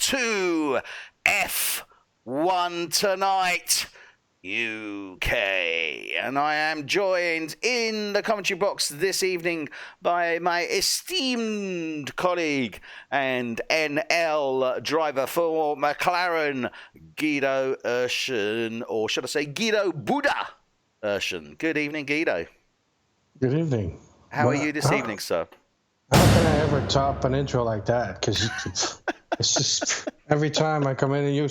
to F1 Tonight UK, and I am joined in the commentary box this evening by my esteemed colleague and NL driver for McLaren, Guido Erschen, or should I say Guido Buddha Erschen. Good evening, Guido. Good evening. How are you this evening, sir? How can I ever top an intro like that? Because it's just every time I come in and you're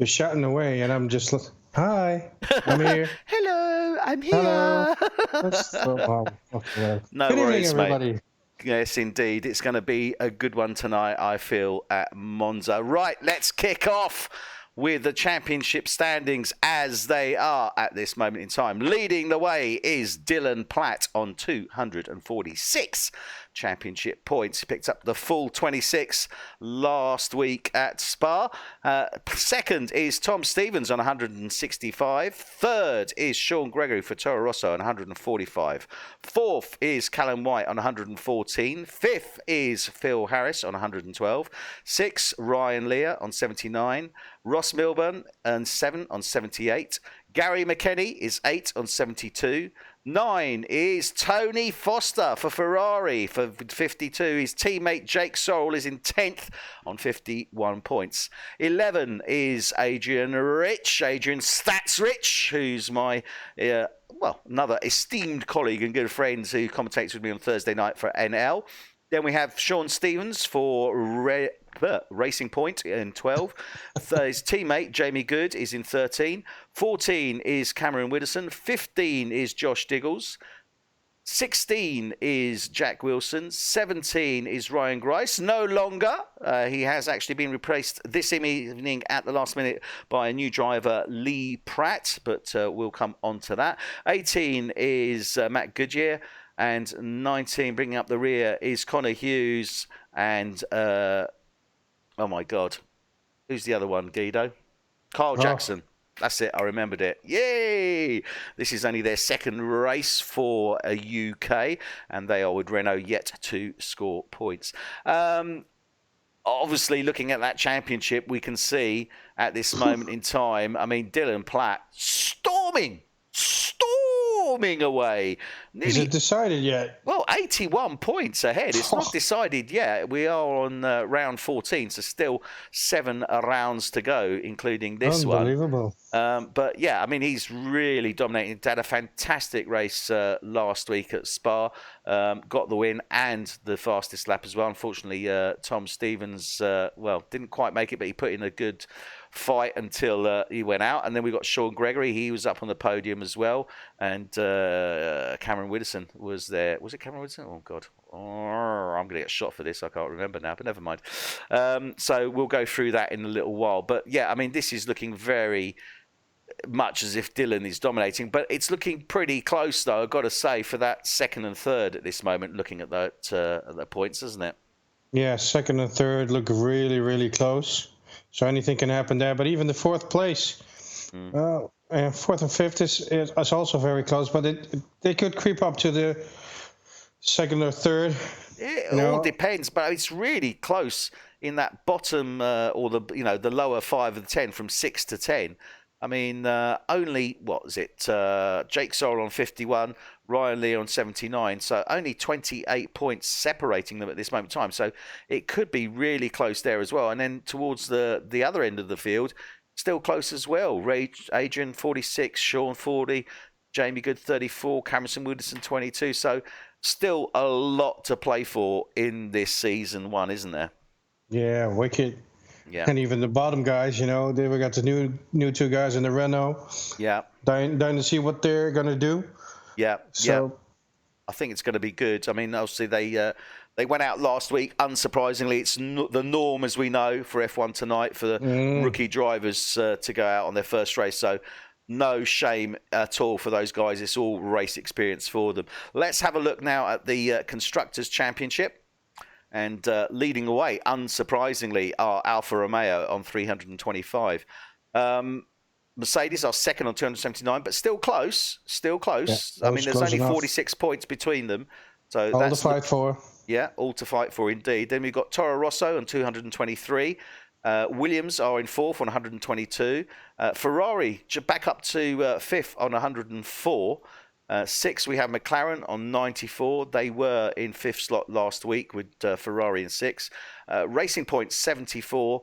shouting away, and I'm just hi, I'm here. Hello, I'm here. Hello. No Good worries, evening, everybody. mate. Yes, indeed. It's going to be a good one tonight, I feel, at Monza. Right, let's kick off with the championship standings as they are at this moment in time. Leading the way is Dylan Platt on 246 championship points. He picked up the full 26 last week at Spa. Second is Tom Stevens on 165. Third is Sean Gregory for Toro Rosso on 145. Fourth is Callum White on 114. Fifth is Phil Harris on 112. Sixth, Ryan Lear on 79. Ross Milburn and 7 on 78. Gary McKenny is 8 on 72. 9 is Tony Foster for Ferrari for 52. His teammate Jake Sorrell is in 10th on 51 points. 11 is Adrian Stats Rich, who's my, another esteemed colleague and good friend who commentates with me on Thursday night for NL. Then we have Sean Stevens for Racing Point in 12. His teammate Jamie Good is in 13. 14 is Cameron Widdowson. 15 is Josh Diggles. 16 is Jack Wilson. 17 is Ryan Grice. No longer. He has actually been replaced this evening at the last minute by a new driver, Lee Pratt, but we'll come on to that. 18 is Matt Goodyear. And 19, bringing up the rear, is Connor Hughes. And, oh my God, who's the other one, Guido? Kyle Jackson. That's it, I remembered it. Yay! This is only their second race for a UK, and they are with Renault yet to score points. Obviously, looking at that championship, we can see at this moment in time, I mean, Dylan Platt storming away. Is it decided yet? Well, 81 points ahead. It's not decided yet. We are on round 14, so still 7 rounds to go, including this one. Unbelievable. But yeah, I mean, he's really dominating. He had a fantastic race last week at Spa. Got the win and the fastest lap as well. Unfortunately, Tom Stevens, didn't quite make it, but he put in a good fight until he went out. And then we got Sean Gregory. He was up on the podium as well. And Cameron Widdowson was there. Was it Cameron Widdowson? Oh, God. I'm going to get shot for this. I can't remember now, but never mind. So we'll go through that in a little while. But yeah, I mean, this is looking very much as if Dylan is dominating, but it's looking pretty close, though, I've got to say, for that second and third at this moment, looking at the points, isn't it? Yeah, second and third look really, really close. So anything can happen there. But even the fourth place, fourth and fifth is also very close. But they could creep up to the second or third. It all depends, but it's really close in that bottom or the lower 5 of the 10 from 6 to 10. I mean, only, what was it? Jake Sorrell on 51, Ryan Lee on 79. So only 28 points separating them at this moment in time. So it could be really close there as well. And then towards the other end of the field, still close as well. Adrian 46, Sean 40, Jamie Good 34, Cameron Widdowson 22. So still a lot to play for in this season one, isn't there? Yeah, wicked. Yeah. And even the bottom guys, we got the new 2 guys in the Renault. Yeah. Dying to see what they're going to do. Yeah. So I think it's going to be good. I mean, obviously they went out last week. Unsurprisingly, it's the norm, as we know, for F1 tonight for the rookie drivers to go out on their first race. So no shame at all for those guys. It's all race experience for them. Let's have a look now at the Constructors' Championship. And leading away, unsurprisingly, are Alfa Romeo on 325. Mercedes are second on 279, but still close. Yeah, I mean, there's only 46 points between them. So all to fight for. Yeah, all to fight for indeed. Then we've got Toro Rosso on 223. Williams are in fourth on 122. Ferrari back up to fifth on 104. Sixth, we have McLaren on 94. They were in fifth slot last week with Ferrari in sixth. Racing Point 74.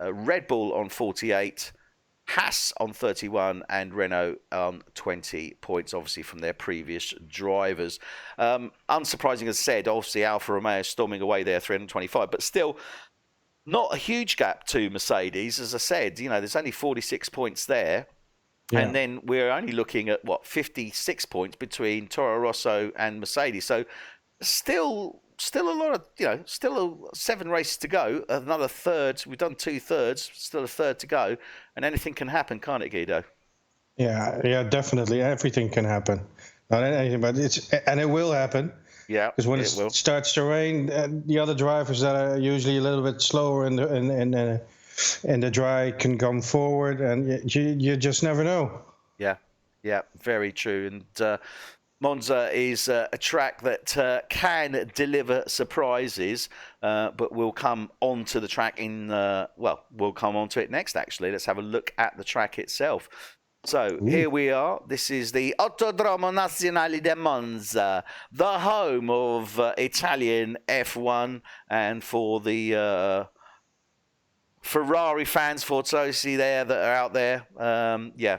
Red Bull on 48. Haas on 31 and Renault on 20 points, obviously from their previous drivers. Unsurprising, as said, obviously Alfa Romeo storming away there, 325, but still not a huge gap to Mercedes. As I said, there's only 46 points there. Yeah. And then we're only looking at, 56 points between Toro Rosso and Mercedes. So still a lot of, still 7 races to go. Another third. We've done 2/3. Still a third to go. And anything can happen, can't it, Guido? Yeah, definitely. Everything can happen. Not anything, but it will happen. Yeah, because when it starts to rain, the other drivers that are usually a little bit slower in the dry can come forward, and you just never know. Yeah, very true. And Monza is a track that can deliver surprises, but we'll come onto the track we'll come onto it next, actually. Let's have a look at the track itself. So here we are. This is the Autodromo Nazionale di Monza, the home of Italian F1, and for the Ferrari fans, Forzosi there that are out there,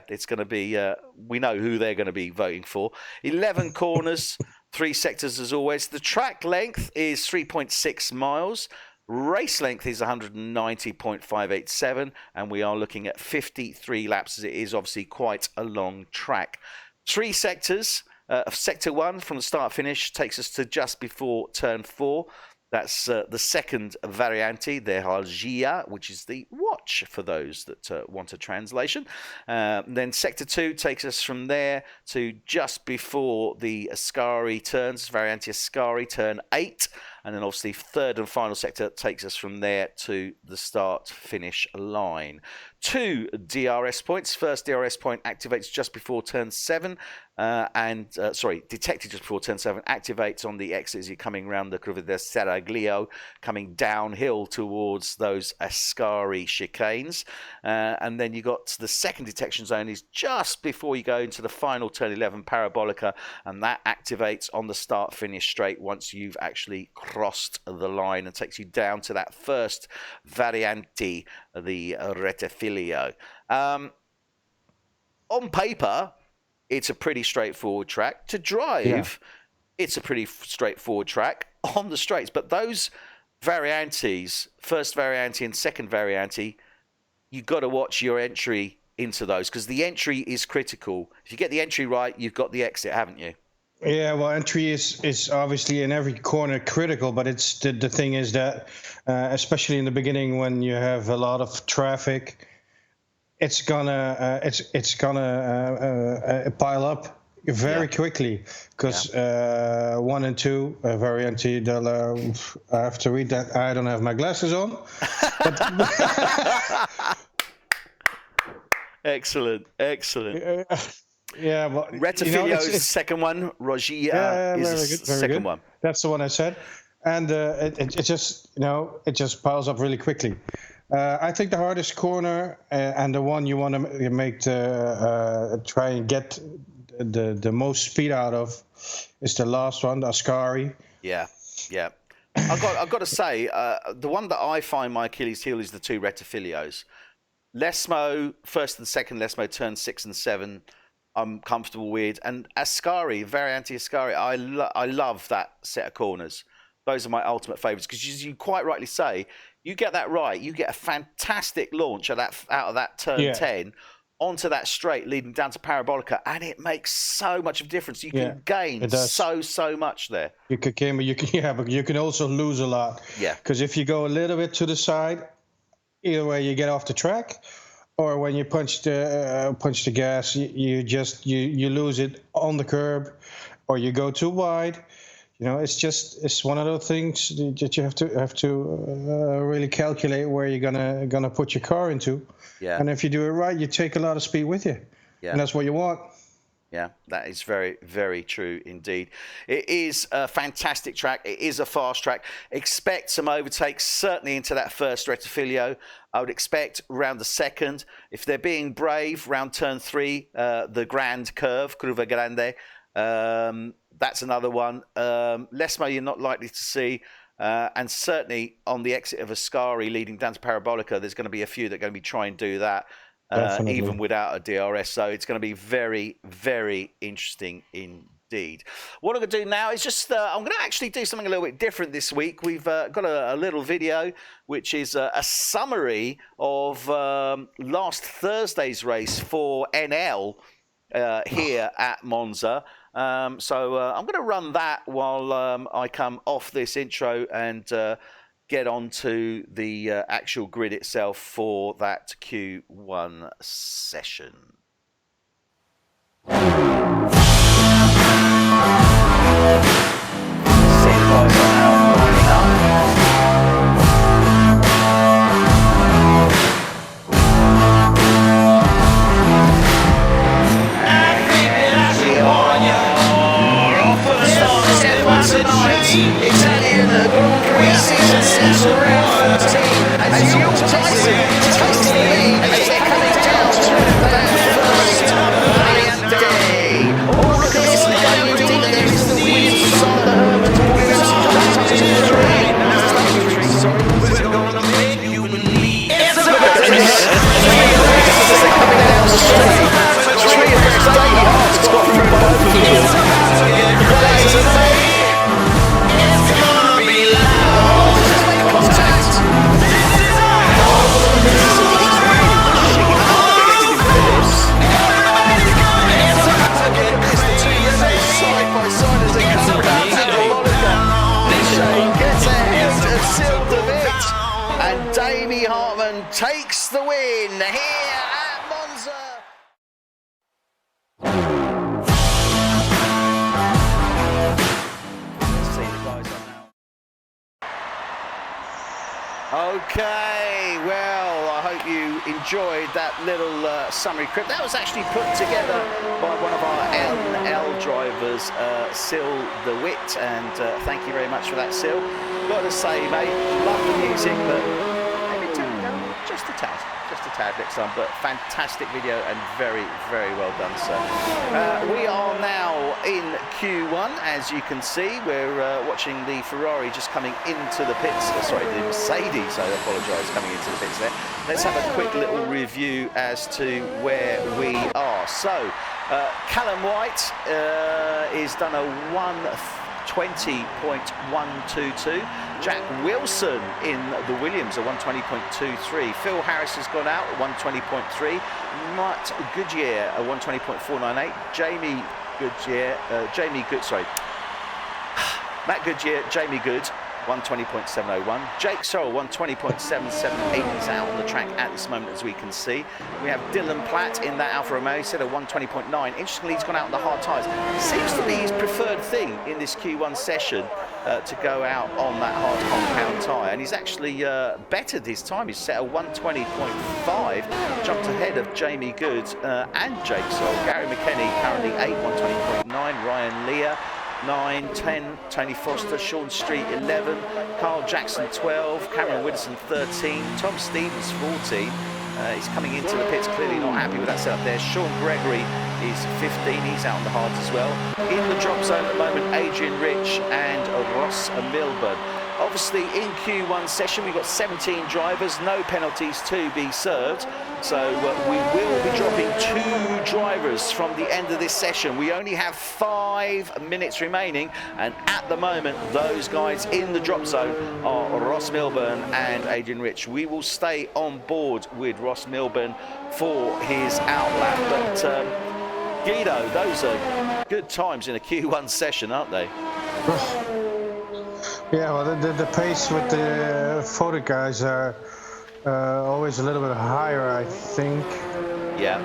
it's going to be, we know who they're going to be voting for. 11 corners, 3 sectors as always. The track length is 3.6 miles. Race length is 190.587, and we are looking at 53 laps, as it is obviously quite a long track. 3 sectors. Sector 1 from the start finish takes us to just before turn 4. That's the second variante, the Regia, which is the watch for those that want a translation. Then Sector 2 takes us from there to just before the Ascari turns, variante Ascari, turn 8. And then obviously third and final sector takes us from there to the start-finish line. 2 DRS points. First DRS point activates just before turn 7. Detected just before turn 7. Activates on the exit as you're coming around the Curva del Seraglio, coming downhill towards those Ascari chicanes. And then you got the second detection zone is just before you go into the final turn 11 Parabolica, and that activates on the start-finish straight once you've actually crossed the line, and takes you down to that first variante, the Rettifilo. On paper, it's a pretty straightforward track. To drive, it's a pretty straightforward track on the straights. But those variantes, first variante and second variante, you've got to watch your entry into those, because the entry is critical. If you get the entry right, you've got the exit, haven't you? Yeah, well, entry is obviously in every corner critical, but it's the thing is that, especially in the beginning when you have a lot of traffic, it's gonna pile up very quickly, because 1 and 2 variante I have to read that. I don't have my glasses on. Excellent. Yeah, well, Rettifilio's second one. Regia is the second one. That's the one I said, and it just piles up really quickly. I think the hardest corner and the one you want to make try and get the most speed out of is the last one, the Ascari. Yeah. I've got to say, the one that I find my Achilles heel is the 2 Rettifilios. Lesmo, first and second Lesmo, turn 6 and 7. I'm comfortable with, and Ascari, variante Ascari, I love that set of corners. Those are my ultimate favourites, because as you quite rightly say, you get that right, you get a fantastic launch out of that turn 10 onto that straight leading down to Parabolica, and it makes so much of a difference. You can gain so much there. You can also lose a lot. Yeah. Because if you go a little bit to the side, either way you get off the track, or when you punch the gas, you lose it on the curb, or you go too wide. It's one of those things that you have to really calculate where you're gonna put your car into. Yeah. And if you do it right, you take a lot of speed with you. Yeah. And that's what you want. Yeah, that is very, very true indeed. It is a fantastic track. It is a fast track. Expect some overtakes, certainly into that first rettifilio. I would expect round the second. If they're being brave, round turn 3, the grand curve, Curva Grande, that's another one. Lesmo you're not likely to see. And certainly on the exit of Ascari leading down to Parabolica, there's going to be a few that are going to be trying to do that. Even without a DRS. So it's going to be very, very interesting indeed. What I'm going to do now is just, I'm going to actually do something a little bit different this week. We've got a little video, which is a summary of last Thursday's race for NL here at Monza. So I'm going to run that while I come off this intro and get on to the actual grid itself for that Q1 session. Italian Grand Prix season 6 round 14 as York Tyson takes the lead as they're coming down to that first variant day. Oh, look at this now, indeed, there is the win from the Herman Williams. That's up to 3. Sorry, we're gonna make you believe. It's a race. 3 they're coming down the street. 3 of their daily hearts has got through both of them. That's amazing. Takes the win here at Monza. Let's see the guys on now. Okay, well, I hope you enjoyed that little summary clip. That was actually put together by one of our NL drivers, Sil DeWitt, and thank you very much for that, Sil. Got to say, mate, love the music, but just a tad next time, but fantastic video and very, very well done, sir. We are now in Q1, as you can see. We're watching the Ferrari just coming into the pits. Sorry, the Mercedes, I apologise, coming into the pits there. Let's have a quick little review as to where we are. So, Callum White is done a 1:20.122. Jack Wilson in the Williams, a 1:20.23. Phil Harris has gone out, 1:20.3. Matt Goodyear, a 1:20.498. Matt Goodyear, Jamie Good, 1:20.701. Jake Sorrell, 1:20.778. He's out on the track at this moment, as we can see. We have Dylan Platt in that Alfa Romeo, set a 1:20.9. Interestingly, he's gone out on the hard tyres. Seems to be his preferred thing in this Q1 session to go out on that hard compound tyre. And he's actually bettered his time. He's set a 1:20.5, jumped ahead of Jamie Good and Jake Sorrell. Gary McKenny currently 8, 1:20.9. Ryan Lear 9, 10, Tony Foster, Sean Street 11, Carl Jackson 12, Cameron Widdowson 13, Tom Stevens 14. He's coming into the pits, clearly not happy with that setup there. Sean Gregory is 15, he's out on the hards as well. In the drop zone at the moment, Adrian Rich and Ross Milburn. Obviously, in Q1 session, we've got 17 drivers, no penalties to be served. So we will be dropping 2 drivers from the end of this session. We only have 5 minutes remaining, and at the moment, those guys in the drop zone are Ross Milburn and Adrian Rich. We will stay on board with Ross Milburn for his outlap. But Guido, those are good times in a Q1 session, aren't they? Yeah, well, the pace with the FOTUK guys are always a little bit higher, I think. Yeah.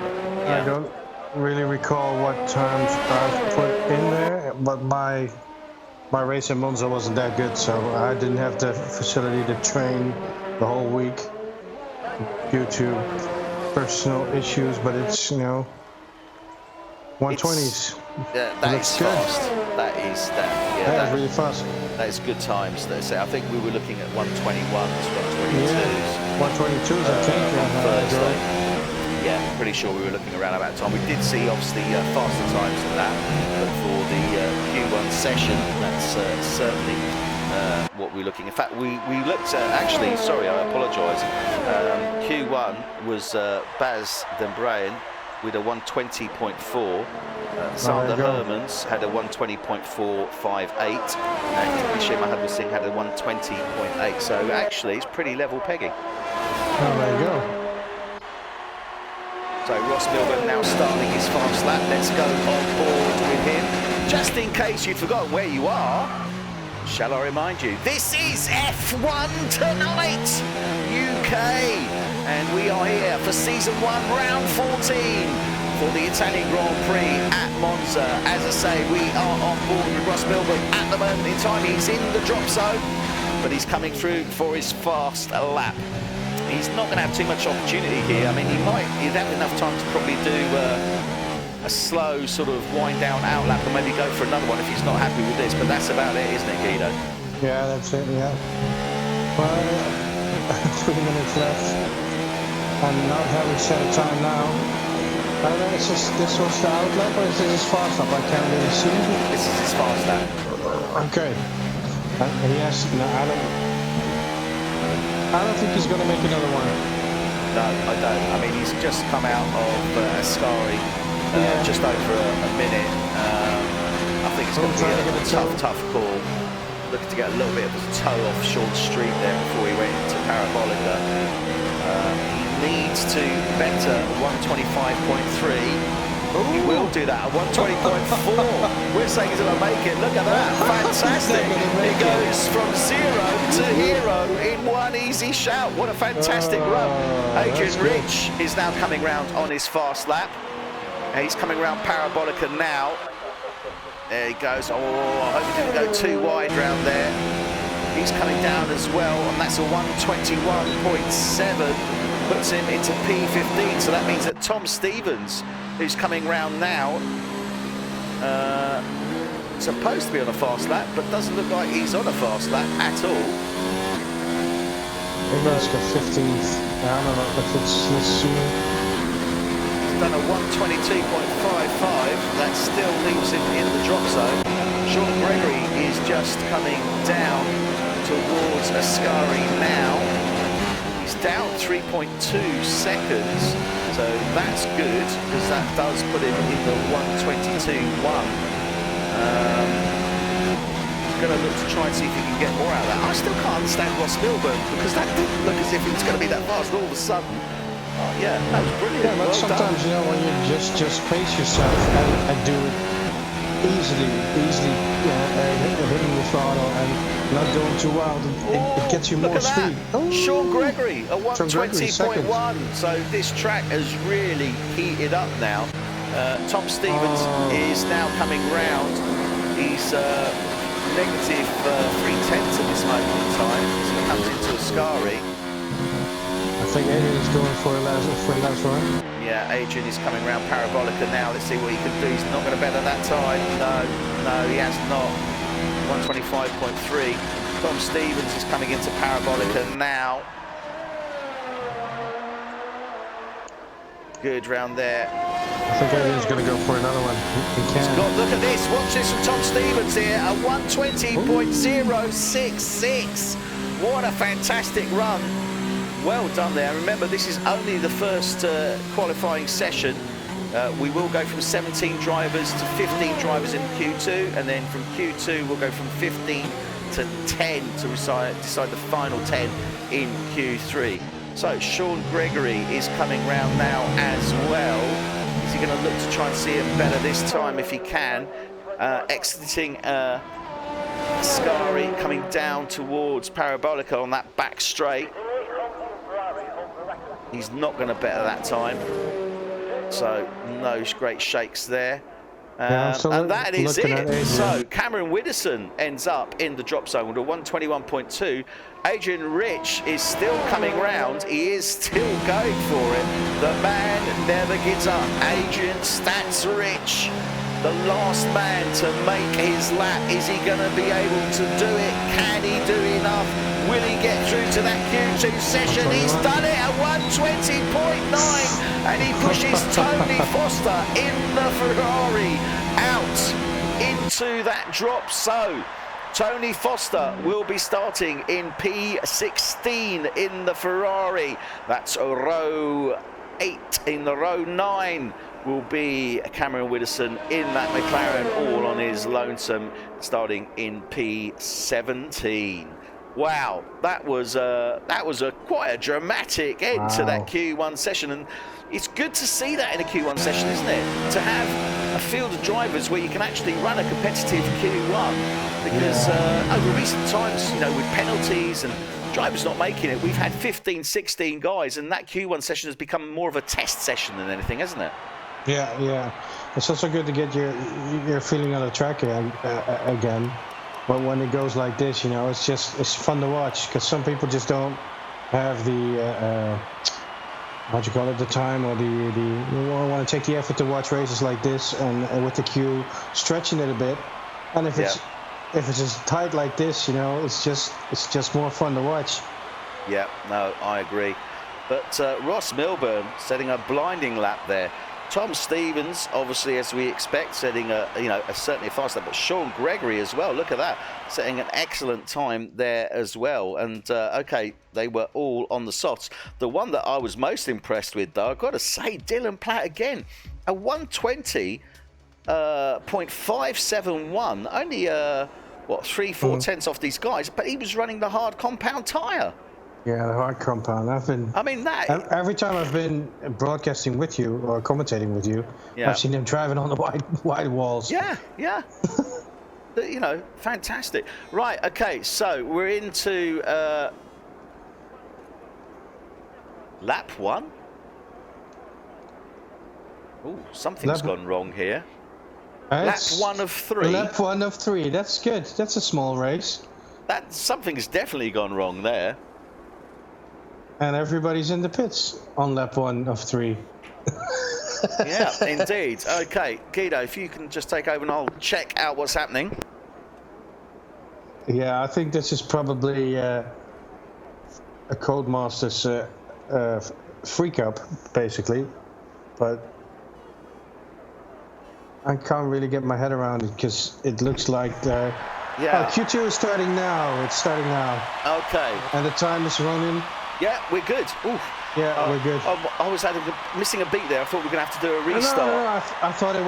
I don't really recall what times I've put in there, but my race in Monza wasn't that good, so I didn't have the facility to train the whole week due to personal issues. But it's, you know, 120s. That is fast. That is That is really fast. That is good times. I think we were looking at 121s, 122s. 122s, I think. On Thursday. Yeah, pretty sure we were looking around about time. We did see obviously faster times than that, but for the Q1 session, that's certainly what we're looking. In fact, we looked actually. Sorry, I apologise. Q1 was Baz Dembrain with a 120.4. Sander Hermans had a 120.458, and Hisham Mahadwar Singh had a 120.8. So actually, it's pretty level pegging. Oh, there you go. So Ross Milburn now starting his fast lap. Let's go on board with him. Just in case you'd forgotten where you are, shall I remind you, this is F1 Tonight UK, and we are here for season 1, round 14 for the Italian Grand Prix at Monza. As I say, we are on board with Ross Milburn at the moment in time. He's in the drop zone, but he's coming through for his fast lap. He's not going to have too much opportunity here. I mean, he'd have enough time to probably do a slow sort of wind down out lap and maybe go for another one if he's not happy with this, but that's about it, isn't it, Guido? Yeah, that's it, yeah. Well, 3 minutes left. I'm not having set a time now. I don't know, this was the out lap or is this his fast lap? I can't really see. This is his fast lap. Okay. He has, no, I don't think he's going to make another one. No, I don't. I mean, he's just come out of Ascari, just over a minute. I think it's going to be a tough call. Looking to get a little bit of a toe off Short Street there before he went into Parabolica. He needs to better 125.3. He will do that at 120.4. We're saying he's going to make it. Look at that. Fantastic. He goes from 0 to hero in one easy shout. What a fantastic run. Adrian Rich is now coming round on his fast lap. He's coming round Parabolica now. There he goes. Oh, I hope he didn't go too wide round there. He's coming down as well, and that's a 121.7. Puts him into P15. So that means that Tom Stevens, who's coming round now, supposed to be on a fast lap, but doesn't look like he's on a fast lap at all. Maybe he's got 15th. I don't know if it's this soon. He's done a 122.55. That still leaves him in the drop zone. Sean Gregory is just coming down towards Ascari now. He's down 3.2 seconds. So that's good, because that does put him in the 122.1. He's going to look to try and see if he can get more out of that. I still can't understand Ross Milburn, because that didn't look as if it was going to be that fast. All of a sudden, yeah, that was brilliant. Yeah, but well sometimes, done. You know, when you just pace yourself and do it easily, hitting the throttle and not going too wild, it gets you more speed. Oh, Sean Gregory, a 120.1. So this track has really heated up now. Tom Stevens is now coming round. He's negative 3/10 at this moment in time. So he comes into Ascari. I think Adrian is going for a last run. Yeah, Adrian is coming round Parabolica now. Let's see what he can do. He's not going to better that time. No, he has not. 125.3. Tom Stevens is coming into Parabolica now. Good round there. I think Adrian's going to go for another one. He can. Look at this. Watch this from Tom Stevens here. A 120.066. What a fantastic run. Well done there. Remember, this is only the first qualifying session. We will go from 17 drivers to 15 drivers in Q2, and then from Q2 we'll go from 15 to 10 to decide the final 10 in Q3. So Sean Gregory is coming round now as well. Is he going to look to try and see him better this time if he can? Exiting Ascari, coming down towards Parabolica on that back straight. He's not going to better that time. So no great shakes there. And that is it. So Cameron Widdowson ends up in the drop zone with a 121.2. Adrian Rich is still coming round. He is still going for it. The man never gives up. Adrian Stats Rich, the last man to make his lap. Is he going to be able to do it? Can he do enough? Will he get through to that Q2 session? He's done it at 120.9, and he pushes Tony Foster in the Ferrari out into that drop. So Tony Foster will be starting in P16 in the Ferrari. That's row 8. In the row 9 will be Cameron Widdowson in that McLaren, all on his lonesome, starting in P17. Wow, that was quite a dramatic end to that Q1 session, and it's good to see that in a Q1 session, isn't it? To have a field of drivers where you can actually run a competitive Q1, because over recent times, you know, with penalties and drivers not making it, we've had 15, 16 guys, and that Q1 session has become more of a test session than anything, hasn't it? Yeah. It's also good to get your feeling on the track again. But when it goes like this, you know, it's fun to watch, because some people just don't have the what you call it, the time, or the want to take the effort to watch races like this, and with the queue stretching it a bit. And if it's just tight like this, you know, it's just more fun to watch. Yeah, no, I agree. But Ross Milburn setting a blinding lap there. Tom Stevens, obviously, as we expect, setting certainly a fast lap, but Sean Gregory as well. Look at that, setting an excellent time there as well. And okay, they were all on the softs. The one that I was most impressed with, though, I've got to say, Dylan Platt again, a 120.571, only 3-4 tenths off these guys, but he was running the hard compound tyre. Yeah, the hard compound. Every time I've been broadcasting with you or commentating with you, I've seen him driving on the wide walls. Yeah. You know, fantastic. Right, okay, so we're into lap 1. Oh, something's gone wrong here. Lap 1 of 3. Lap 1 of 3. That's good. That's a small race. Something's definitely gone wrong there. And everybody's in the pits on lap 1 of 3. Yeah, indeed. Okay, Guido, if you can just take over and I'll check out what's happening. Yeah, I think this is probably a Codemasters freak up, basically. But I can't really get my head around it, because it looks like Q2 is starting now. It's starting now. Okay. And the time is running. Yeah, we're good. Ooh. Yeah, we're good. I was missing a beat there. I thought we were going to have to do a restart. No. I thought it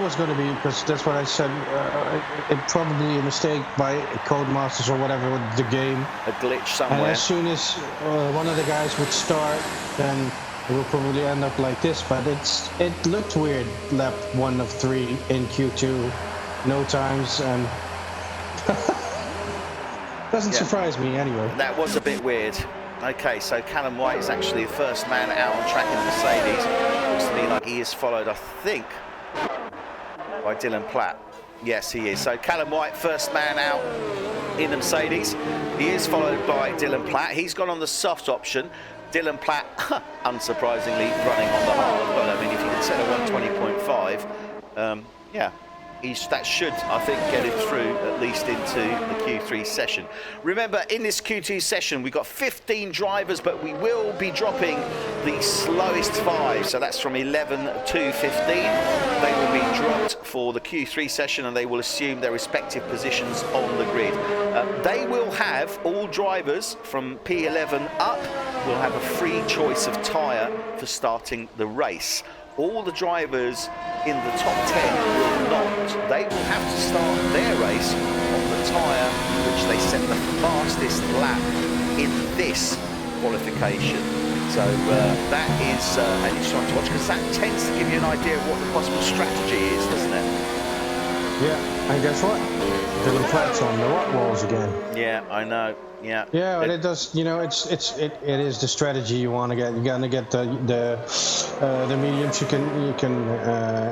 was going to be, because that's what I said. It probably a mistake by Codemasters or whatever with the game. A glitch somewhere. And as soon as one of the guys would start, then it will probably end up like this. But it looked weird. Lap 1 of 3 in Q2, no times, and doesn't surprise me anyway. That was a bit weird. Okay, so Callum White is actually the first man out on track in the Mercedes. Looks to me like he is followed, I think, by Dylan Platt. Yes, he is. So Callum White, first man out in the Mercedes. He is followed by Dylan Platt. He's gone on the soft option. Dylan Platt, unsurprisingly, running on the hard. But I mean, if you can set a 120.5, that should, I think, get him through at least into the Q3 session. Remember, in this Q2 session, we've got 15 drivers, but we will be dropping the slowest 5. So that's from 11 to 15. They will be dropped for the Q3 session, and they will assume their respective positions on the grid. They will have, all drivers from P11 up, will have a free choice of tyre for starting the race. All the drivers in the top 10 will not. They will have to start their race on the tyre which they set the fastest lap in this qualification. So that is an interesting one to watch, because that tends to give you an idea of what the possible strategy is, doesn't it? Yeah, and guess what? Dylan Platt's on the white walls again. Yeah, I know. Yeah. Yeah, but it does. You know, it is the strategy you want to get. You're gonna get the mediums. You can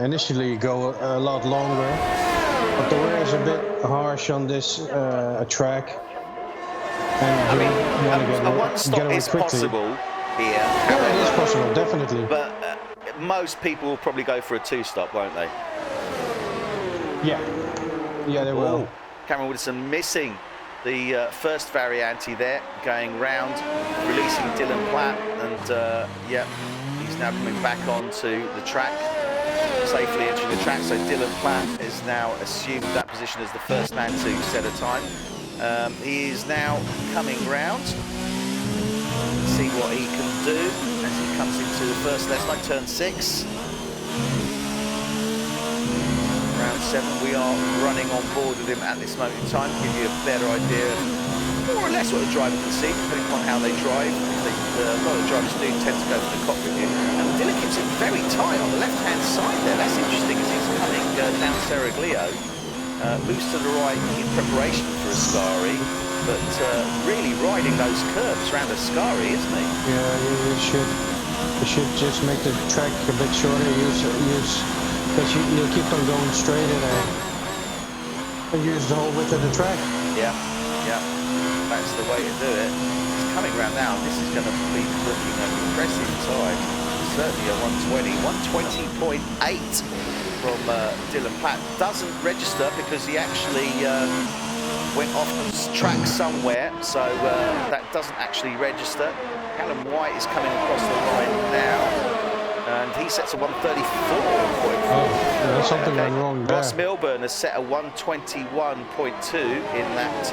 initially go a lot longer, but the wear is a bit harsh on this track. and I mean, you a want one to stop get away is quickly. possible here. Yeah, it is possible, definitely. But most people will probably go for a two-stop, won't they? Yeah, they will. Cameron Woodson missing the first variante there, going round, releasing Dylan Platt, and he's now coming back onto the track, safely entering the track. So Dylan Platt is now assumed that position as the first man to set a time. He is now coming round. See what he can do as he comes into the first left line, turn 6. Round 7, we are running on board with him at this moment in time to give you a better idea of more or less what the driver can see, depending on how they drive. A lot of drivers do tend to go for the cockpit view. And Dylan keeps it very tight on the left-hand side there. That's interesting as he's coming down Serraglio. Moves to the right in preparation for Ascari, but really riding those curves around Ascari, isn't he? Yeah, you should just make the track a bit shorter. Because you'll keep on going straight and use the whole width of the track. Yeah, that's the way to do it. He's coming around now. This is going to be looking an impressive time. Certainly a 120.8 from Dylan Platt. Doesn't register because he actually went off track somewhere, so that doesn't actually register. Callum White is coming across the line now, and he sets a 134.4. There's something went wrong there. Ross Milburn has set a 121.2 in that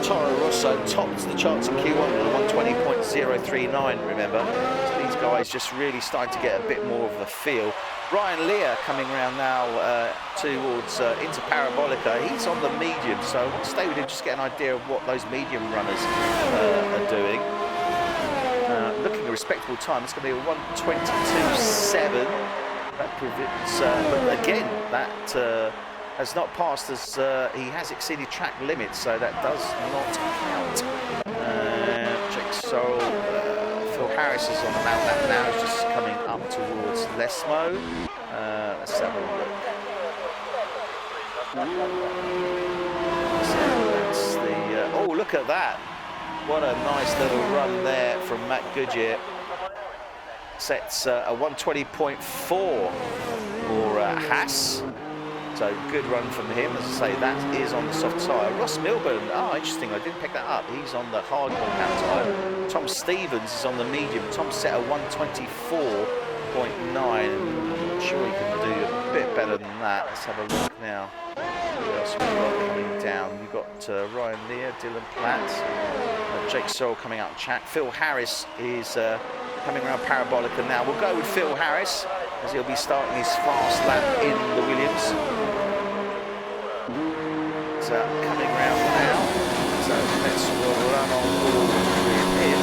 Toro Rosso, tops the charts in Q1 with a 120.039, remember. So these guys just really starting to get a bit more of a feel. Ryan Lear coming around now towards into Parabolica. He's on the medium, so I want to stay with him, just get an idea of what those medium runners are doing. Looking a respectable time. It's going to be a 122.7. That prevents, but again, that has not passed as he has exceeded track limits, so that does not count. Jake Sorrell, Phil Harris is on the mount lap now. He's just coming up towards Lesmo. Let's have a look. So that's the. Oh, look at that! What a nice little run there from Matt Goodyear. Sets a 120.4 for Haas. So good run from him. As I say, that is on the soft tyre. Ross Milburn, interesting, I didn't pick that up. He's on the hard compound tyre. Tom Stevens is on the medium. Tom set a 124.9. I'm sure he can do a bit better than that. Let's have a look now. Who else we've got coming down? We've got Ryan Lear, Dylan Platt, Jake Sorrell coming out of track. Phil Harris is coming around Parabolica now. We'll go with Phil Harris as he'll be starting his fast lap in the Williams. So coming round now. So let's run on board with him.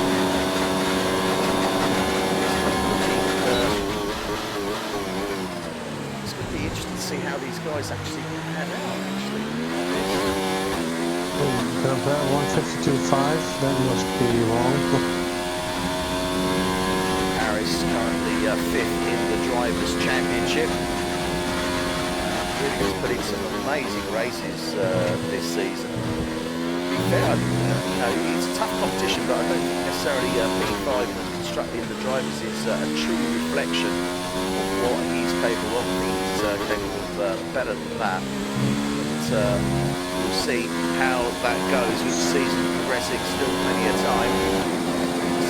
It's going to be interesting to see how these guys actually pan out. About 152.5. That must be wrong. Currently 5th in the Drivers' Championship. Really just putting some amazing races this season. To be fair, it's a tough competition, but I don't think necessarily P5 in the Drivers is a true reflection of what he's capable of. He's capable of better than that. But we'll see how that goes with the season progressing. Still plenty of time.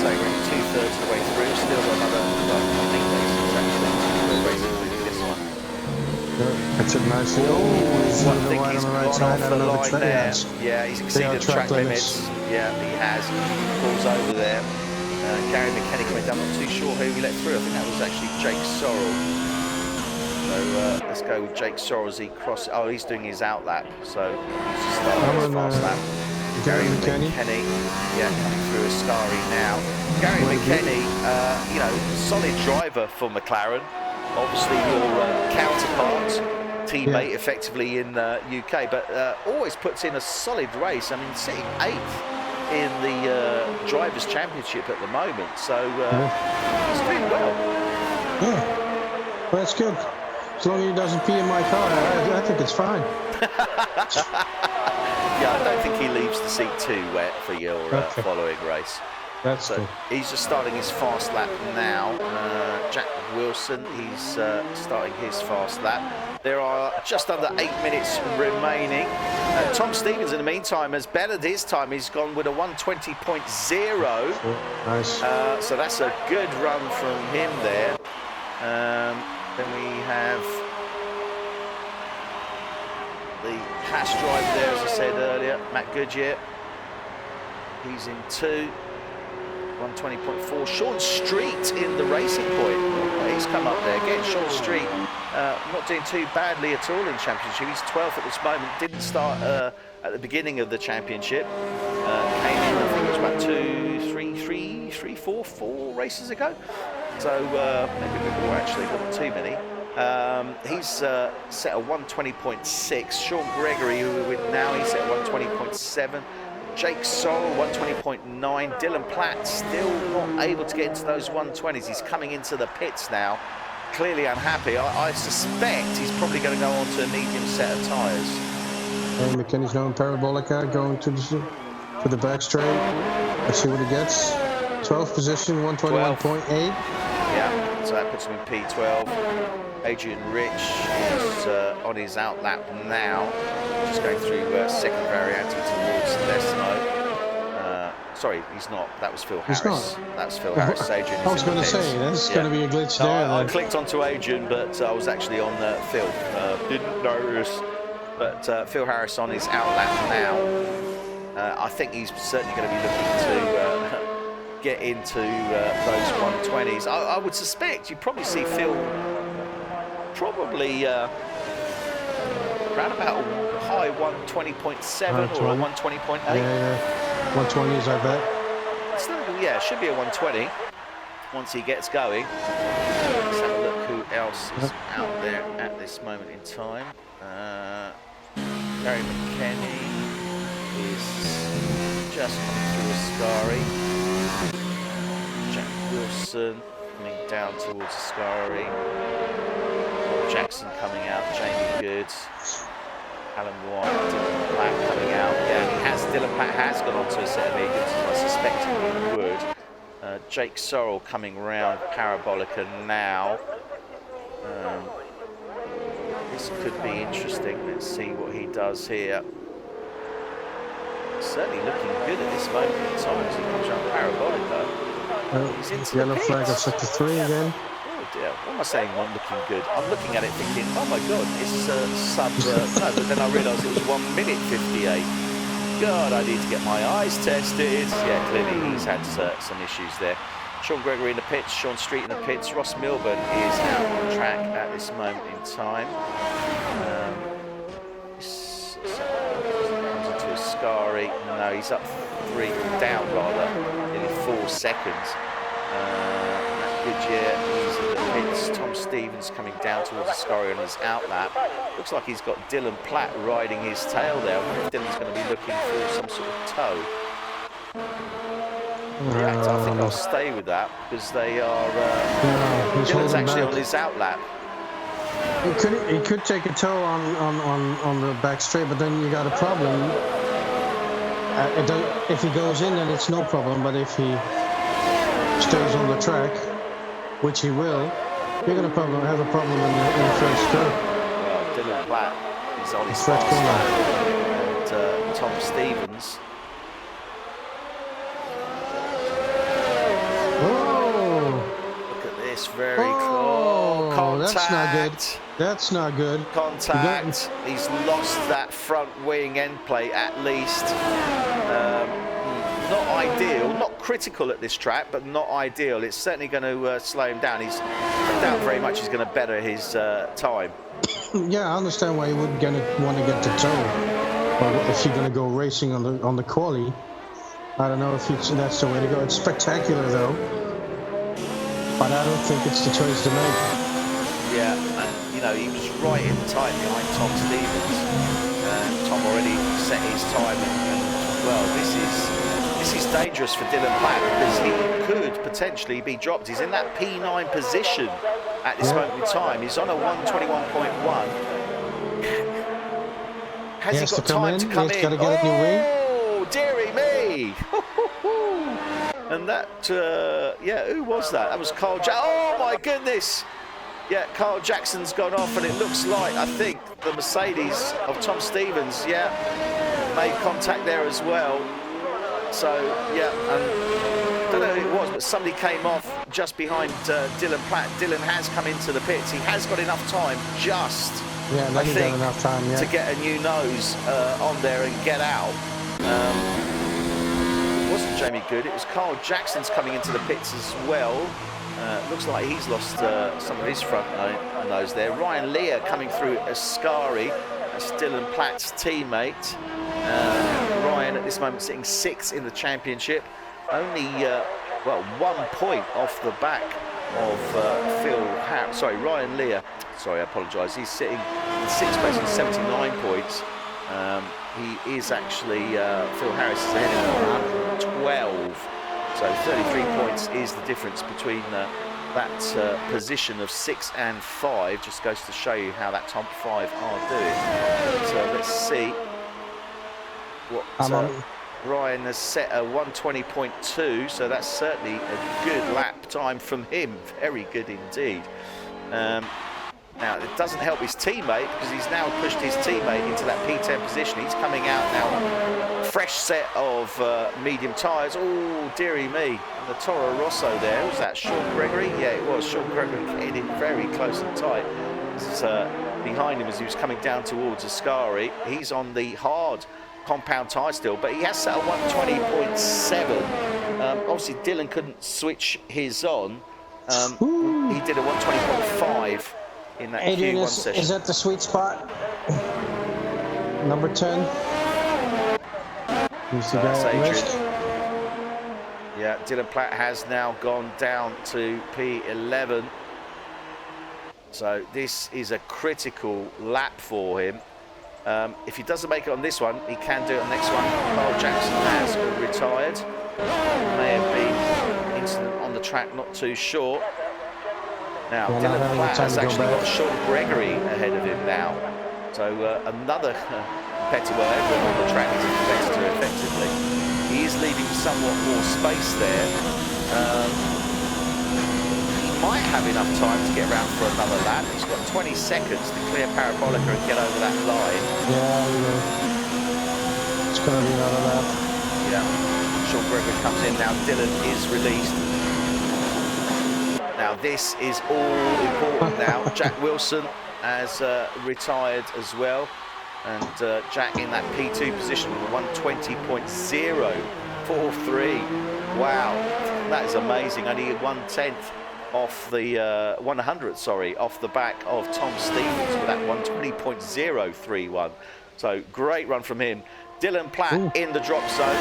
So we're 2/3 of the way through, still another 8 races actually. Racing through this one. That's it nicely. I think he's gone off the line there. Yeah, he's exceeded track limits. Yeah, he has. Pulls over there. Gary McKenny coming down, not too sure who we let through. I think that was actually Jake Sorrell. So let's go with Jake Sorrell as he crosses. Oh, he's doing his out lap, so he's just starting his fast lap. Gary McKenny, yeah, coming through Ascari now. Gary McKenny, solid driver for McLaren. Obviously your counterpart, teammate effectively in the UK, but always puts in a solid race. I mean, sitting 8th in the Drivers' Championship at the moment, so he's doing well. Yeah, well, that's good. As long as he doesn't pee in my car, I think it's fine. Yeah, I don't think he leaves the seat too wet for your following race. That's so cool. He's just starting his fast lap now. Jack Wilson, he's starting his fast lap. There are just under 8 minutes remaining. Tom Stevens, in the meantime, has bettered his time. He's gone with a 1:20.0. Nice. So that's a good run from him there. Then we have the Haas driver there, as I said earlier, Matt Goodyear. He's in 2. 1:20.4. Sean Street in the Racing Point. Oh, he's come up there again. Sean Street not doing too badly at all in the championship. He's 12th at this moment. Didn't start at the beginning of the championship. Came in, I think it was about 4 races ago. So maybe a bit more actually, not too many. He's set a 1:20.6. Sean Gregory, who we're with now, he's set a 1:20.7. Jake Sorrell, 1:20.9. Dylan Platt still not able to get into those 1:20s. He's coming into the pits now, clearly unhappy. I suspect he's probably going to go on to a medium set of tyres. And McKinney's now in Parabolica, going to the back straight. Let's see what he gets. 12th position, 1:21.8. Yeah, so that puts him in P12. Adrian Rich is on his out lap now, just going through second variante towards Desno. Sorry, he's not. That was Phil Harris. He's not. That was Phil Harris. Adrian. I was going to say, that's going to be a glitch no, there. I clicked onto Adrian, but I was actually on Phil. Didn't notice. But Phil Harris on his out lap now. I think he's certainly going to be looking to get into those 1:20s. I would suspect you probably see Phil probably around about high 1:20.7 or a 1:20.8. Yeah, 1:20s, I bet. Still, yeah, should be a 1:20 once he gets going. Let's have a look who else is out there at this moment in time. Gary McKenny is just coming through Ascari. Jack Wilson coming down towards Ascari. Jackson coming out, Jamie Goods, Alan White, Dylan Platt coming out. Yeah, Dylan Platt has gone on to a set of mediums, as I suspected he would. Jake Sorrell coming round Parabolica now. This could be interesting. Let's see what he does here. Certainly looking good at this moment in time as he comes around Parabolica. He's into yellow the flag of pits. sector 3 again. Yeah, what am I saying? I'm looking good. I'm looking at it thinking, oh my god, it's sub. No, but then I realised it was 1:58. God, I need to get my eyes tested. Yeah, clearly he's had some issues there. Sean Gregory in the pits, Sean Street in the pits. Ross Milburn is out on track at this moment in time. Comes into Ascari. No, he's up down rather, nearly 4 seconds. Goodyear, he's in the pits. Tom Stevens coming down towards Ascari on his out lap. Looks like he's got Dylan Platt riding his tail there. I wonder if Dylan's going to be looking for some sort of tow. I think I'll stay with that because they are. Dylan's actually on his out lap. He could take a tow on the back straight, but then you got a problem. If he goes in, then it's no problem. But if he stays on the track, which he will, you're going to have a problem in the first turn. Well, Dylan Platt is on his fast lap, and Tom Stevens. Look at this, very close. Contact. That's not good. That's not good. Contact. He's lost that front wing end plate at least. Not ideal, not critical at this track, but not ideal. It's certainly going to slow him down. I doubt very much he's going to better his time. Yeah, I understand why you wouldn't want to get the tow. But if you're going to go racing on the quali, I don't know if that's the way to go. It's spectacular though, but I don't think it's the choice to make. Yeah, and you know, he was right in time behind Tom Stevens. Tom already set his time, and well, this is dangerous for Dylan Platt because he could potentially be dropped. He's in that P9 position at this moment in time. He's on a 1:21.1. Has he got time to come in? He's got to get a new wing. Oh, dearie me! And that, yeah, who was that? That was Carl Jackson. Oh my goodness! Yeah, Carl Jackson's gone off, and it looks like, I think, the Mercedes of Tom Stevens, yeah, made contact there as well. So, yeah, I don't know who it was, but somebody came off just behind Dylan Platt. Dylan has come into the pits. He has got enough time, just, I think, enough time, to get a new nose on there and get out. It wasn't Jamie Good, it was Carl Jackson's coming into the pits as well. Looks like he's lost some of his front nose there. Ryan Lear coming through Ascari. That's Dylan Platt's teammate. Ryan at this moment sitting 6th in the championship. Only, well, 1 point off the back of Phil Harris. Sorry, Ryan Lear. Sorry, I apologise. He's sitting in 6th place with 79 points. He is actually, Phil Harris is ahead of him 112. So 33 points is the difference between that position of 6 and 5. Just goes to show you how that top 5 are doing. So let's see what Ryan has set a 120.2. So that's certainly a good lap time from him. Very good indeed. Now, it doesn't help his teammate because he's now pushed his teammate into that P10 position. He's coming out now, fresh set of medium tyres. Oh, dearie me. And the Toro Rosso there, was that Sean Gregory? Yeah, it was. Sean Gregory getting in very close and tight. Behind him as he was coming down towards Ascari. He's on the hard compound tyre still, but he has set a 120.7. Obviously, Dylan couldn't switch his on. He did a 120.5. In that Adrian Q1 session. Is at the sweet spot. Number 10. So that's Adrian. Yeah, Dylan Platt has now gone down to P11. So this is a critical lap for him. If he doesn't make it on this one, he can do it on the next one. Carl Jackson has retired. May have been incident on the track, not too sure. Now, Dylan Platt has actually got Sean Gregory ahead of him now. So another competitor, well, everyone on the track is a competitor effectively. He is leaving somewhat more space there. He might have enough time to get around for another lap. He's got 20 seconds to clear Parabolica and get over that line. Yeah, he will. It's going to be another lap. Yeah. Sean Gregory comes in now. Dylan is released. Now this is all important now. Jack Wilson has retired as well, and Jack in that P2 position with 120.043. Wow, that is amazing. Only 1/10 off the 100th, sorry, off the back of Tom Stevens with that 120.031. So great run from him. Dylan Platt in the drop zone.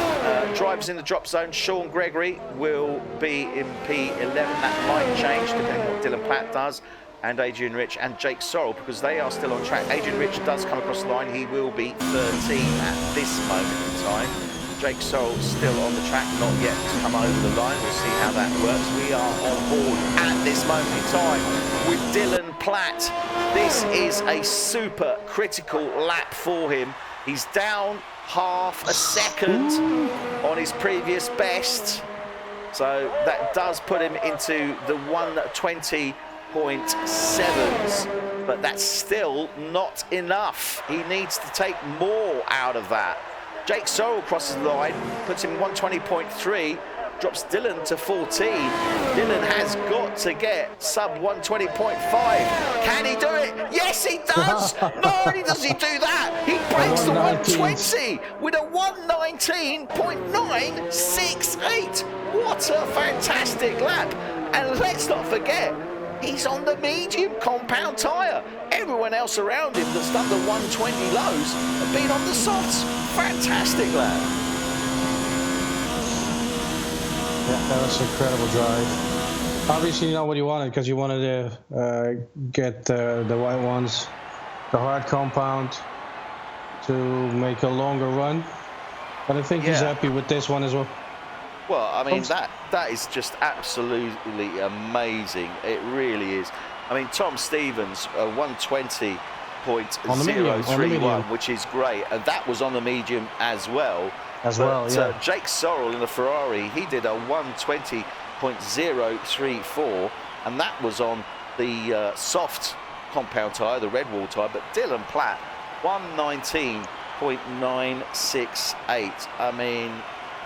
Drivers in the drop zone. Sean Gregory will be in P11. That might change depending on what Dylan Platt does. And Adrian Rich and Jake Sorrell, because they are still on track. Adrian Rich does come across the line. He will be 13 at this moment in time. Jake Sorrell still on the track, not yet come over the line. We'll see how that works. We are on board at this moment in time with Dylan Platt. This is a super critical lap for him. He's down half a second on his previous best, so that does put him into the 120.7s, but that's still not enough. He needs to take more out of that. Jake Sorrell crosses the line, puts him 120.3, drops Dylan to 14. Dylan has got to get sub 120.5. Can he do it? Yes, he does. Not only does he do that, he breaks the 120 with a 119.968. What a fantastic lap. And let's not forget, he's on the medium compound tyre. Everyone else around him that's done the 120 lows have been on the softs. Fantastic lap. Yeah, that was an incredible drive. Obviously, you know what you wanted, because you wanted to get the white ones, the hard compound, to make a longer run. But I think he's happy with this one as well. Well, I mean, that is just absolutely amazing. It really is. I mean, Tom Stevens, 120 120.031, which is great. And that was on the medium as well. Yeah. Jake Sorrell in the Ferrari, he did a 120.034, and that was on the soft compound tyre, the red wall tyre. But Dylan Platt, 119.968. I mean,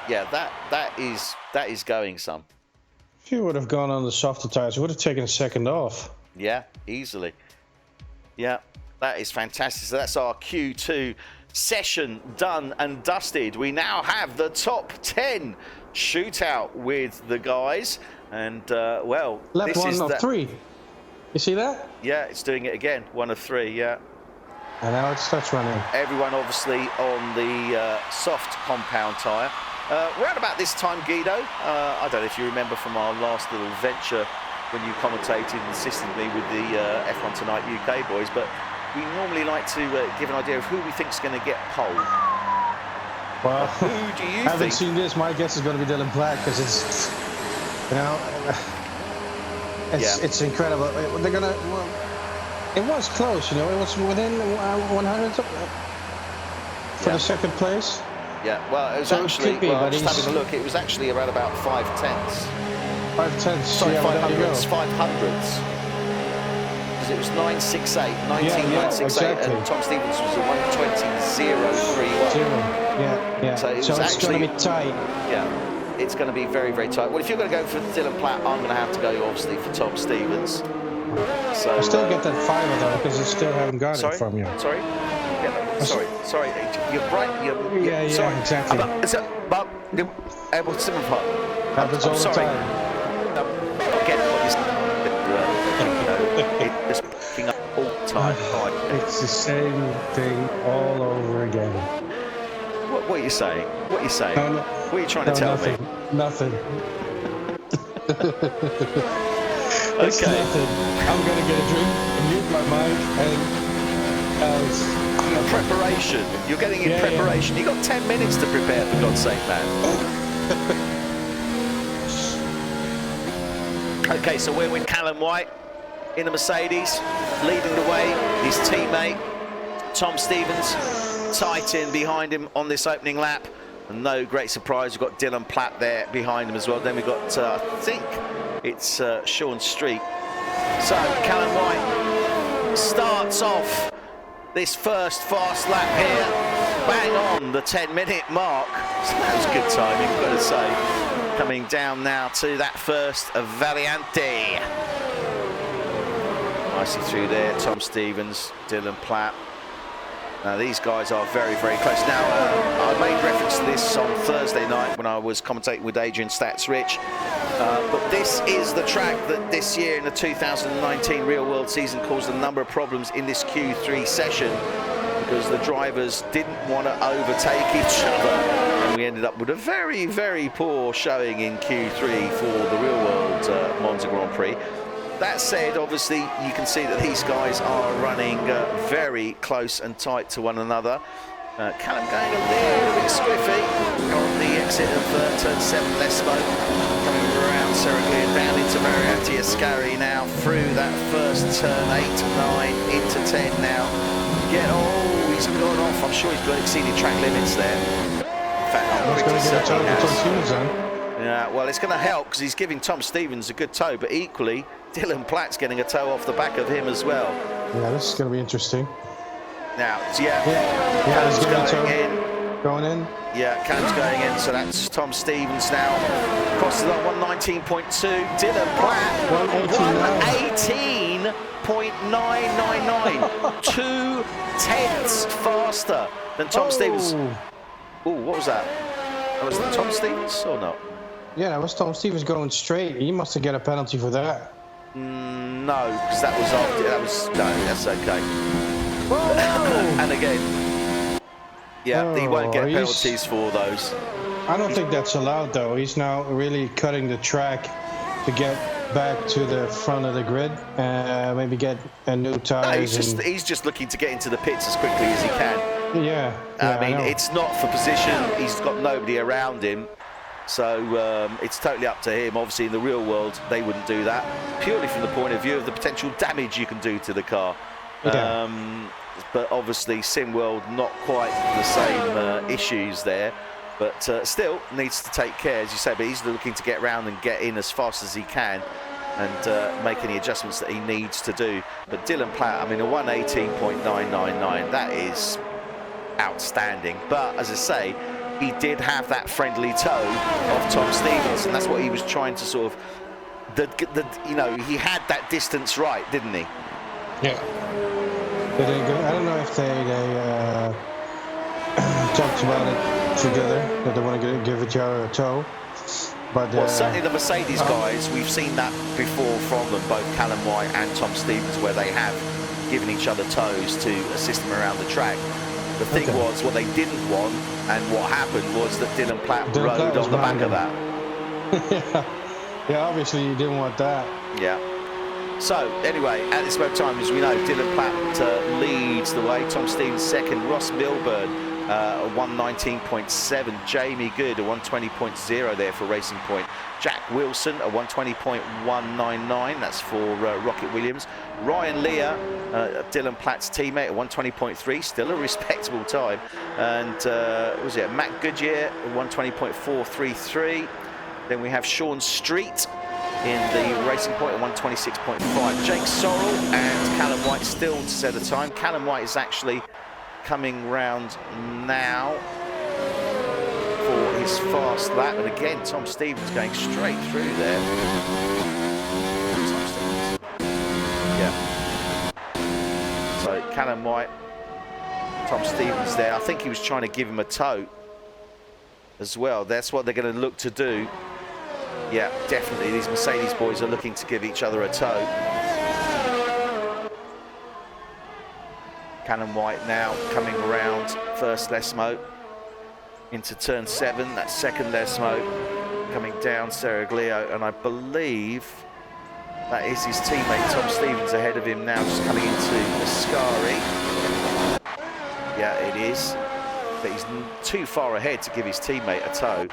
yeah, that is going some. If you would have gone on the softer tyres, you would have taken a second off. Yeah, easily. Yeah, that is fantastic. So that's our Q2 session done and dusted. We now have the top 10 shootout with the guys. And, well, lap this is 1 of 3. You see that? Yeah, it's doing it again. 1 of 3, yeah. And now it starts running. Everyone obviously on the soft compound tyre. Around about this time, Guido, I don't know if you remember from our last little venture when you commentated and assisted me with the F1 Tonight UK boys, but we normally like to give an idea of who we think is going to get pole. Well, who do you think? Having seen this, my guess is going to be Dylan Platt, because it's, you know, it's incredible. They're going to, well, it was close, you know, it was within 100 for the second place. Yeah, well, it was actually, just having a look, it was actually around about 5/10. 5/10. Sorry, yeah, 500s. Because it was 968, 19.968, exactly. and Tom Stevens was at 120.031. Yeah. So it's actually, going to be tight. Yeah, it's going to be very, very tight. Well, if you're going to go for Dylan Platt, I'm going to have to go, obviously, for Tom Stevens. So I still get that 5 though, because I still haven't got it from you. Sorry? Sorry. You're right. Yeah, exactly. Happens all the time. Again, what it's picking up all the time. It's the same thing all over again. What are you saying? What are you saying? No, what are you trying to tell me? Nothing. It's Okay. nothing. I'm going to get a drink, mute my mic, and preparation. You're getting in preparation. You've got 10 minutes to prepare, for God's sake, man. Okay, so we're with Callum White in the Mercedes, leading the way. His teammate, Tom Stevens, tight in behind him on this opening lap. And no great surprise, we've got Dylan Platt there behind him as well. Then we've got, I think it's Sean Street. So Callum White starts off this first fast lap here, bang on the 10-minute mark. So that was good timing, I've got to say. Coming down now to that first Valiante. Nicely through there, Tom Stevens, Dylan Platt. Now these guys are very, very close. Now, I made reference to this on Thursday night when I was commentating with Adrian Stats Rich. But this is the track that this year in the 2019 real world season caused a number of problems in this Q3 session because the drivers didn't want to overtake each other, and we ended up with a very, very poor showing in Q3 for the real world Monza Grand Prix. That said, obviously you can see that these guys are running very close and tight to one another. Callum going a little bit squiffy on the exit of turn 7 Lesmo, coming around Serraglia down into Variante Ascari now, through that first turn 8, 9, into 10 now. He's gone off. I'm sure he's got exceeded track limits there. In fact, I'm pretty certain he has. Yeah, well, it's going to help because he's giving Tom Stevens a good tow, but equally, Dylan Platt's getting a tow off the back of him as well. Yeah, this is going to be interesting. Now, Callum's going in. Going in? Yeah, Callum's going in, so that's Tom Stevens now. Crosses on 119.2. Dylan Platt, 118.999. 2/10 faster than Tom Stevens. Oh, what was that? Was it Tom Stevens or not? Yeah, that was Tom Stevens going straight. He must have got a penalty for that. No, because that was after. No, that's okay. And again, he won't get penalties for those. I don't think that's allowed, though. He's now really cutting the track to get back to the front of the grid, maybe get a new tire. No, he's just looking to get into the pits as quickly as he can. Yeah. I mean, it's not for position. He's got nobody around him. So it's totally up to him. Obviously, in the real world, they wouldn't do that. Purely from the point of view of the potential damage you can do to the car. But obviously SimWorld not quite the same issues there, but still needs to take care, as you say, but he's looking to get round and get in as fast as he can and make any adjustments that he needs to do. But Dylan Platt, I mean, a 118.999, that is outstanding. But as I say, he did have that friendly toe of Tom Stevens, and that's what he was trying to sort of, you know, he had that distance right, didn't he? Yeah. But I don't know if they talked about it together, that they want to give each other a toe. But well, certainly the Mercedes guys, we've seen that before from them, both Callum White and Tom Stevens, where they have given each other toes to assist them around the track. The thing was, what they didn't want, and what happened was that Dylan Platt rode on the back of that. Yeah, obviously you didn't want that. Yeah. So, anyway, at this moment in time, as we know, Dylan Platt leads the way. Tom Stevens second. Ross Milburn, a 119.7. Jamie Good, a 120.0 there for Racing Point. Jack Wilson, a 120.199. That's for Rocket Williams. Ryan Lear, Dylan Platt's teammate, a 120.3. Still a respectable time. And, was it Matt Goodyear, a 120.433. Then we have Sean Street in the Racing Point at 126.5. Jake Sorrell and Callum White still to set a time. Callum White is actually coming round now for his fast lap. And again, Tom Stevens going straight through there. Tom Stevens. Yeah. So Callum White, Tom Stevens there. I think he was trying to give him a toe as well. That's what they're going to look to do. Yeah, definitely. These Mercedes boys are looking to give each other a toe. Callum White now coming around first Lesmo into turn 7. That's second Lesmo coming down Seraglio, and I believe that is his teammate Tom Stevens ahead of him now, just coming into Ascari. Yeah, it is. But he's too far ahead to give his teammate a toe.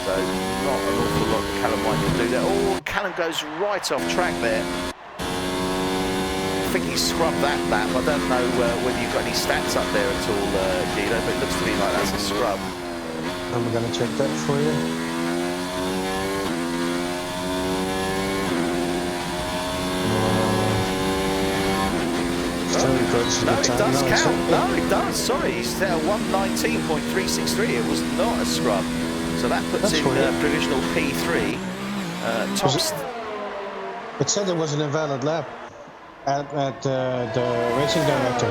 So not an awful lot that Callum White can do there. Oh, Callum goes right off track there. I think he scrubbed that lap. I don't know whether you've got any stats up there at all, Guido, but it looks to me like that's a scrub. I'm going to check that for you. No, it does count. No, it does. Sorry, he's there 119.363. It was not a scrub. So that puts in provisional P3. It said there was an invalid lap at the racing director.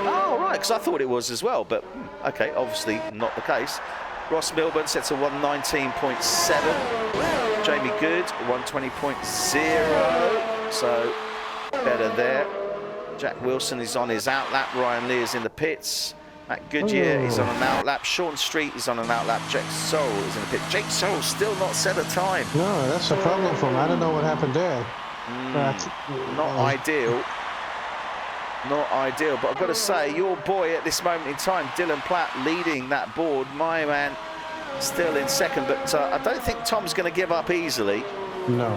Oh, right, because I thought it was as well. But, okay, obviously not the case. Ross Milburn sets a 119.7. Jamie Good, 120.0. So, better there. Jack Wilson is on his outlap. Ryan Lear's in the pits. Matt Goodyear is on an outlap. Sean Street is on an outlap. Jake Sorrell is in the pit. Jake Sorrell still not set a time. No, that's a problem for him. I don't know what happened there. Not ideal. Not ideal. But I've got to say, your boy at this moment in time, Dylan Platt, leading that board. My man still in second. But I don't think Tom's going to give up easily. No,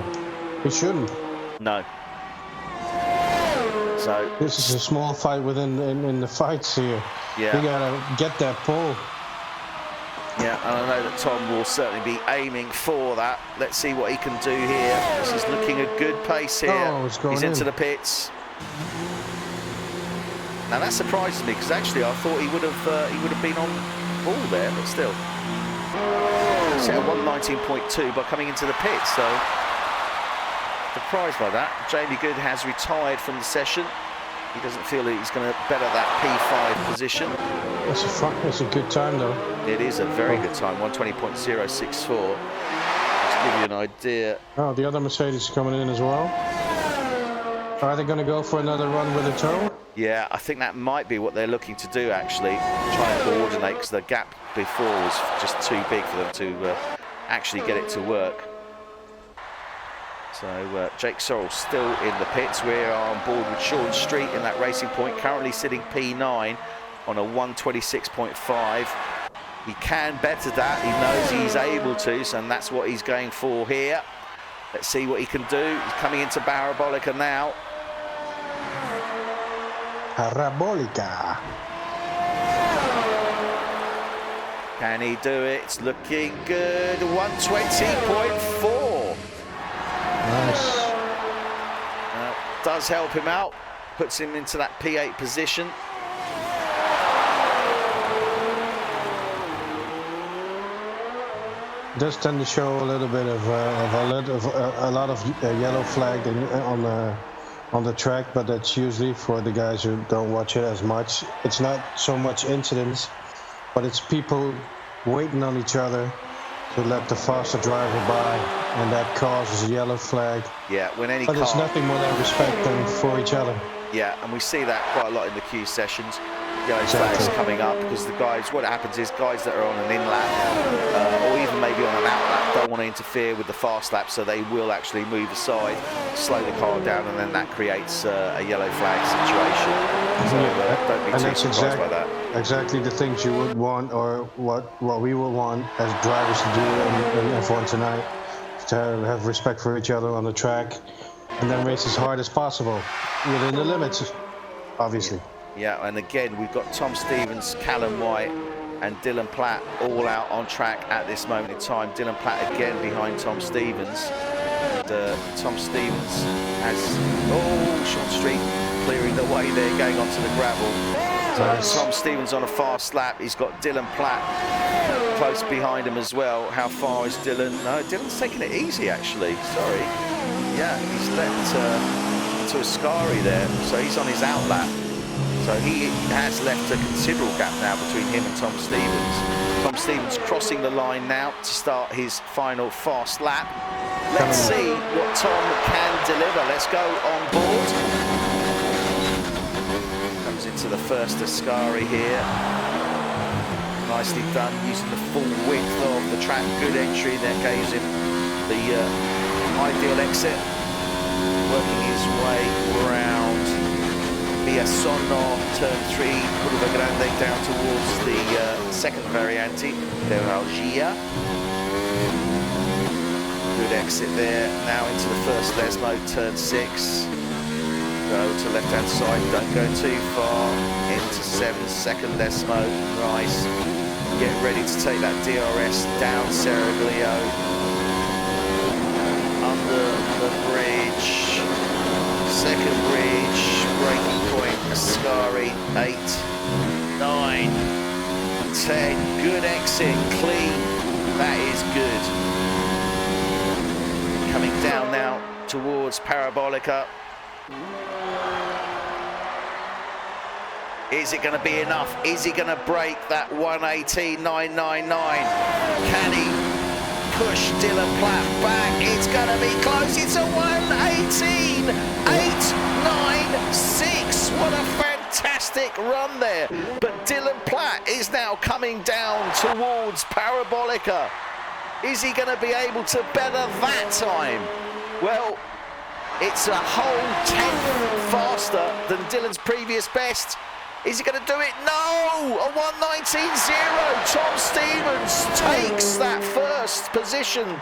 he shouldn't. No. So this is a small fight within in the fights here. Yeah. You gotta get that pole. Yeah, and I know that Tom will certainly be aiming for that. Let's see what he can do here. This is looking a good pace here. Oh, he's into the pits. Now that surprises me, because actually I thought he would have been on ball there, but still. Set a 119.2 by coming into the pits, so surprised by that. Jamie Good has retired from the session. He doesn't feel that he's going to better that P5 position. That's a good time, though. It is a very good time, 120.064. Just to give you an idea. Oh, the other Mercedes is coming in as well. Are they going to go for another run with a toe? Yeah, I think that might be what they're looking to do, actually. Try and coordinate, because the gap before was just too big for them to actually get it to work. So Jake Sorrell still in the pits. We're on board with Sean Street in that Racing Point, currently sitting P9 on a 126.5. He can better that. He knows he's able to, so that's what he's going for here. Let's see what he can do. He's coming into Barabolica now. Parabolica. Can he do it? It's looking good. 120.4. Nice. Does help him out. Puts him into that P8 position. Does tend to show a little bit of a lot of yellow flag on the track, but that's usually for the guys who don't watch it as much. It's not so much incidents, but it's people waiting on each other to let the faster driver by, and that causes a yellow flag. Yeah, when any but car... it's nothing more than respect than for each other. Yeah, and we see that quite a lot in the Q sessions. Yellow flags coming up because the guys, what happens is guys that are on an in-lap or even maybe on an out-lap don't want to interfere with the fast lap, so they will actually move aside, slow the car down, and then that creates a yellow flag situation. So don't be too surprised by that. Exactly the things you would want, or what we would want as drivers to do in F1 tonight, to have respect for each other on the track and then race as hard as possible within the limits, obviously. Yeah, and again, we've got Tom Stevens, Callum White, and Dylan Platt all out on track at this moment in time. Dylan Platt again behind Tom Stevens. And Tom Stevens has, Sean Street clearing the way there, going onto the gravel. Nice. Tom Stevens on a fast lap. He's got Dylan Platt close behind him as well. How far is Dylan? No, Dylan's taking it easy, actually. Sorry. Yeah, he's let to Ascari there, so he's on his out lap. So he has left a considerable gap now between him and Tom Stevens. Tom Stevens crossing the line now to start his final fast lap. Let's see what Tom can deliver. Let's go on board. Comes into the first Ascari here. Nicely done, using the full width of the track. Good entry there, gave him the ideal exit. Working his way around Biassono, turn 3, Curva Grande, down towards the second variante, Ferreira. Good exit there. Now into the first Lesmo, turn 6. Go to left-hand side, don't go too far. Into 7, second Lesmo, nice. Get ready to take that DRS down Seraglio. Under the bridge. Second bridge, braking point, Ascari, 8, 9, 10, good exit, clean, that is good. Coming down now towards Parabolica. Is it going to be enough? Is he going to break that 118.999? Can he push Dylan Platt back? It's going to be close. It's a 118.896. What a fantastic run there. But Dylan Platt is now coming down towards Parabolica. Is he going to be able to better that time? Well, it's a whole 10th faster than Dylan's previous best. Is he going to do it? No! A 119.0. Tom Stevens takes that first position.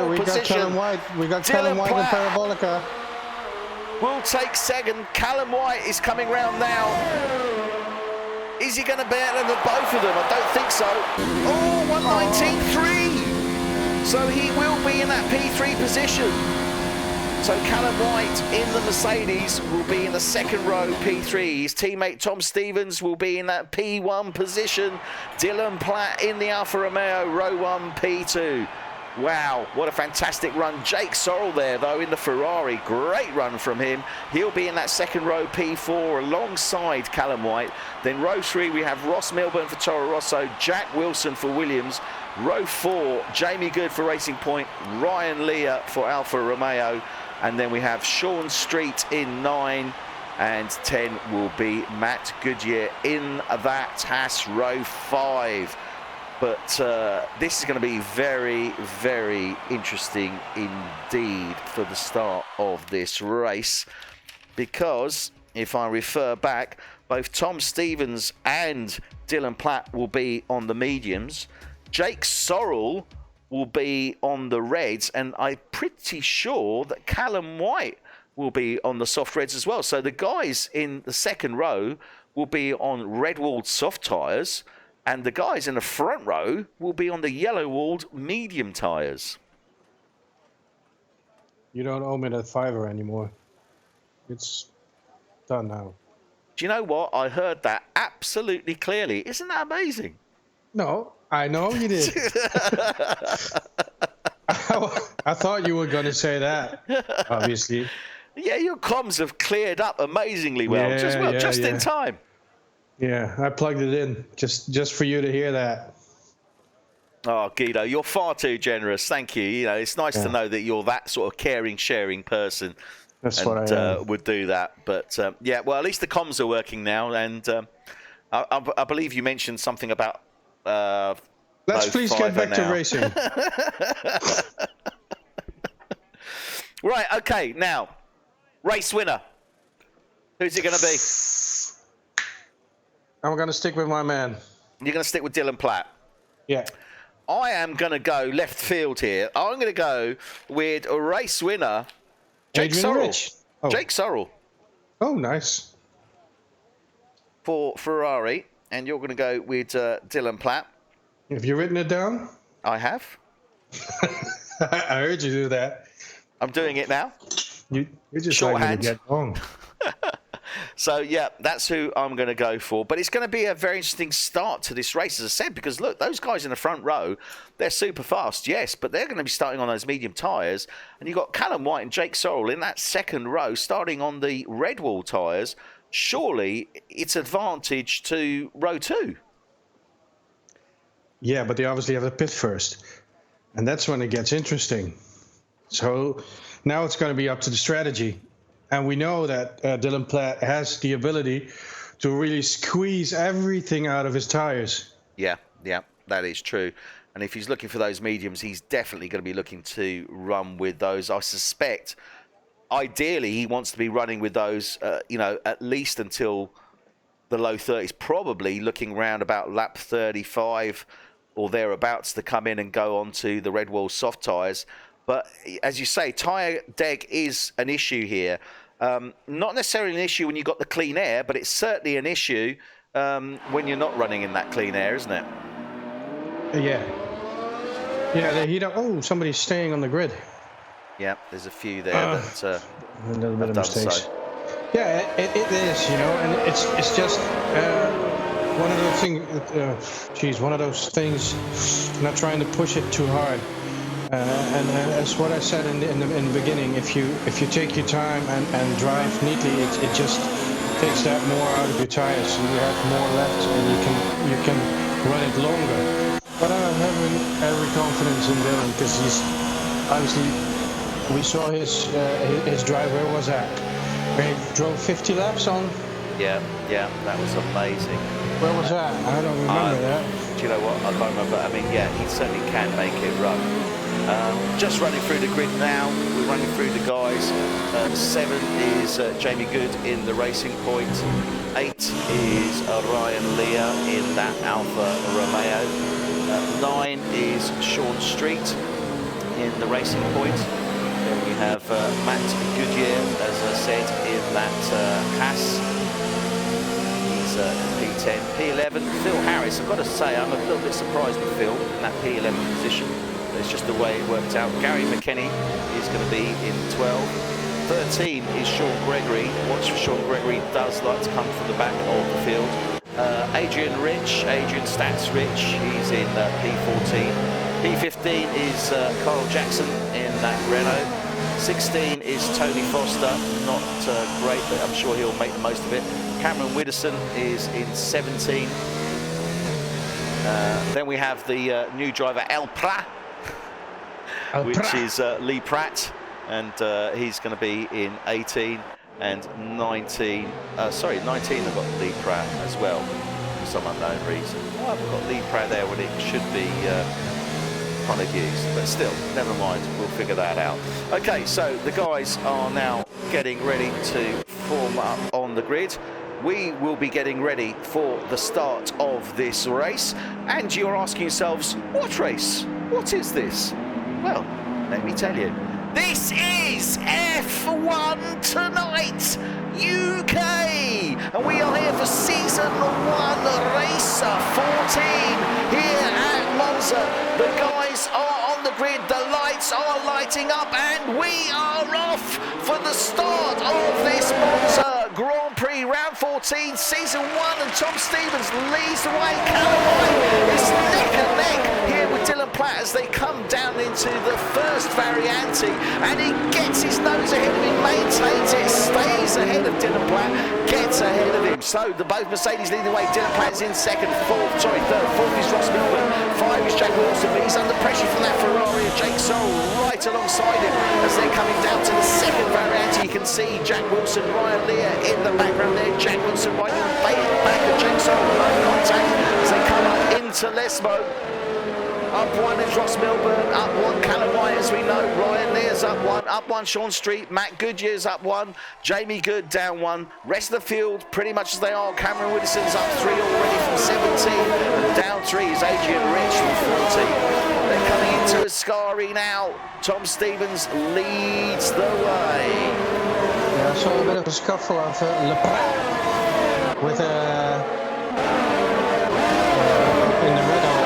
We got Callum White. We got Callum White and Parabolica. Will take second. Callum White is coming round now. Is he going to better than both of them? I don't think so. Oh, 119.3. So he will be in that P3 position. So Callum White in the Mercedes will be in the second row, P3. His teammate Tom Stevens will be in that P1 position. Dylan Platt in the Alfa Romeo, row 1, P2. Wow, what a fantastic run. Jake Sorrell there, though, in the Ferrari. Great run from him. He'll be in that second row, P4, alongside Callum White. Then row 3, we have Ross Milburn for Toro Rosso, Jack Wilson for Williams. Row 4, Jamie Good for Racing Point, Ryan Leah for Alfa Romeo. And then we have Sean Street in 9, and 10 will be Matt Goodyear in that Haas row 5. But this is going to be very, very interesting indeed for the start of this race, because if I refer back, both Tom Stevens and Dylan Platt will be on the mediums. Jake Sorrell will be on the reds, and I'm pretty sure that Callum White will be on the soft reds as well. So the guys in the second row will be on red-walled soft tyres, and the guys in the front row will be on the yellow-walled medium tyres. You don't owe me that $5 anymore. It's done now. Do you know what? I heard that absolutely clearly. Isn't that amazing? No, I know you did. I thought you were going to say that, obviously. Yeah, your comms have cleared up amazingly well. Just in time. Yeah, I plugged it in just for you to hear that. Oh, Guido, you're far too generous. Thank you. You know, it's nice to know that you're that sort of caring, sharing person. That's what I would do that. But yeah, well, at least the comms are working now. And I believe you mentioned something about. Let's please get back to racing. Right. Okay. Now, race winner. Who's it going to be? I'm going to stick with my man. You're going to stick with Dylan Platt? Yeah. I am going to go left field here. I'm going to go with a race winner, Jake Sorrell. Oh. Jake Sorrell. Oh, nice. For Ferrari. And you're going to go with Dylan Platt. Have you written it down? I have. I heard you do that. I'm doing it now. You're just shorthand. To get wrong. So, yeah, that's who I'm going to go for. But it's going to be a very interesting start to this race, as I said, because, look, those guys in the front row, they're super fast, yes, but they're going to be starting on those medium tyres. And you've got Callum White and Jake Sorrell in that second row starting on the red wall tyres. Surely it's advantage to row 2. Yeah, but they obviously have to pit first. And that's when it gets interesting. So now it's going to be up to the strategy. And we know that Dylan Platt has the ability to really squeeze everything out of his tires. Yeah, that is true. And if he's looking for those mediums, he's definitely going to be looking to run with those. I suspect, ideally, he wants to be running with those, at least until the low 30s, probably looking around about lap 35 or thereabouts to come in and go onto the red wall soft tyres. But as you say, tyre deg is an issue here. Not necessarily an issue when you've got the clean air, but it's certainly an issue when you're not running in that clean air, isn't it? Yeah. Yeah, the heat up. Oh, somebody's staying on the grid. Yeah, there's a few there that a little bit of mistakes. So. Yeah, it is, and it's just one of those things. One of those things. Not trying to push it too hard. And as what I said in the beginning, if you take your time and drive neatly, it just takes that more out of your tires, and you have more left, and you can run it longer. But I'm having every confidence in Dylan because he's obviously we saw his drive. Where was that? Where he drove 50 laps on. Yeah, that was amazing. Where was that? I don't remember that. Do you know what? I don't remember. I mean, yeah, he certainly can make it run. Just running through the grid now. We're running through the guys. 7 is Jamie Good in the Racing Point. 8 is Ryan Lear in that Alfa Romeo. 9 is Sean Street in the Racing Point. Then we have Matt Goodyear, as I said, in that Haas. He's P10. P11, Phil Harris. I've got to say, I'm a little bit surprised with Phil in that P11 position. It's just the way it worked out. Gary McKinney is going to be in 12. 13 is Sean Gregory. Watch for Sean Gregory, does like to come from the back of the field. Adrian Stats Rich, he's in P14. P15 is Carl Jackson in that Renault. 16 is Tony Foster, not great, but I'm sure he'll make the most of it. Cameron Widdowson is in 17. Then we have the new driver El Prat, which is Lee Pratt, and he's going to be in 18 and 19. 19 I've got Lee Pratt as well, for some unknown reason. Oh, I've got Lee Pratt there when it should be Connor Hughes, but still, never mind, we'll figure that out. Okay, so the guys are now getting ready to form up on the grid. We will be getting ready for the start of this race, and you're asking yourselves, what race? What is this? Well, let me tell you. This is F1 Tonight UK, and we are here for season 1, race 14 here at Monza. The guys are on the grid, the lights are lighting up, and we are off for the start of this Monza Grand Prix, round 14, season 1, and Tom Stevens leads the way. Callaway is neck and neck here with Dylan Platt as they come down into the first Variante, and he gets his nose ahead of him, maintains it, stays ahead of Dylan Platt, gets ahead of him. So the both Mercedes lead the way. Dylan Platt's in second, third is Ross Milburn, 5 is Jack Wilson, but he's under pressure from that Ferrari of Jake Sorrell right alongside him as they're coming down to the second Variante. You can see Jack Wilson, Ryan Lear in the background there. Jack Wilson right in the back of Jake Sorrell, no contact as they come up into Lesmo. Up 1 is Ross Milburn, up 1 Callum White, as we know. Ryan Lear's up 1 Sean Street, Matt Goodyear's up 1, Jamie Good down 1. Rest of the field pretty much as they are. Cameron Widdowson's up 3 already from 17, and down 3 is Adrian Rich from 14. They're coming into Ascari now. Tom Stevens leads the way. Yeah, I saw a bit of a scuffle of Le Prat with in the middle.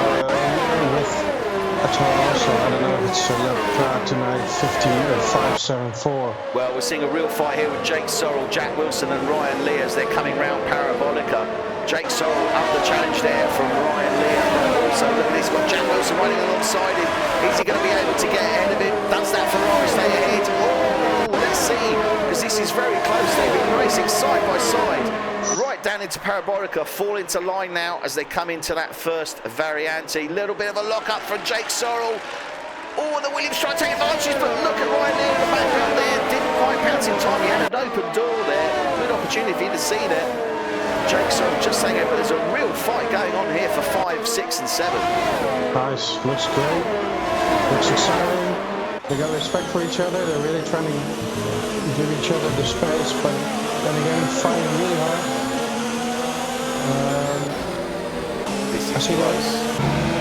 Also, I don't know if it's Le Prat tonight, 574. Well, we're seeing a real fight here with Jake Sorrell, Jack Wilson and Ryan Lear as they're coming round Parabolica. Jake Sorrell up the challenge there from Ryan Lear. So look, he's got Jack Wilson running alongside him. Is he going to be able to get ahead of him? Does that Ferrari stay ahead? Oh, let's see, because this is very close. They've been racing side by side. Right down into Parabolica, fall into line now as they come into that first Variante. Little bit of a lock up from Jake Sorrell. Oh, the Williams trying to take advantage, but look at Ryan Lear in the background there. Didn't quite pounce in time. He had an open door there. Good opportunity for you to see that. Jake Sorrell just saying it, but there's a real fight going on here for 5, 6 and 7. Nice, looks great. Looks exciting. They got respect for each other. They're really trying to give each other the space, but then again, fighting really hard. I see those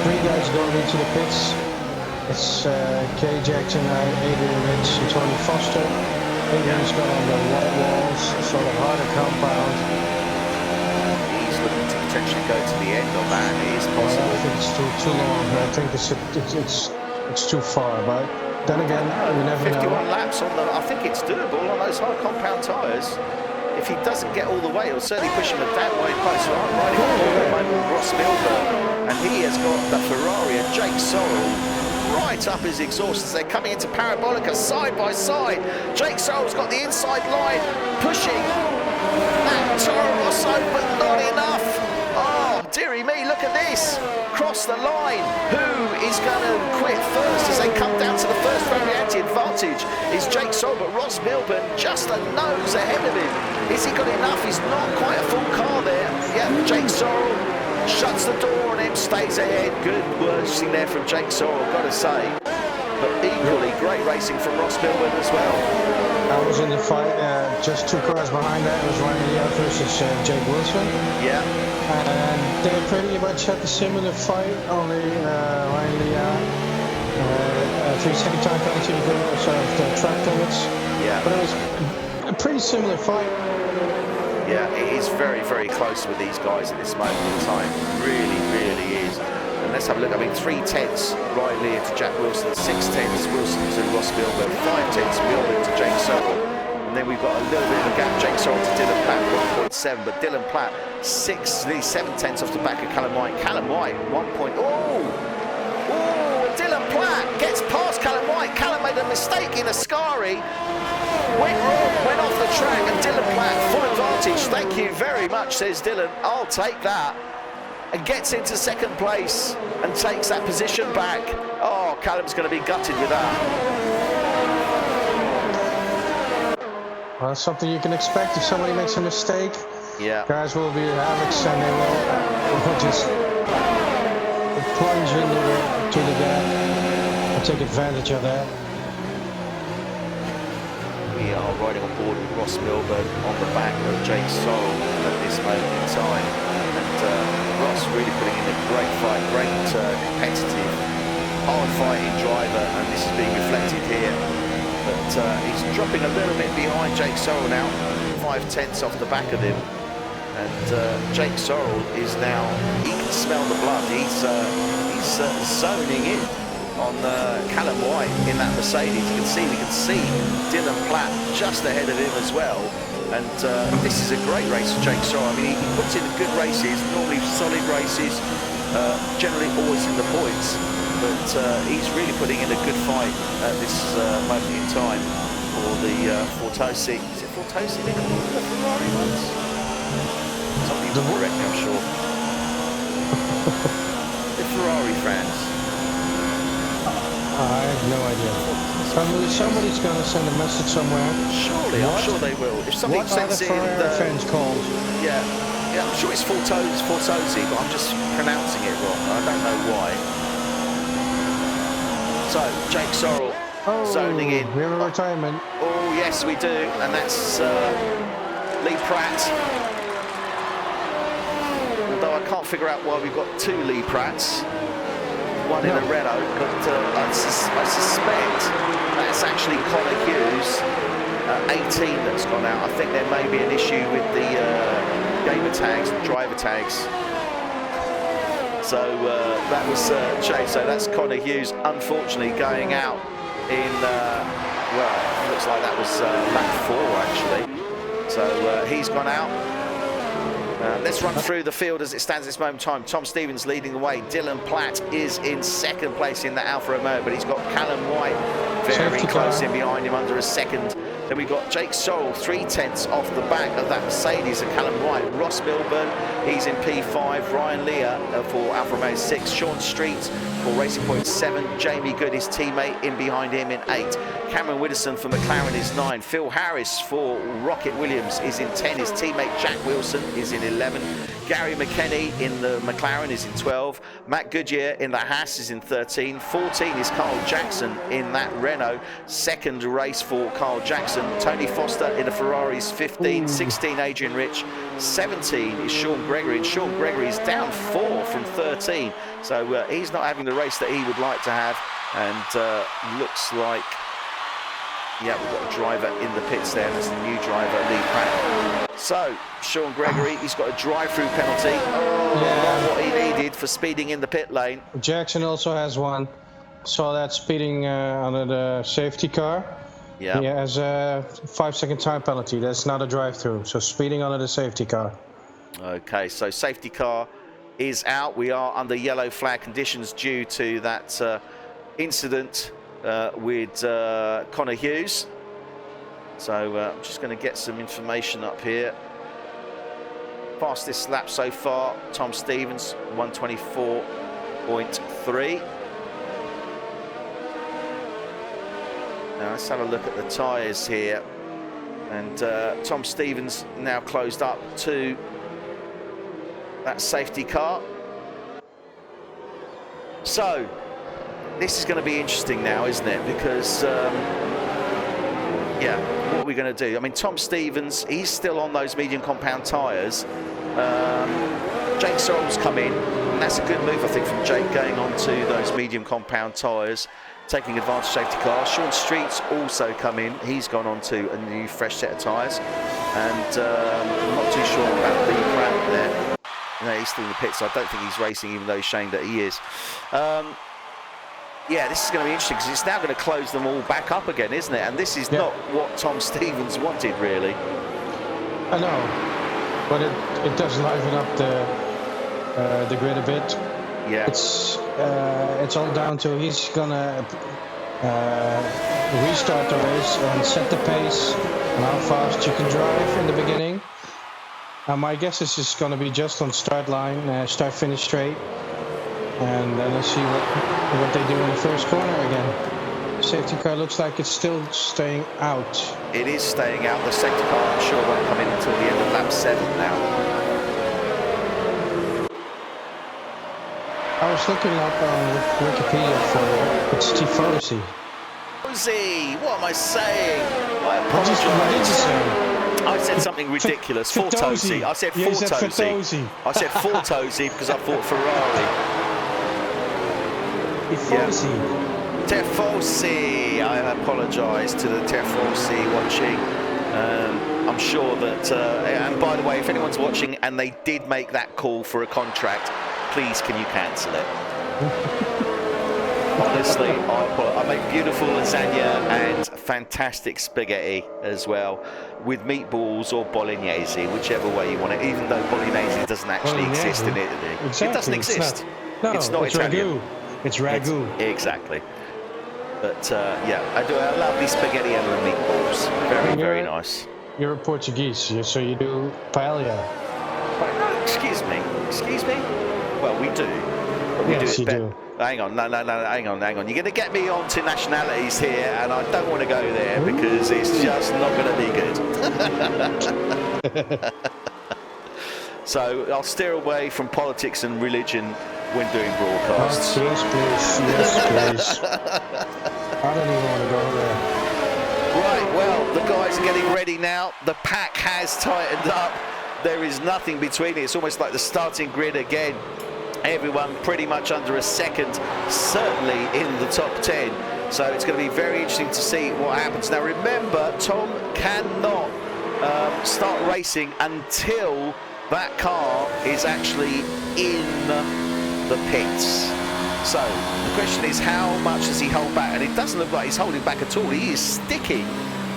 3 guys going into the pits. It's Kay Jackson, Adrian Rich, and Tony Foster. Adrian's got on the white walls, sort of harder compound. He's looking to potentially go to the end of that. It is possible. I think it's too long. I think it's too far, but then again, we never 51 know. laps on the. I think it's doable on those hard compound tyres. If he doesn't get all the way, he'll certainly push him that way close. Riding on board at the moment, Ross Milburn, and he has got the Ferrari and Jake Sorrell right up his exhaust as they're coming into Parabolica side by side. Jake Sorrell's got the inside line, pushing that Toro Rosso, but not enough. Oh, dearie me, look at this. Cross the line. Who is going to quit first as they come down to the first Variante? Advantage is Jake Sorrell, but Ross Milburn just a nose ahead of him. Is he got enough? He's not quite a full car there. Yeah, Jake Sorrell shuts the door on him, stays ahead. Good wording there from Jake Sorrell, got to say. But equally great racing from Ross Milburn as well. I was in the fight, just 2 cars behind that. It was Ryan Lear versus Jake Wilson. Yeah. And they pretty much had a similar fight, only Ryan Lear 3-second time penalty because of the track limits. Yeah. But it was a pretty similar fight. Yeah, it is very, very close with these guys at this moment in time. Really, really is. And let's have a look. I mean, 3/10 Ryan Lear to Jack Wilson, 6/10 Wilson to Ross Milburn, 5/10 Milburn to Jake Sorrell. And then we've got a little bit of a gap. Jake Sorrell to Dylan Platt, 1.7, but Dylan Platt, 7/10 off the back of Callum White. Callum White, 1 point. Oh, Dylan Platt gets past Callum White. Callum made a mistake in Ascari. Went wrong, went off the track, and Dylan Platt, full advantage. Thank you very much, says Dylan. I'll take that. And gets into second place and takes that position back. Oh, Callum's going to be gutted with that. Well, that's something you can expect if somebody makes a mistake. Yeah. Guys will be havocs and they will just plunge into the gap and take advantage of that. We are riding on board with Ross Milburn on the back of Jake Sorrell at this moment in time. And Ross really putting in a great fight, great competitive, hard fighting driver, and this is being reflected here but he's dropping a little bit behind Jake Sorrell now, 5/10 off the back of him. And Jake Sorrell is now, he can smell the blood. He's zoning in on Callum White in that Mercedes. You can see, we can see Dylan Platt just ahead of him as well. And this is a great race for Jake Sorrell. I mean, he puts in good races, normally solid races, generally always in the points. But he's really putting in a good fight at this moment in time for the Fortosi. Is it Fortosi they call it, the Ferrari ones? Somebody will correct me, I'm sure. The Ferrari fans. I have no idea. Somebody's going to send a message somewhere. Surely, I'm sure they will. If somebody sends in the fans called. Yeah, I'm sure it's Fortosi, but I'm just pronouncing it wrong. I don't know why. So Jake Sorrell zoning in. We have a retirement. Oh yes, we do, and that's Lee Pratt. Although I can't figure out why we've got two Lee Pratts. One in a Renault, but I suspect that's actually Connor Hughes, 18, that's gone out. I think there may be an issue with the gamer tags, driver tags. So that was Chase. So that's Connor Hughes, unfortunately, going out in, well, looks like that was lap 4, actually. So he's gone out. Let's run through the field as it stands at this moment in time. Tom Stevens leading the way. Dylan Platt is in second place in the Alfa Romeo, but he's got Callum White very close in behind him under a second. Then we've got Jake Sorrell 3/10 off the back of that Mercedes and Callum White. Ross Milburn, he's in P5. Ryan Lear for Alfa Romeo 6. Sean Street for Racing Point 7. Jamie Good, his teammate, in behind him in 8. Cameron Widdowson for McLaren is 9. Phil Harris for Rocket Williams is in 10. His teammate Jack Wilson is in 11. Gary McKenny in the McLaren is in 12. Matt Goodyear in the Haas is in 13. 14 is Carl Jackson in that Renault. Second race for Carl Jackson. Tony Foster in the Ferraris 15. 16 Adrian Rich. 17 is Sean Gregory, and Sean Gregory is down 4 from 13. So he's not having the race that he would like to have, and looks like, yeah, we've got a driver in the pits there. That's the new driver, Lee Pratt. So, Sean Gregory, he's got a drive-through penalty. Oh, not what he needed for speeding in the pit lane. Jackson also has one. Saw that speeding under the safety car. Yeah. He has a 5-second time penalty. That's not a drive-through. So speeding under the safety car. Okay, so safety car is out. We are under yellow flag conditions due to that incident with Connor Hughes. So I'm just going to get some information up here. Fastest lap so far, Tom Stevens, 124.3. Now let's have a look at the tyres here. And Tom Stevens now closed up to that safety car. So this is going to be interesting now, isn't it? Because, yeah, what are we going to do? I mean, Tom Stevens, he's still on those medium compound tyres. Jake Sorrell's come in, and that's a good move, I think, from Jake going on to those medium compound tyres, taking advantage of safety car. Sean Street's also come in. He's gone on to a new fresh set of tyres. And I'm not too sure about Lee Pratt there. No, he's still in the pits, so I don't think he's racing, even though he's showing that he is. Yeah, this is going to be interesting because it's now going to close them all back up again, isn't it? And this is not what Tom Stevens wanted, really. I know, but it does liven up the grid a bit. Yeah. It's all down to he's gonna restart the race and set the pace and how fast you can drive in the beginning. My guess is it's going to be just on start line, start-finish straight, and then let's see what they do in the first corner again. Safety car looks like it's still staying out. It is staying out. The safety car, I'm sure, won't come in until the end of lap 7 now. I was looking up on Wikipedia for it's Tifosi. Tifosi! What am I saying? I apologize. What did you say? I said something ridiculous. Fortosi. I said Fortosi. I said Fortosi because I thought Ferrari. Tifosi. Yeah. Tifosi. I apologise to the Tifosi watching. I'm sure that, and by the way, if anyone's watching and they did make that call for a contract, please can you cancel it? Honestly, I make beautiful lasagna and fantastic spaghetti as well, with meatballs or bolognese, whichever way you want it, even though bolognese doesn't actually exist in Italy. Exactly. It doesn't exist. It's not it's Italian. ragu. It's ragu. Exactly. But yeah, I do a lovely spaghetti and meatballs. Very, very nice. You're Portuguese, so you do paella. Excuse me. Well, we do. But we Yes, do it you do. Hang on, no, hang on. You're going to get me on to nationalities here, and I don't want to go there because it's just not going to be good. So I'll steer away from politics and religion when doing broadcasts. Oh, yes, please. Yes, please. I don't even want to go there. Right, well, the guys are getting ready now. The pack has tightened up. There is nothing between it. It's almost like the starting grid again. Everyone pretty much under a second, certainly in the top 10. So it's going to be very interesting to see what happens. Now remember, Tom cannot start racing until that car is actually in the pits. So the question is, how much does he hold back? And it doesn't look like he's holding back at all. He is sticking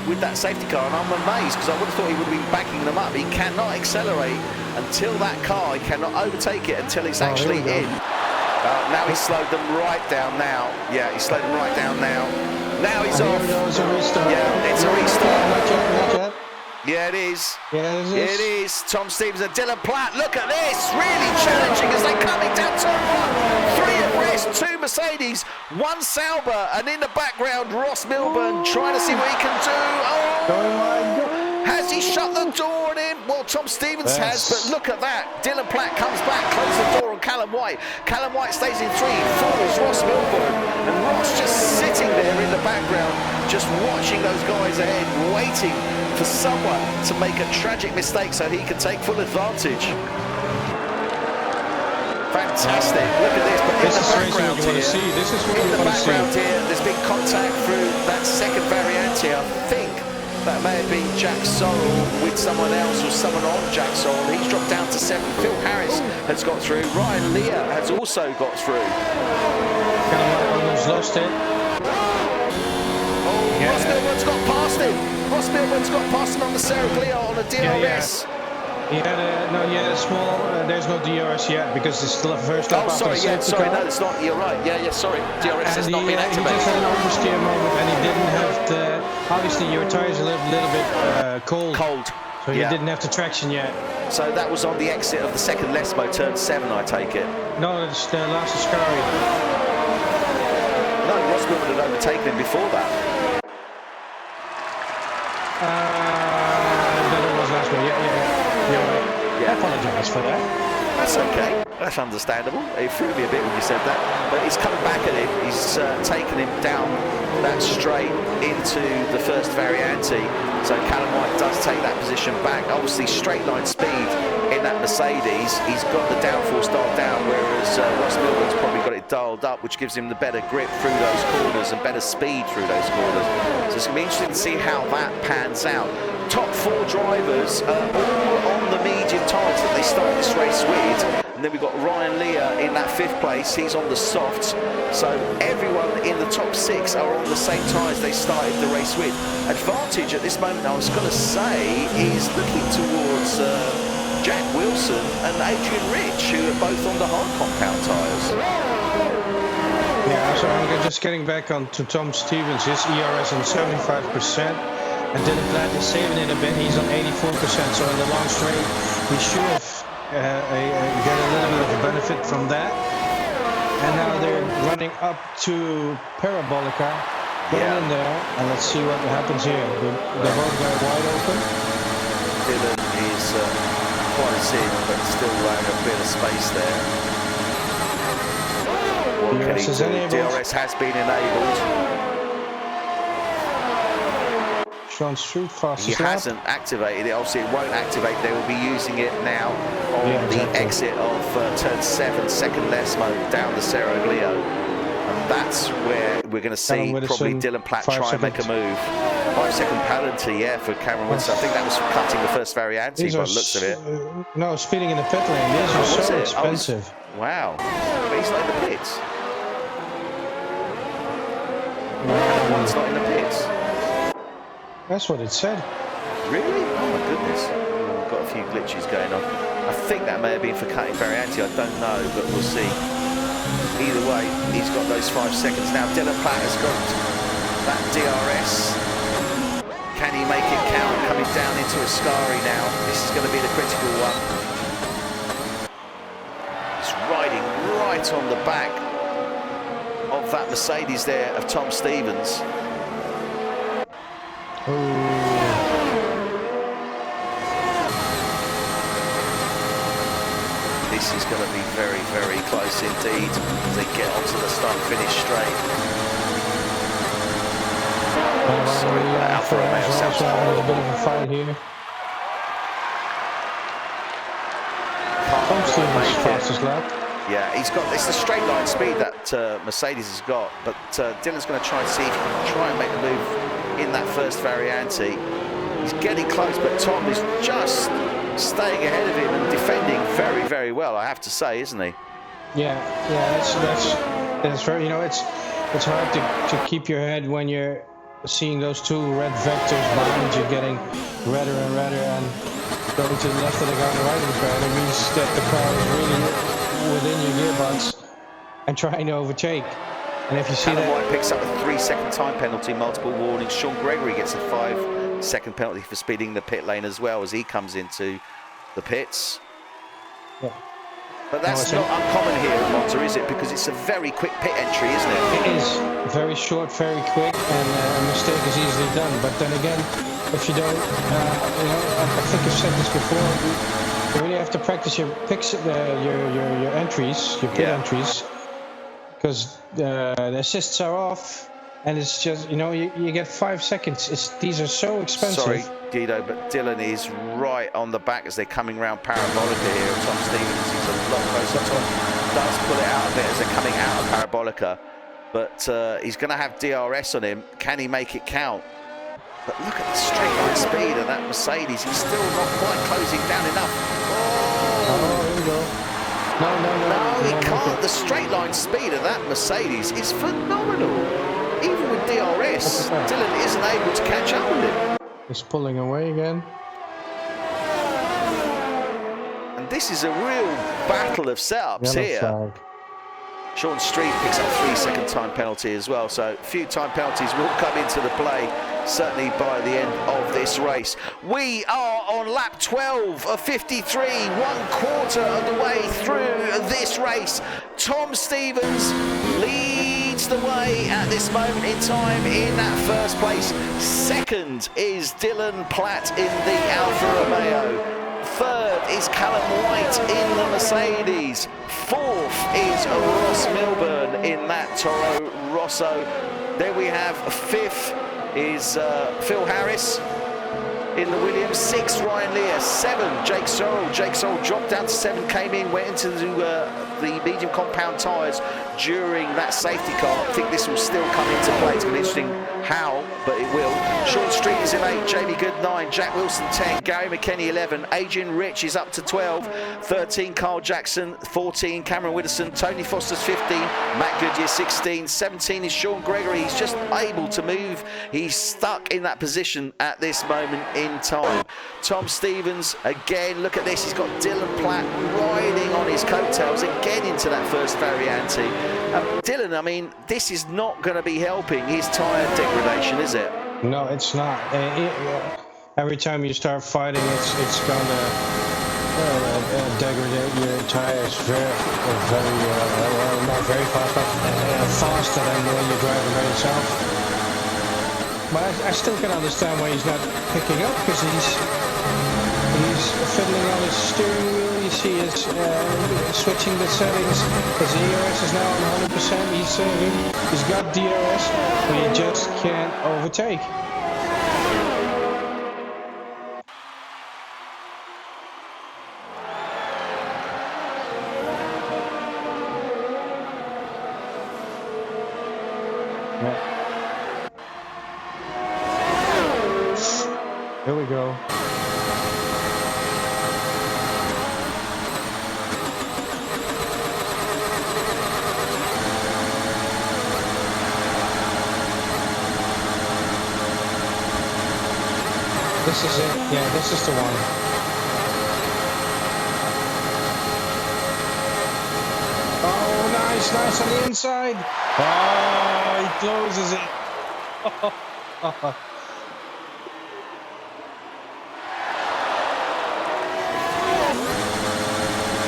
with that safety car, and I'm amazed because I would have thought he would have been backing them up. He cannot accelerate until that car, he cannot overtake it until it's actually in. Now he's slowed them right down now. Yeah, he's slowed them right down now. Now he's off. It's a restart. Yeah, it's a restart. Not yet. Yeah, it is. Yeah, it is. Tom Stevens and Dylan Platt. Look at this. Really challenging as they're coming down turn one. 3 abreast, 2 Mercedes, 1 Sauber, and in the background, Ross Milburn trying to see what he can do. Oh! Has he shut the door on him? Well, Tom Stevens has, but look at that. Dylan Platt comes back, closes the door on Callum White. Callum White stays in 3, falls Ross Milburn, and Ross just sitting there in the background, just watching those guys ahead, waiting for someone to make a tragic mistake so he can take full advantage. Fantastic. Look at this. But in the background here, there's been contact through that second variant here. I think that may have been Jack Sorrell with someone else or someone on Jack Sorrell. He's dropped down to 7. Phil Harris has got through. Ryan Leah has also got through. Almost lost it. Ross Milburn's got past him. Ross Milburn's got past him on the Seraglio on the DRS. He had a small. There's no DRS yet because it's still a first lap. Oh, sorry, no, it's not. You're right. Yeah, sorry. DRS has not been activated. He just had an oversteer moment, and he didn't have the. Obviously, your tires are a little bit cold. So you didn't have the traction yet. So that was on the exit of the second Lesmo, turn 7, I take it. No, it's the last Ascari. No, Ross Milburn had overtaken him before that. Then it was last one. Yeah. You're right. Yeah. I apologise for that. That's okay. That's understandable. It threw me a bit when you said that. But he's coming back at him. He's taken him down that straight into the first Variante. So Callum White does take that position back. Obviously, straight line speed in that Mercedes. He's got the downforce dialed down, whereas Ross Milburn's probably got it dialed up, which gives him the better grip through those corners and better speed through those corners. So it's going to be interesting to see how that pans out. Top 4 drivers all on the medium tyres that they start this race with. And then we've got Ryan Leah in that 5th place. He's on the softs. So everyone in the top 6 are on the same tyres they started the race with. Advantage at this moment, I was going to say, is looking towards Jack Wilson and Adrian Rich, who are both on the hard compound tyres. Yeah, so I'm just getting back on to Tom Stevens. His ERS on 75%. And Dylan Platt is saving it a bit. He's on 84%. So in the long straight, he should have get a little bit of a benefit from that. And now they're running up to Parabolica. Put it in there, and let's see what happens here. The road got wide open. Dylan is close in, but still a bit of space there. What can he do? DRS has been enabled. Sean Street fastest He hasn't activated it. Obviously, it won't activate. They will be using it now on the exit of turn 7, second Lesmo down the Seraglio. And That's where we're going to see probably Dylan Platt try and make a move. 5-second penalty, yeah, for Cameron Winston. I think that was cutting the first variante by the looks of it. No, speeding in the pit lane. These are so expensive. Wow. But he's not in the pits. One's not in the pits. That's what it said. Really? Oh my goodness. We've got a few glitches going on. I think that may have been for cutting variante. I don't know, but we'll see. Either way, he's got those 5 seconds. Now Dylan Platt has got that DRS. Can he make it count? Coming down into Ascari now. This is going to be the critical one. He's riding right on the back of that Mercedes there of Tom Stevens. This is going to be very, very close indeed as they get onto the start-finish straight. Sorry, but Alfa Romeo sounds horrible. A bit of a fight here. Tom Stevens fastest lap. Yeah, he's got, it's the straight line speed that Mercedes has got, but Dylan's going to try and see if he can try and make the move in that first variante. He's getting close, but Tom is just staying ahead of him and defending very, very well, I have to say, isn't he? Yeah, that's very, you know, it's hard to keep your head when you're seeing those two red vectors behind you getting redder and redder and going to the left of the car and the right of the car. It means that the car is really within your gearbox and trying to overtake. And if you see that, White picks up a 3-second time penalty, multiple warnings. Sean Gregory gets a 5-second penalty for speeding the pit lane as well as he comes into the pits. Yeah. But that's not uncommon here at Monza, is it? Because it's a very quick pit entry, isn't it? It is very short, very quick, and a mistake is easily done. But then again, if you don't, you know, I think I've said this before. You really have to practice your picks, your entries, your pit entries, because the assists are off, and it's just, you know, you get 5 seconds. These are so expensive. Sorry, Guido, but Dylan is right on the back as they're coming round Parabolica here. Tom Stevens, he's a lot closer. Tom does pull it out a bit as they're coming out of Parabolica, but he's going to have DRS on him. Can he make it count? But look at the straight line speed of that Mercedes. He's still not quite closing down enough. Oh, here we go. No, he can't. The straight line speed of that Mercedes is phenomenal. Even with DRS, Dylan isn't able to catch up with him. He's pulling away again. And this is a real battle of setups here. Flag. Sean Street picks up a 3-second time penalty as well, so a few time penalties will come into the play, certainly by the end of this race. We are on lap 12 of 53, 1/4 of the way through this race. Tom Stevens leads the way at this moment in time in that first place. Second is Dylan Platt in the Alfa Romeo. Third is Callum White in the Mercedes. Fourth is Ross Milburn in that Toro Rosso. Then we have fifth is Phil Harris in the Williams. 6, Ryan Lear. 7, Jake Sorrell. Jake Sorrell dropped down to 7, came in, went into the medium compound tyres during that safety car. I think this will still come into play. It's going to be interesting how, but it will. Sean Street is in 8, Jamie Good 9, Jack Wilson 10, Gary McKenny 11, Adrian Rich is up to 12, 13, Carl Jackson 14, Cameron Widdowson, Tony Foster's 15, Matt Goodyear 16, 17 is Sean Gregory. He's just able to move. He's stuck in that position at this moment in time. Tom Stevens, again, look at this. He's got Dylan Platt riding on his coattails again into that first variante. Dylan, I mean, this is not going to be helping his tyre degradation, is it? No, it's not. Every time you start fighting, it's going to degrade your tires very not very fast, but faster than when you're driving by yourself. But I still can understand why he's not picking up, because he's fiddling on his steering wheel. You see he's switching the settings. His DRS is now on 100%. He's got DRS, but he just can't overtake. Yeah. Here we go. This is it. Yeah, this is the one. Oh, nice on the inside. Oh, he closes it.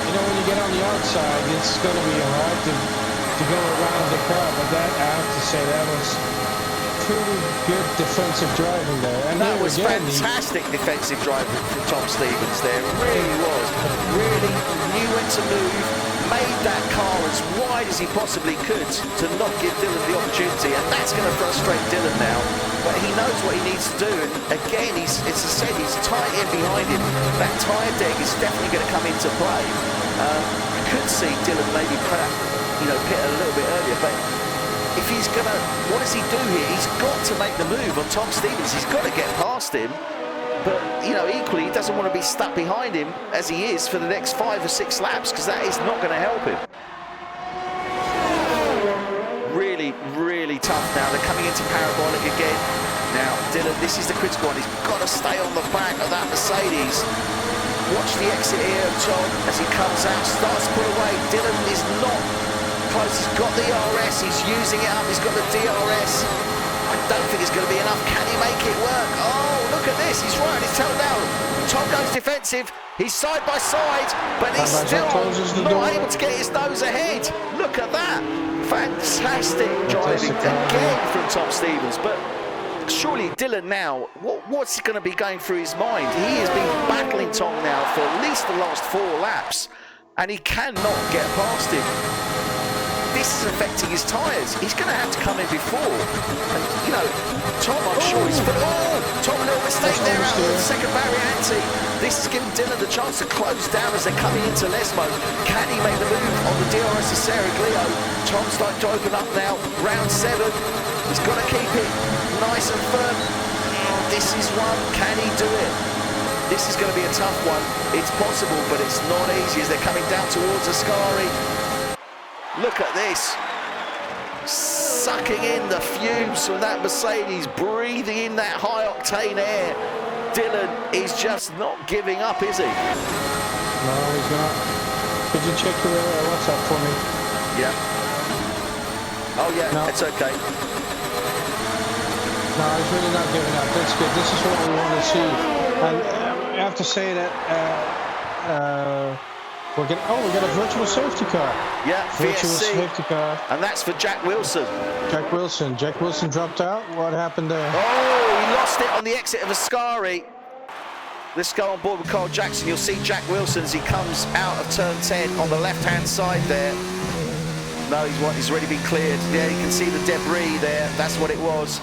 You know, when you get on the outside, it's going to be hard to go around the car, but that, I have to say, that was pretty good defensive driving there. And that was again, fantastic defensive driving from Tom Stevens there. It really was. Really knew when to move, made that car as wide as he possibly could to not give Dylan the opportunity, and that's going to frustrate Dylan now. But he knows what he needs to do, and again, as I said, he's tight in behind him. That tyre deck is definitely going to come into play. You could see Dylan maybe pit a little bit earlier, but if he's gonna, what does he do here? He's got to make the move on Tom Stevens. He's got to get past him, but equally he doesn't want to be stuck behind him as he is for the next 5 or 6 laps, because that is not going to help him. Really, really tough now. They're coming into parabolic again. Now Dylan, this is the critical one. He's got to stay on the back of that Mercedes. Watch the exit here of Tom as he comes out, starts to pull away. Dylan is not close. He's got the RS, he's using it up, he's got the DRS. I don't think it's going to be enough. Can he make it work? Oh, look at this, he's right on his tail now. Tom goes defensive, he's side by side, but he's still not able to get his nose ahead. Look at that. Fantastic driving again from Tom Stevens, but surely Dylan now, what's he going to be going through his mind? He has been battling Tom now for at least the last 4 laps, and he cannot get past him. This is affecting his tyres. He's going to have to come in before. And, Tom, I'm sure he's... Tom, a little mistake there out of the second barrier anti. This is giving Dylan the chance to close down as they're coming into Lesmo. Can he make the move on the DRS of Sarah Glio? Tom's starting to open up now. Round 7. He's got to keep it nice and firm. This is one. Can he do it? This is going to be a tough one. It's possible, but it's not easy as they're coming down towards Ascari. Look at this. Sucking in the fumes from that Mercedes, breathing in that high-octane air. Dylan is just not giving up, is he? No, he's not. Could you check your WhatsApp for me? Yeah. Oh, yeah, no. It's okay. No, he's really not giving up. That's good. This is what we want to see. And I have to say that we're going to get a virtual safety car. Yeah, virtual safety car. And that's for Jack Wilson. Jack Wilson dropped out. What happened there? Oh, he lost it on the exit of Ascari. Let's go on board with Carl Jackson. You'll see Jack Wilson as he comes out of turn 10 on the left-hand side there. No, he's already been cleared. Yeah, you can see the debris there. That's what it was.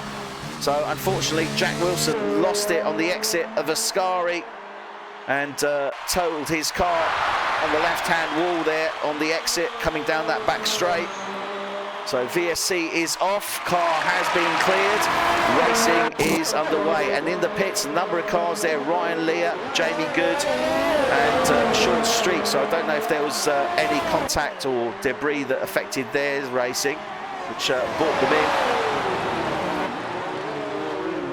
So, unfortunately, Jack Wilson lost it on the exit of Ascari and totaled his car on the left-hand wall there on the exit, coming down that back straight. So VSC is off, car has been cleared, racing is underway, and in the pits, a number of cars there, Ryan Lear, Jamie Good, and Sean Street. So I don't know if there was any contact or debris that affected their racing, which brought them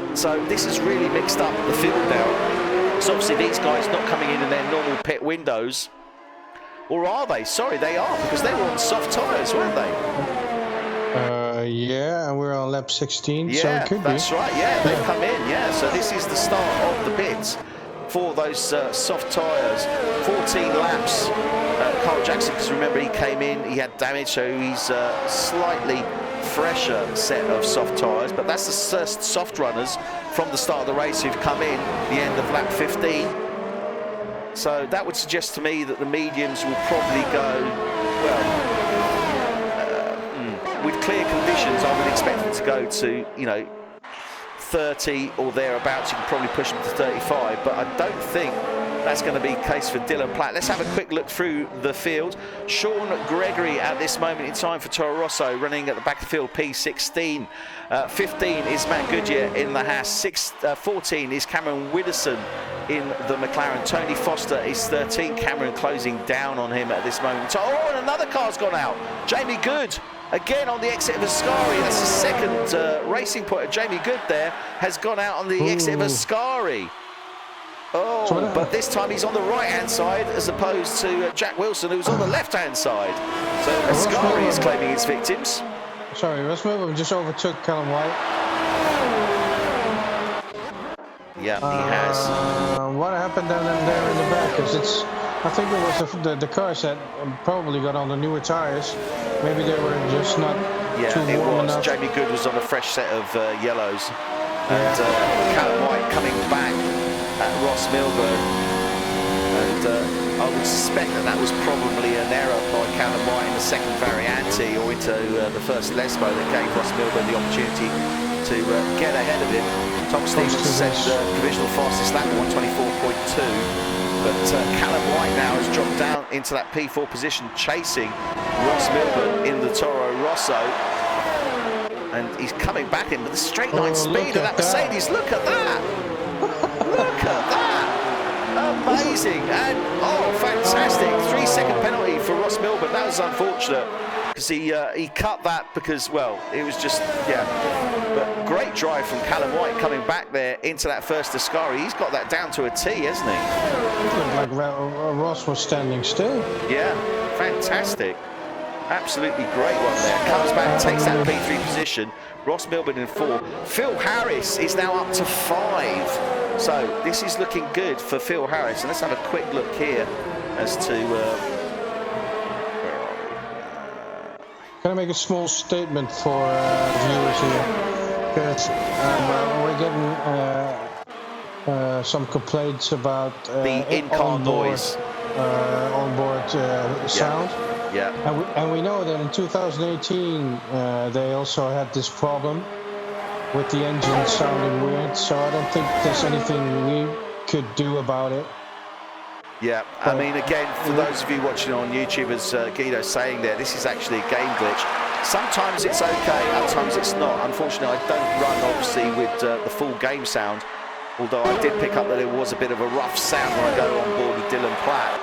in. So this has really mixed up the field now. So obviously these guys not coming in their normal pit windows. Or are they? Sorry, they are, because they were on soft tyres, weren't they? Yeah, and we're on lap 16, yeah, so it could that's right, yeah, they've come in, yeah. So this is the start of the pits for those soft tyres. 14 laps. Carl Jackson, because remember he came in, he had damage, so he's slightly fresher set of soft tyres, but that's the first soft runners from the start of the race who've come in the end of lap 15. So that would suggest to me that the mediums will probably go, well, with clear conditions, I would expect them to go to, you know, 30 or thereabouts. You can probably push them to 35, but I don't think That's going to be the case for Dylan Platt. Let's have a quick look through the field. Sean Gregory at this moment in time for Toro Rosso, running at the back of the field, P16. 15 is Matt Goodyear in the Haas. 14 is Cameron Widdowson in the McLaren. Tony Foster is 13. Cameron closing down on him at this moment. Oh, and another car's gone out. Jamie Good again on the exit of Ascari. That's the second racing point of Jamie Good there, has gone out on the exit of Ascari. Oh, but this time he's on the right-hand side as opposed to Jack Wilson, who's on the left-hand side. So Ascari is claiming his victims. Sorry, Ross Milburn just overtook Callum White. Yeah, he has. What happened down there in the back? Because I think it was the cars that probably got on the newer tires. Maybe they were just not too warm enough. Jamie Good was on a fresh set of yellows. And Callum White coming back at Ross Milburn. And I would suspect that was probably an error by Callum White in the second Variante or into the first Lesbo that gave Ross Milburn the opportunity to get ahead of him. Tom Stevens said provisional fastest lap 124.2. But Callum White now has dropped down into that P4 position, chasing Ross Milburn in the Toro Rosso. And he's coming back in with the straight line speed of that Mercedes. Look at that! Look at that! Amazing! And, fantastic. 3-second penalty for Ross Milburn. That was unfortunate because he cut that because, well, it was just, But great drive from Callum White coming back there into that first Ascari. He's got that down to a T, hasn't he? It looked like Ross was standing still. Yeah, fantastic. Absolutely great one there. Comes back, takes that P3 position. Ross Milburn in 4. Phil Harris is now up to 5. So this is looking good for Phil Harris. And let's have a quick look here as to... where are we? Can I make a small statement for viewers here? Because we're getting some complaints about the in-car noise. Onboard sound. Yeah. And we know that in 2018 they also had this problem with the engine sounding weird, so I don't think there's anything we could do about it. Yeah, I mean, again, for those of you watching on YouTube, as Guido's saying there, this is actually a game glitch. Sometimes it's okay, at times it's not. Unfortunately, I don't run, obviously, with the full game sound, although I did pick up that it was a bit of a rough sound when I go on board with Dylan Platt.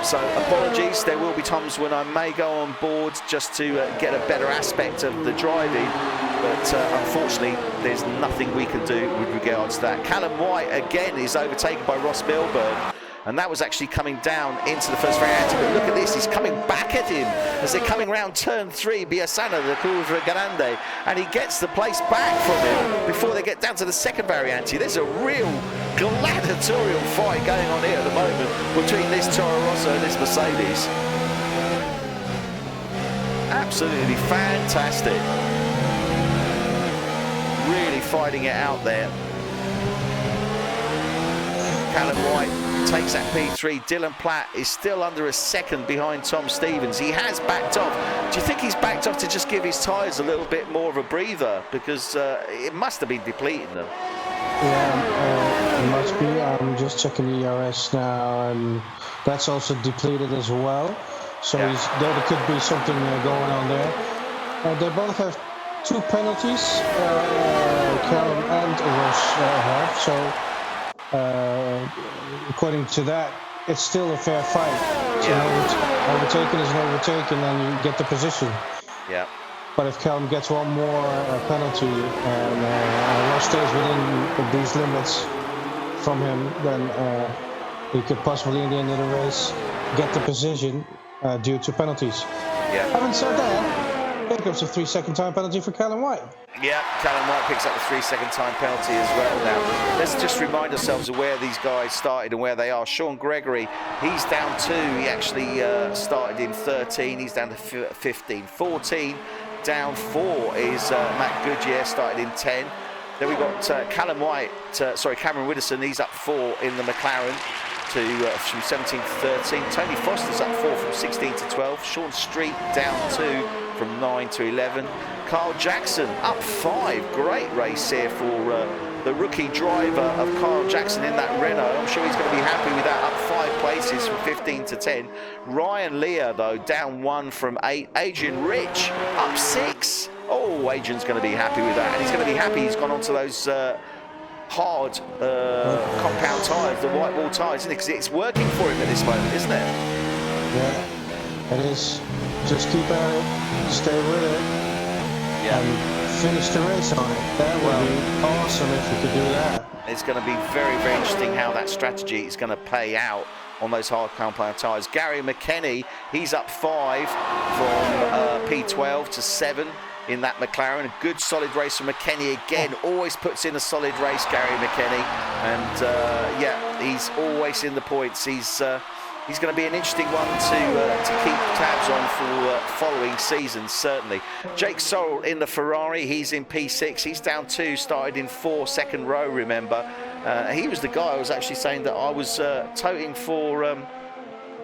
So apologies, there will be times when I may go on board just to get a better aspect of the driving, but unfortunately there's nothing we can do with regards to that. Callum White again is overtaken by Ross Milburn, and that was actually coming down into the first variant. But look at this, he's coming back at him as they're coming round turn 3, Biasana, the Curva Grande, and he gets the place back from him before they get down to the second variante. There's a real gladiatorial fight going on here at the moment between this Toro Rosso and this Mercedes. Absolutely fantastic. Really fighting it out there. Callum White takes that P3. Dylan Platt is still under a second behind Tom Stevens. He has backed off. Do you think he's backed off to just give his tyres a little bit more of a breather? Because it must have been depleting them. Yeah, it must be. I'm just checking the ERS now, and that's also depleted as well. So there could be something going on there. They both have 2 penalties, Callum and Ross have. So according to that, it's still a fair fight. So overtaken is an overtaken, and you get the position. Yeah. But if Callum gets one more penalty and Ross stays within these limits from him, then he could possibly, in the end of the race, get the position due to penalties. Yeah. Having said that, here comes a 3-second time penalty for Callum White. Yeah, Callum White picks up the 3-second time penalty as well now. Let's just remind ourselves of where these guys started and where they are. Sean Gregory, he's down 2. He actually started in 13. He's down to 15. 14. Down 4 is Matt Goodyear, started in 10. Then we've got Cameron Widdowson, he's up 4 in the McLaren. from 17 to 13. Tony Foster's up 4 from 16 to 12. Sean Street down 2 from 9 to 11. Carl Jackson up 5. Great race here for the rookie driver of Carl Jackson in that Renault. I'm sure he's going to be happy with that, up 5 places from 15 to 10. Ryan Lear, though, down 1 from 8. Adrian Rich up 6. Oh, Adrian's going to be happy with that. And he's going to be happy he's gone onto those hard compound tyres, the white wall tyres, isn't it? Because it's working for him at this moment, isn't it? Yeah, it is. Just keep at it, stay with it, and finish the race on it. That would be awesome if you could do that. It's going to be very, very interesting how that strategy is going to pay out on those hard compound tyres. Gary McKenny, he's up 5 from P12 to 7 in that McLaren. A good solid race from McKenny again. Always puts in a solid race, Gary McKenny. And yeah, he's always in the points. He's going to be an interesting one to keep tabs on for following seasons, certainly. Jake Sorrell in the Ferrari, he's in P6. He's down 2, started in 4, second row, remember. He was the guy I was actually saying that I was toting for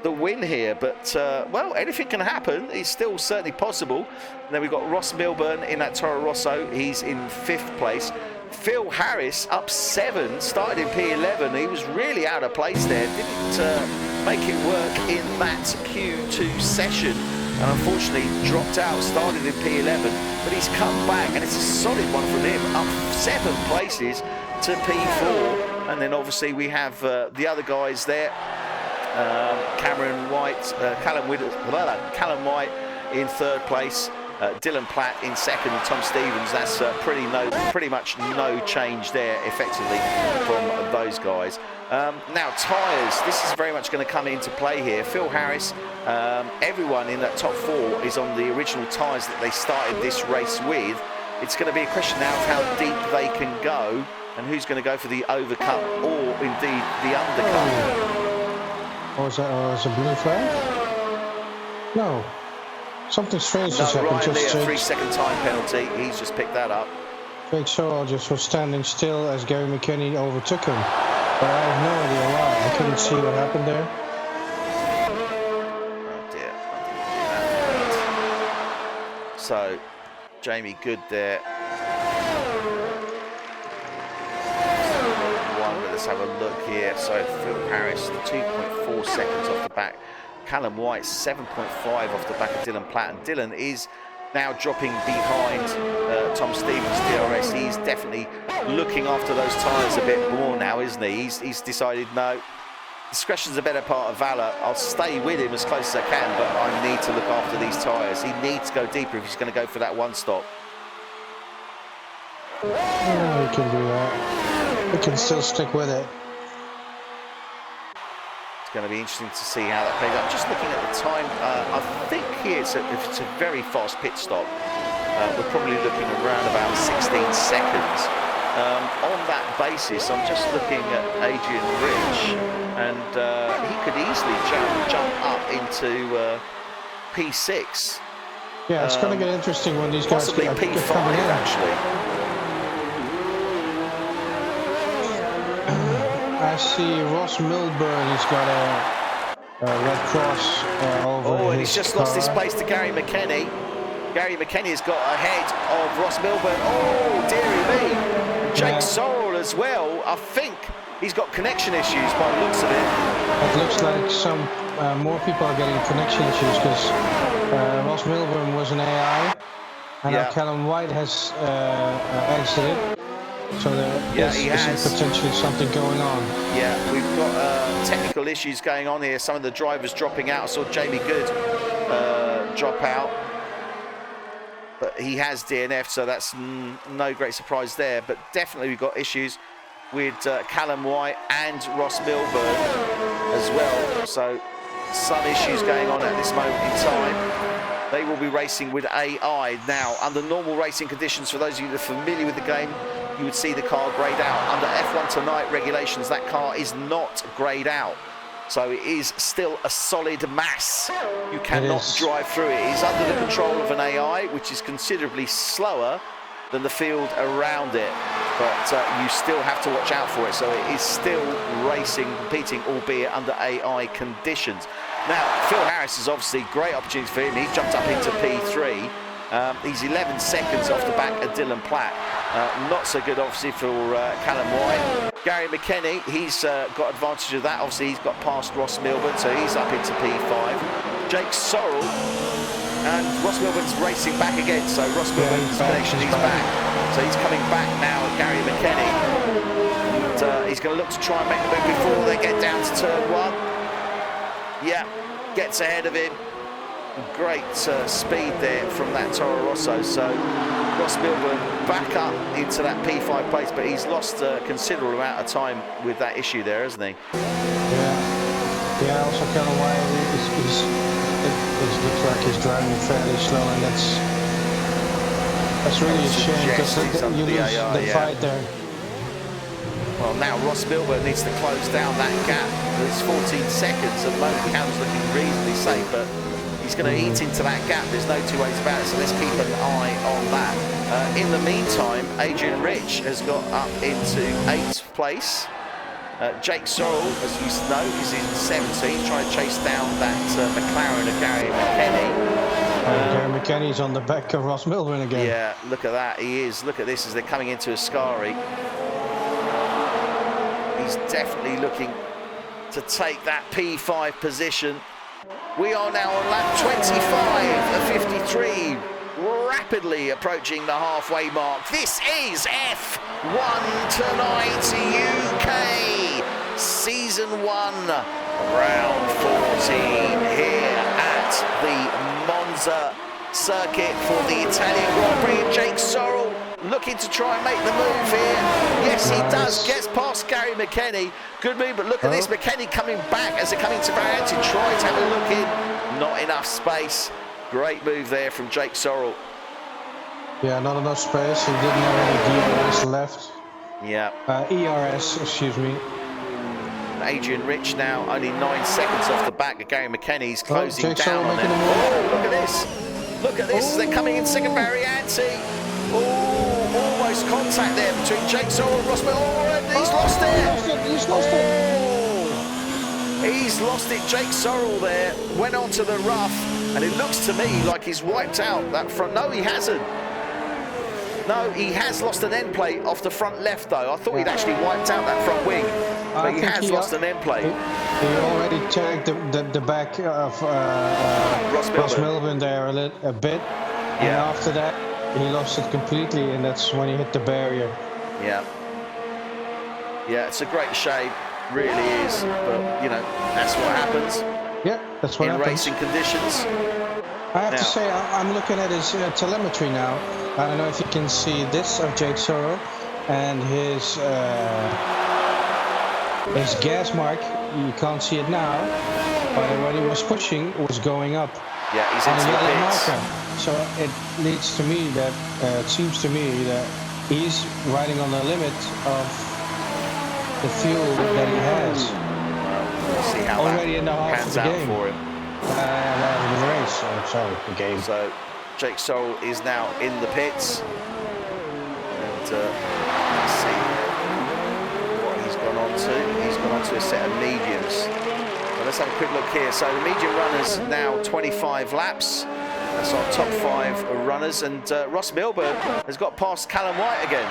the win here. But, well, anything can happen. It's still certainly possible. And then we've got Ross Milburn in that Toro Rosso. He's in 5th place. Phil Harris up 7, started in P11. He was really out of place there. Didn't make it work in that Q2 session, and unfortunately dropped out. Started in P11, but he's come back, and it's a solid one from him, up 7 places to P4. And then obviously we have the other guys there, Callum White in 3rd place. Dylan Platt in 2nd, and Tom Stevens. That's pretty much no change there, effectively, from those guys. Now, tyres. This is very much going to come into play here. Phil Harris, everyone in that top 4 is on the original tyres that they started this race with. It's going to be a question now of how deep they can go and who's going to go for the overcut or indeed the undercut. Or is that a blue flag? No. Something strange has happened. Ryan Lear, 3-second time penalty. He's just picked that up. Jake Sorrell just was standing still as Gary McKenny overtook him. But I have no idea why. I couldn't see what happened there. Oh dear. So, Jamie Good there. Let's have a look here. So, Phil Harris, 2.4 seconds off the back. Callum White 7.5 off the back of Dylan Platt, and Dylan is now dropping behind Tom Stevens DRS. He's definitely looking after those tyres a bit more now, isn't he? He's decided, no, discretion's a better part of valour. I'll stay with him as close as I can, but I need to look after these tyres. He needs to go deeper if he's going to go for that one stop. Yeah, he can do that. He can still stick with it. Going to be interesting to see how that plays out. Just looking at the time, I think here if it's a very fast pit stop, we're probably looking around about 16 seconds. On that basis, I'm just looking at Adrian Rich, and he could easily jump up into P6. Yeah, it's going to get interesting when these guys possibly P5 coming in. actually. I see Ross Milburn. He's got a red cross over his and he's just lost his place to Gary McKenny. Gary McKenny has got ahead of Ross Milburn. Oh, dearie me. Jake Sorrell as well. I think he's got connection issues by the looks of it. It looks like some more people are getting connection issues because Ross Milburn was an AI, and now Callum White has exited. So there is potentially something going on. Yeah, we've got technical issues going on here. Some of the drivers dropping out. I saw Jamie Good drop out. But he has DNF'd, so that's no great surprise there. But definitely we've got issues with Callum White and Ross Milburn as well. So some issues going on at this moment in time. They will be racing with AI. Now, under normal racing conditions, for those of you that are familiar with the game, you would see the car greyed out. Under F1 Tonight regulations, that car is not greyed out. So it is still a solid mass. You cannot drive through it. It is under the control of an AI, which is considerably slower than the field around it. but you still have to watch out for it. So it is still racing, competing, albeit under AI conditions. Now, Phil Harris is obviously great opportunity for him. He's jumped up into P3. He's 11 seconds off the back of Dylan Platt. Not so good, obviously, for Callum White. Gary McKenny, he's got advantage of that. Obviously, he's got past Ross Milburn, so he's up into P5. Jake Sorrell, and Ross Milburn's racing back again. So Ross Milburn's connection, he's back. So he's coming back now at Gary McKenny. And, he's going to look to try and make the move before they get down to turn 1. Yeah, gets ahead of him. Great speed there from that Toro Rosso. So Ross Milburn back up into that P5 place, but he's lost a considerable amount of time with that issue there, hasn't he? Yeah. Also, Callum White the track is driving fairly slow, and that's really a shame because you lose the fight there. Well, now Ross Milburn needs to close down that gap. There's 14 seconds. At the moment, Callum's looking reasonably safe, but he's going to eat into that gap. There's no two ways about it, so let's keep an eye on that. In the meantime, Adrian Rich has got up into 8th place. Jake Sorrell, as you know, is in 17th. He's trying to chase down that McLaren of Gary McKenny. Gary McKenny's on the back of Ross Milburn again. Yeah, look at that. He is. Look at this as they're coming into Ascari. He's definitely looking to take that P5 position. We are now on lap 25 of 53, rapidly approaching the halfway mark. This is F1 Tonight UK, Season 1, Round 14, here at the Monza circuit for the Italian Grand Prix. Jake Sorrell looking to try and make the move here. Yes, he does. Gets past Gary McKenny. Good move, but look at this. McKenny coming back as they're coming to Varianti. Try to have a look in. Not enough space. Great move there from Jake Sorrell. Yeah, not enough space. He didn't have any DRS left. Yeah. ERS, excuse me. Adrian Rich now only 9 seconds off the back of Gary McKenny. He's closing down on him. Oh, look at this. Look at this. They're coming in second Varianti. Oh, almost contact there between Jake Sorrell and Ross Milburn. Oh, and he's lost it. He's lost it. He's lost it. Jake Sorrell there went onto the rough, and it looks to me like he's wiped out that front. No, he hasn't. No, he has lost an end plate off the front left, though. I thought he'd actually wiped out that front wing, but he has lost an end plate. He already tagged the back of Ross Milburn there a bit, and after that, he lost it completely, and that's when he hit the barrier. Yeah. Yeah, it's a great shame, really is. But, you know, that's what happens. Yeah, that's what happens. In racing conditions. I have to say, I'm looking at his telemetry now. I don't know if you can see this of Jake Sorrell and his gas mark. You can't see it now, but when he was pushing, it was going up. Yeah, he's into the pits. So it leads to me that it seems to me that he's riding on the limit of the fuel that he has. Well, we'll see how already in the half pans of the out game. for him. The race. Sorry, the game. So Jake Sorrell is now in the pits, and let's see what he's gone on to. He's gone on to a set of mediums. So let's have a quick look here. So the medium runners now 25 laps. That's our top 5 runners, and Ross Milburn has got past Callum White again.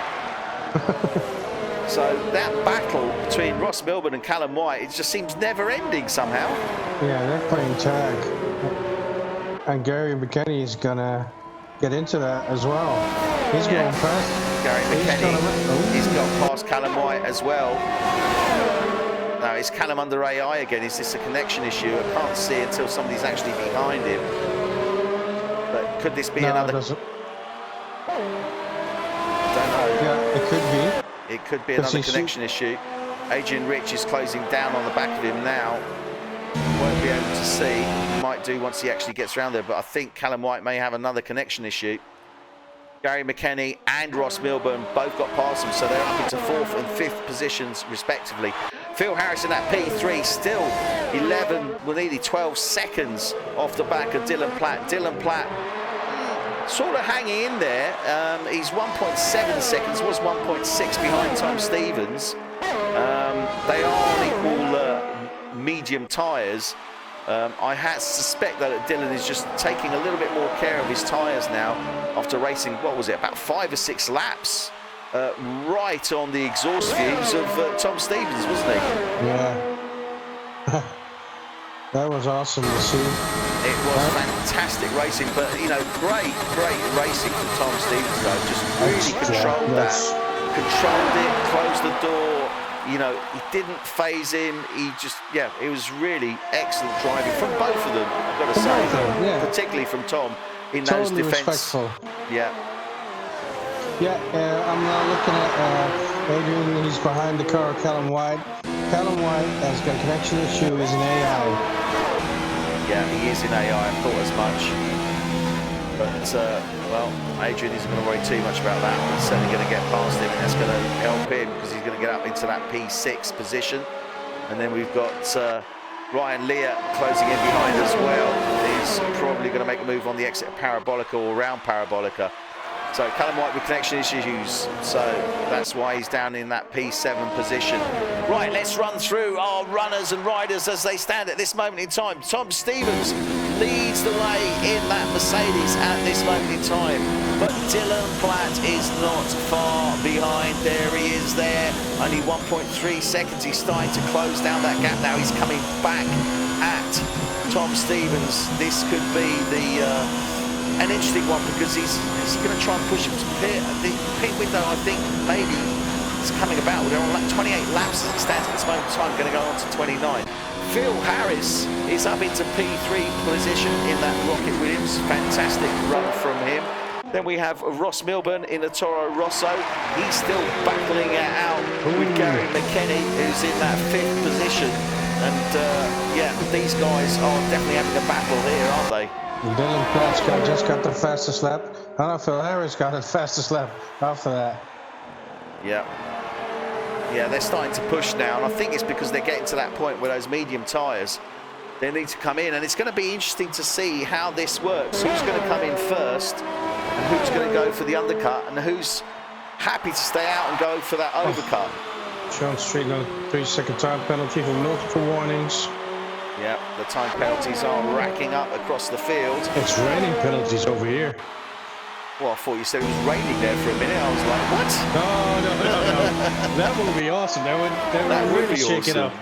So that battle between Ross Milburn and Callum White, it just seems never-ending somehow. Yeah, they're playing tag. And Gary McKenny is gonna get into that as well. He's going past. Gary McKenny, he's got past Callum White as well. Now, is Callum under AI again? Is this a connection issue? I can't see until somebody's actually behind him. But could this be another? Don't know. Yeah, it could be. It could be another connection issue. Adrian Rich is closing down on the back of him now. Won't be able to see. Might do once he actually gets around there, but I think Callum White may have another connection issue. Gary McKenny and Ross Milburn both got past him, so they're up into 4th and 5th positions respectively. Phil Harris in that P3, still 11, well nearly 12 seconds off the back of Dylan Platt. Dylan Platt sort of hanging in there. He's 1.7 seconds, was 1.6 behind Tom Stevens. They are on equal medium tyres. I suspect that Dylan is just taking a little bit more care of his tyres now after racing, what was it, about 5 or 6 laps right on the exhaust fumes of Tom Stevens, wasn't he? Yeah. That was awesome to see. It was fantastic racing, but, you know, great racing from Tom Stevens, though. Just really controlled that. Controlled it, closed the door. You know, he didn't phase him. He just, yeah, it was really excellent driving from both of them, I've got to say. Yeah. Particularly from Tom in totally those defense. Respectful. Yeah. Yeah, I'm now looking at Adrian. He's behind the car, Callum White. Callum White has got a connection issue, is an AI. Yeah, he is in AI, I thought as much. But, well, Adrian isn't going to worry too much about that. He's certainly going to get past him, and that's going to help him because he's going to get up into that P6 position. And then we've got Ryan Lear closing in behind as well. He's probably going to make a move on the exit of Parabolica or around Parabolica. So Callum White with connection issues, so that's why he's down in that P7 position. Right, let's run through our runners and riders as they stand at this moment in time. Tom Stevens leads the way in that Mercedes at this moment in time, but Dylan Platt is not far behind. There he is there, only 1.3 seconds. He's starting to close down that gap now. He's coming back at Tom Stevens. This could be an interesting one because he's going to try and push him to pit. The pit window, I think, maybe is coming about. We're on 28 laps as it stands at this moment in time, going to go on to 29. Phil Harris is up into P3 position in that Rocket Williams. Fantastic run from him. Then we have Ross Milburn in the Toro Rosso. He's still battling it out with Gary McKenny, who's in that 5th position. And yeah, these guys are definitely having a battle here, aren't they? Dylan Platt just got the fastest lap. I know Phil Harris got the fastest lap after that. Yeah. Yeah, they're starting to push now, and I think it's because they're getting to that point where those medium tyres, they need to come in, and it's going to be interesting to see how this works. Who's going to come in first, and who's going to go for the undercut, and who's happy to stay out and go for that overcut. Sean Street on a 3-second time penalty for multiple warnings. Yeah, the time penalties are racking up across the field. It's raining penalties over here. Well, I thought you said it was raining there for a minute. I was like, what? No. That would be awesome. That would really shake it up.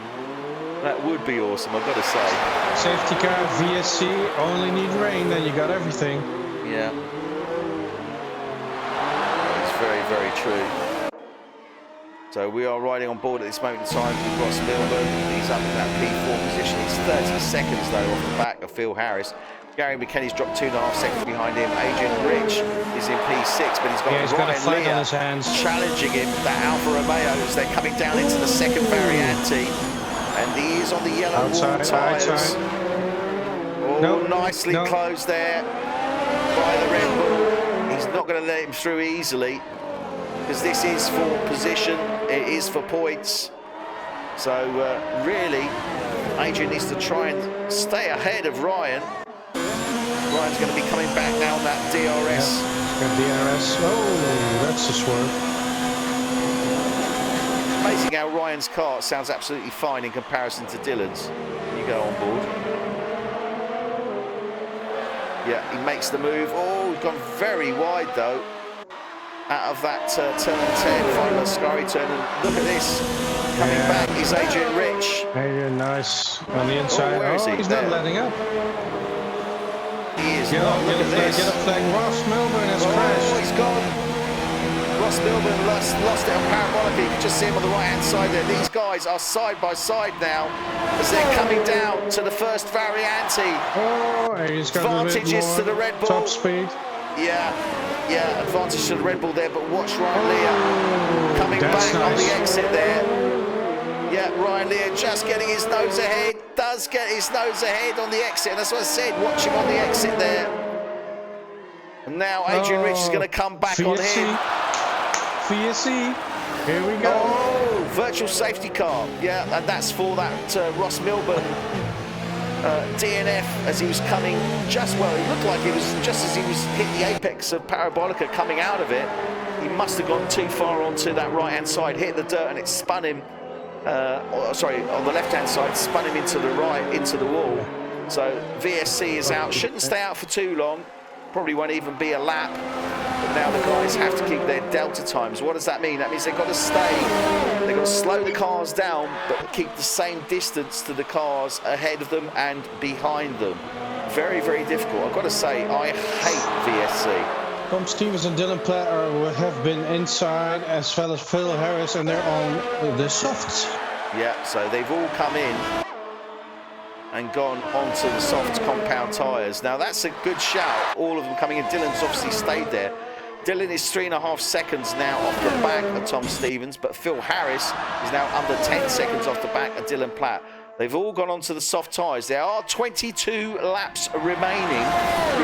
That would be awesome, I've got to say. Safety car, VSC, only need rain, then you got everything. Yeah. It's very, very true. So we are riding on board at this moment in time with Ross Milburn. He's up in that P4 position. He's 30 seconds, though, off the back of Phil Harris. Gary McKenny's dropped 2.5 seconds behind him. Adrian Rich is in P6, but he's got Ryan Lear on his hands, challenging him. That Alfa Romeo as they're coming down into the second Variante. And he is on the yellow wall tyres. Oh, nope, nicely closed there by the Red Bull. He's not going to let him through easily, because this is for position, it is for points. So really, Adrian needs to try and stay ahead of Ryan. Ryan's going to be coming back now on that DRS. Got DRS. Oh, that's a swerve. Amazing how Ryan's car sounds absolutely fine in comparison to Dylan's when you go on board. Yeah, he makes the move. Oh, he's gone very wide though. Out of that turn 10, final Scurry turn, and look at this. Coming back is Adrian Rich. Adrian, nice. On the inside. Where is he? He's not letting up. He is not. Look at this. Get a flag. Ross Milburn has crashed. He's gone. Ross Milburn lost it on Parabolica. You can just see him on the right-hand side there. These guys are side by side now as they're coming down to the first Variante. Oh, he's got advantages to the Red Bull. Top speed. Yeah, advantage to the Red Bull there, but watch Ryan Lear coming back on the exit there. Yeah, Ryan Lear just getting his nose ahead, does get his nose ahead on the exit, and that's what I said, watch him on the exit there. And now Adrian Rich is going to come back on him. VSC, here we go. Oh, virtual safety car, yeah, and that's for that Ross Milburn DNF as he was coming it looked like it was just as he was hit the apex of Parabolica coming out of it. He must have gone too far onto that right-hand side, hit the dirt, and it spun him, on the left-hand side, spun him into the right, into the wall. So VSC is out, shouldn't stay out for too long, probably won't even be a lap. But now the guys have to keep their delta times. What does that mean? That means they've got to stay, they've got to slow the cars down, but keep the same distance to the cars ahead of them and behind them. Very, very difficult. I've got to say, I hate VSC. Tom Stevens and Dylan Platt have been inside, as well as Phil Harris, and they're on the softs. Yeah, so they've all come in and gone onto the soft compound tyres. Now that's a good shout, all of them coming in. Dylan's obviously stayed there. Dylan is 3.5 seconds now off the back of Tom Stevens, but Phil Harris is now under 10 seconds off the back of Dylan Platt. They've all gone onto the soft tyres. There are 22 laps remaining.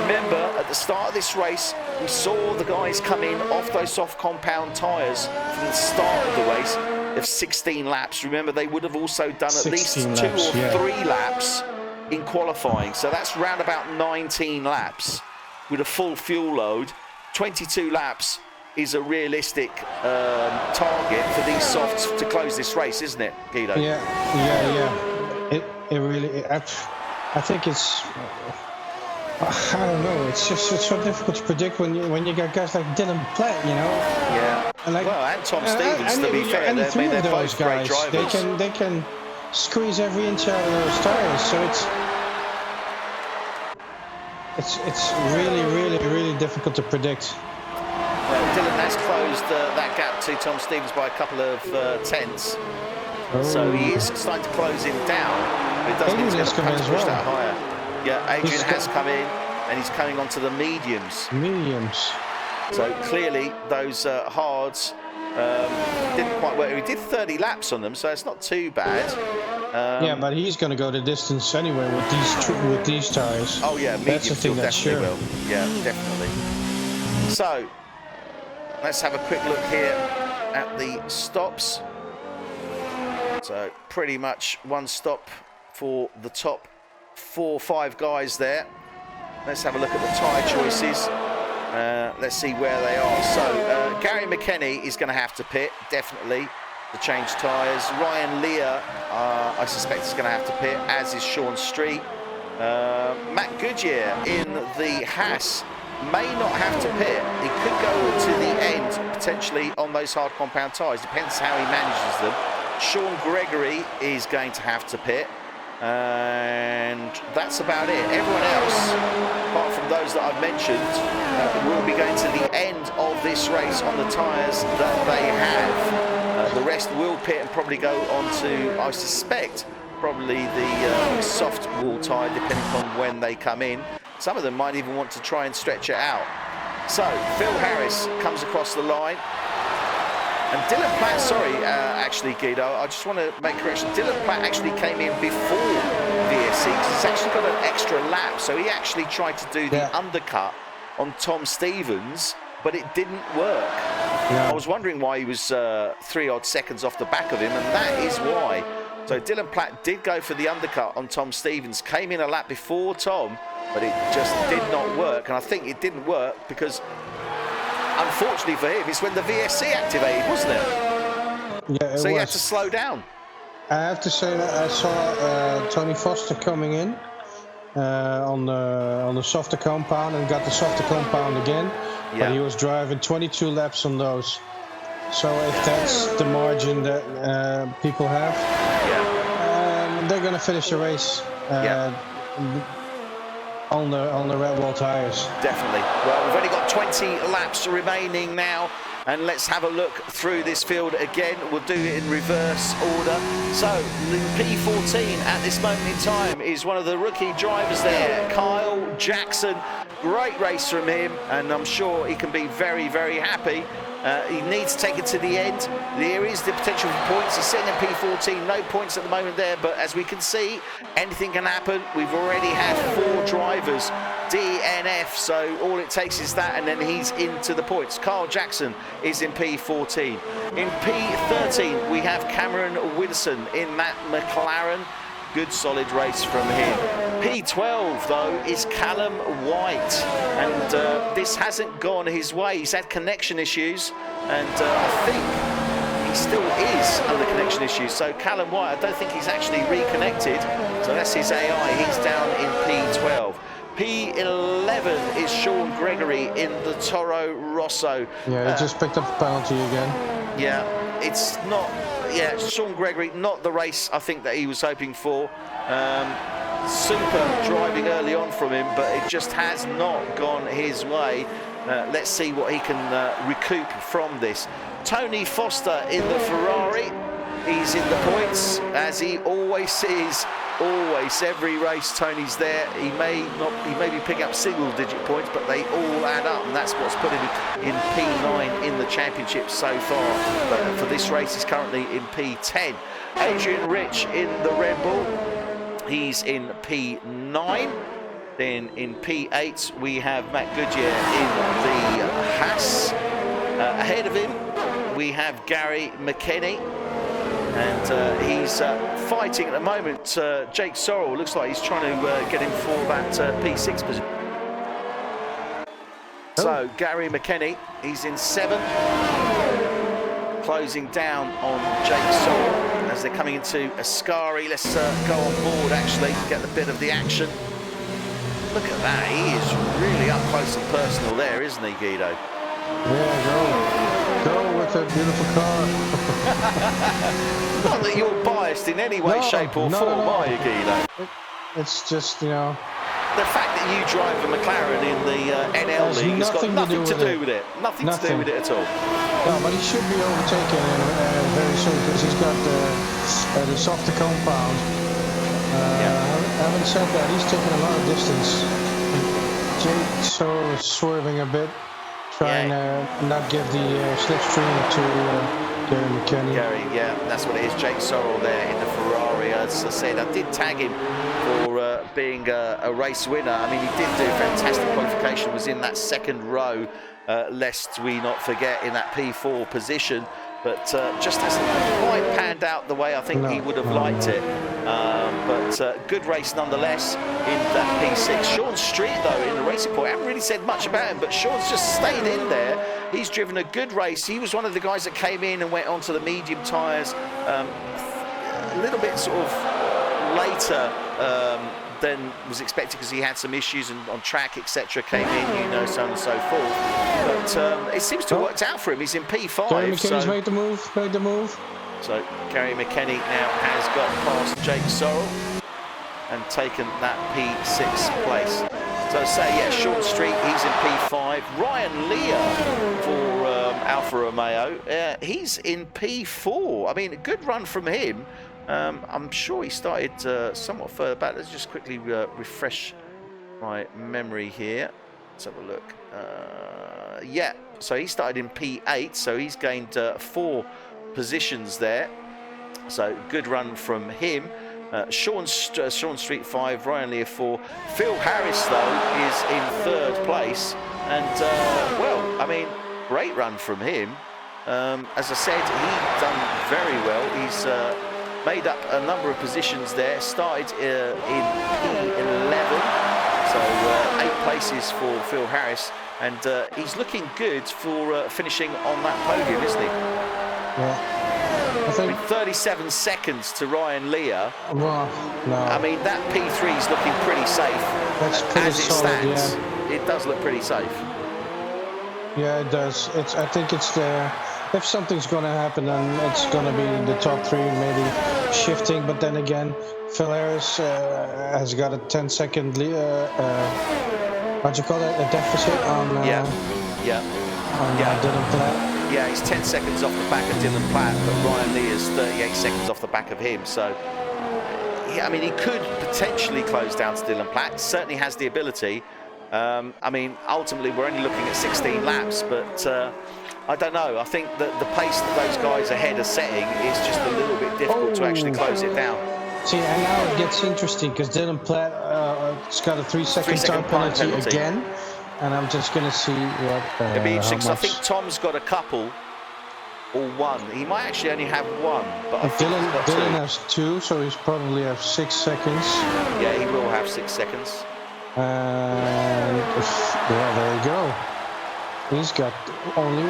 Remember, at the start of this race, we saw the guys come in off those soft compound tyres from the start of the race of 16 laps. Remember, they would have also done at least 2 or 3 laps in qualifying. So that's round about 19 laps with a full fuel load. 22 laps is a realistic target for these softs to close this race, isn't it, Guido? Yeah. It really, I think it's, I don't know, it's so difficult to predict when you got guys like Dylan Platt, you know? Yeah. And Tom Stevens, to be fair, they're both great drivers. They can squeeze every inch out of those tires, so it's really difficult to predict. Well, Dylan has closed that gap to Tom Stevens by a couple of tenths. So he is starting to close him down, but it doesn't mean he's going to push that higher. Yeah, Adrian has come in, and he's coming onto the mediums. So clearly those hards didn't quite work. He did 30 laps on them, so it's not too bad. Yeah, but he's going to go the distance anyway with these tires. Oh yeah, medium fuel definitely will. Yeah, definitely. So let's have a quick look here at the stops. So pretty much one stop for the top 4 or 5 guys there. Let's have a look at the tyre choices. Let's see where they are. So Gary McKenny is going to have to pit, definitely, to change tyres. Ryan Lear, I suspect, is going to have to pit, as is Sean Street. Matt Goodyear in the Haas may not have to pit. He could go to the end, potentially, on those hard compound tyres. Depends how he manages them. Sean Gregory is going to have to pit, and that's about it. Everyone else, apart from those that I've mentioned, will be going to the end of this race on the tyres that they have. The rest will pit and probably go on to, I suspect, probably the soft wall tyre, depending on when they come in. Some of them might even want to try and stretch it out. So Phil Harris comes across the line. And Dylan Platt, actually, Guido, I just want to make a correction. Dylan Platt actually came in before VSC because he's actually got an extra lap. So he actually tried to do the undercut on Tom Stevens, but it didn't work. I was wondering why he was 3 odd seconds off the back of him, and that is why. So Dylan Platt did go for the undercut on Tom Stevens, came in a lap before Tom, but it just did not work. And I think it didn't work because, unfortunately for him, it's when the VSC activated, wasn't it? Yeah, it so you had to slow down. I have to say that I saw Tony Foster coming in on the softer compound and got the softer compound again. But he was driving 22 laps on those. So if that's the margin that people have, they're going to finish the race on the red wall tires. Definitely. Well, we've only got 20 laps remaining now, and let's have a look through this field again. We'll do it in reverse order. So the P14 at this moment in time is one of the rookie drivers there, Kyle Jackson. Great race from him, and I'm sure he can be very, very happy. He needs to take it to the end. There is the potential for points. He's sitting in P14, no points at the moment there, but as we can see, anything can happen. We've already had 4 drivers DNF, so all it takes is that, and then he's into the points. Kyle Jackson is in P14. In P13, we have Cameron Widdowson in that McLaren. good solid race from him. P12 though is Callum White, and this hasn't gone his way. He's had connection issues, and I think he still is under connection issues. So Callum White, I don't think he's actually reconnected, so that's his AI. He's down in P12. P11 is Sean Gregory in the Toro Rosso. Yeah, he just picked up a penalty again. Yeah, it's not. Yeah, Sean Gregory, not the race I think that he was hoping for. Super driving early on from him, but it just has not gone his way. Let's see what he can recoup from this. Tony Foster in the Ferrari. He's in the points, as he always is. Always, every race Tony's there. He may be picking up single-digit points, but they all add up, and that's what's put him in P9 in the championship so far. But for this race, he's currently in P10. Adrian Rich in the Red Bull. He's in P9. Then in P8 we have Matt Goodyear in the Haas. Ahead of him we have Gary McKenny, and he's fighting at the moment. Jake Sorrell looks like he's trying to get him for that P6 position. So Gary McKenny, he's in 7, closing down on Jake Sorrell as they're coming into Ascari. Let's go on board actually, get a bit of the action. Look at that, he is really up close and personal there, isn't he, Guido? Yeah, go with that beautiful car. Not that you're biased in any way, shape or form, are you, Guido? It's just, you know... The fact that you drive a McLaren in the NL League has got nothing to do with it. Nothing to do with it at all. No, but he should be overtaken very soon, because he's got the softer compound. Having said that, he's taking a lot of distance. Jake Sorrell is swerving a bit, trying to not give the slipstream to Gary McKenny. Gary, yeah, that's what it is. Jake Sorrell there in the Ferrari. As I said, I did tag him for being a race winner. I mean, he did do fantastic qualification, was in that second row, lest we not forget, in that P4 position. But just hasn't quite panned out the way I think he would have liked it. But good race nonetheless in that P6. Sean Street, though, in the Racing Point, I haven't really said much about him, but Sean's just stayed in there. He's driven a good race. He was one of the guys that came in and went onto the medium tyres a little bit sort of later than was expected, because he had some issues on track, etc. Came in, you know, so on and so forth. But it seems to have worked out for him. He's in P5. Gary McKenny's made the move. So Gary McKenny now has got past Jake Sorrell and taken that P6 place. So say, yeah, Sean Street, he's in P5. Ryan Lear for Alfa Romeo, he's in P4. I mean, a good run from him. I'm sure he started somewhat further back. Let's just quickly refresh my memory here. Let's have a look. Yeah, so he started in P8, so he's gained 4 positions there. So good run from him. Sean Street 5, Ryan Lear 4. Phil Harris, though, is in 3rd place. And, well, I mean, great run from him. As I said, he's done very well. He's made up a number of positions there. Started in P11, so 8 places for Phil Harris, and he's looking good for finishing on that podium, isn't he? Yeah. I think 37 seconds to Ryan Lear. Well, no. I mean, that P3 is looking pretty safe. That's pretty as it solid, stands. It does look pretty safe. Yeah, it does. I think it's there. If something's going to happen, then it's going to be the top 3, maybe shifting. But then again, Phil Harris has got a 10-second, what do you call it, a deficit on Dylan Platt. Yeah, he's 10 seconds off the back of Dylan Platt, but Ryan Lear is 38 seconds off the back of him. So, yeah, I mean, he could potentially close down to Dylan Platt. Certainly has the ability. I mean, ultimately, we're only looking at 16 laps, but I don't know. I think that the pace that those guys ahead are setting is just a little bit difficult to actually close it down. See, and now it gets interesting, because Dylan Platt has got a 3-second time penalty again. And I'm just going to see what... It'll be interesting, because I think Tom's got a couple or one. He might actually only have one, but I think he's got Dylan two. has 2, so he's probably have 6 seconds. Yeah, he will have 6 seconds. And yeah, there you go. He's got only 1.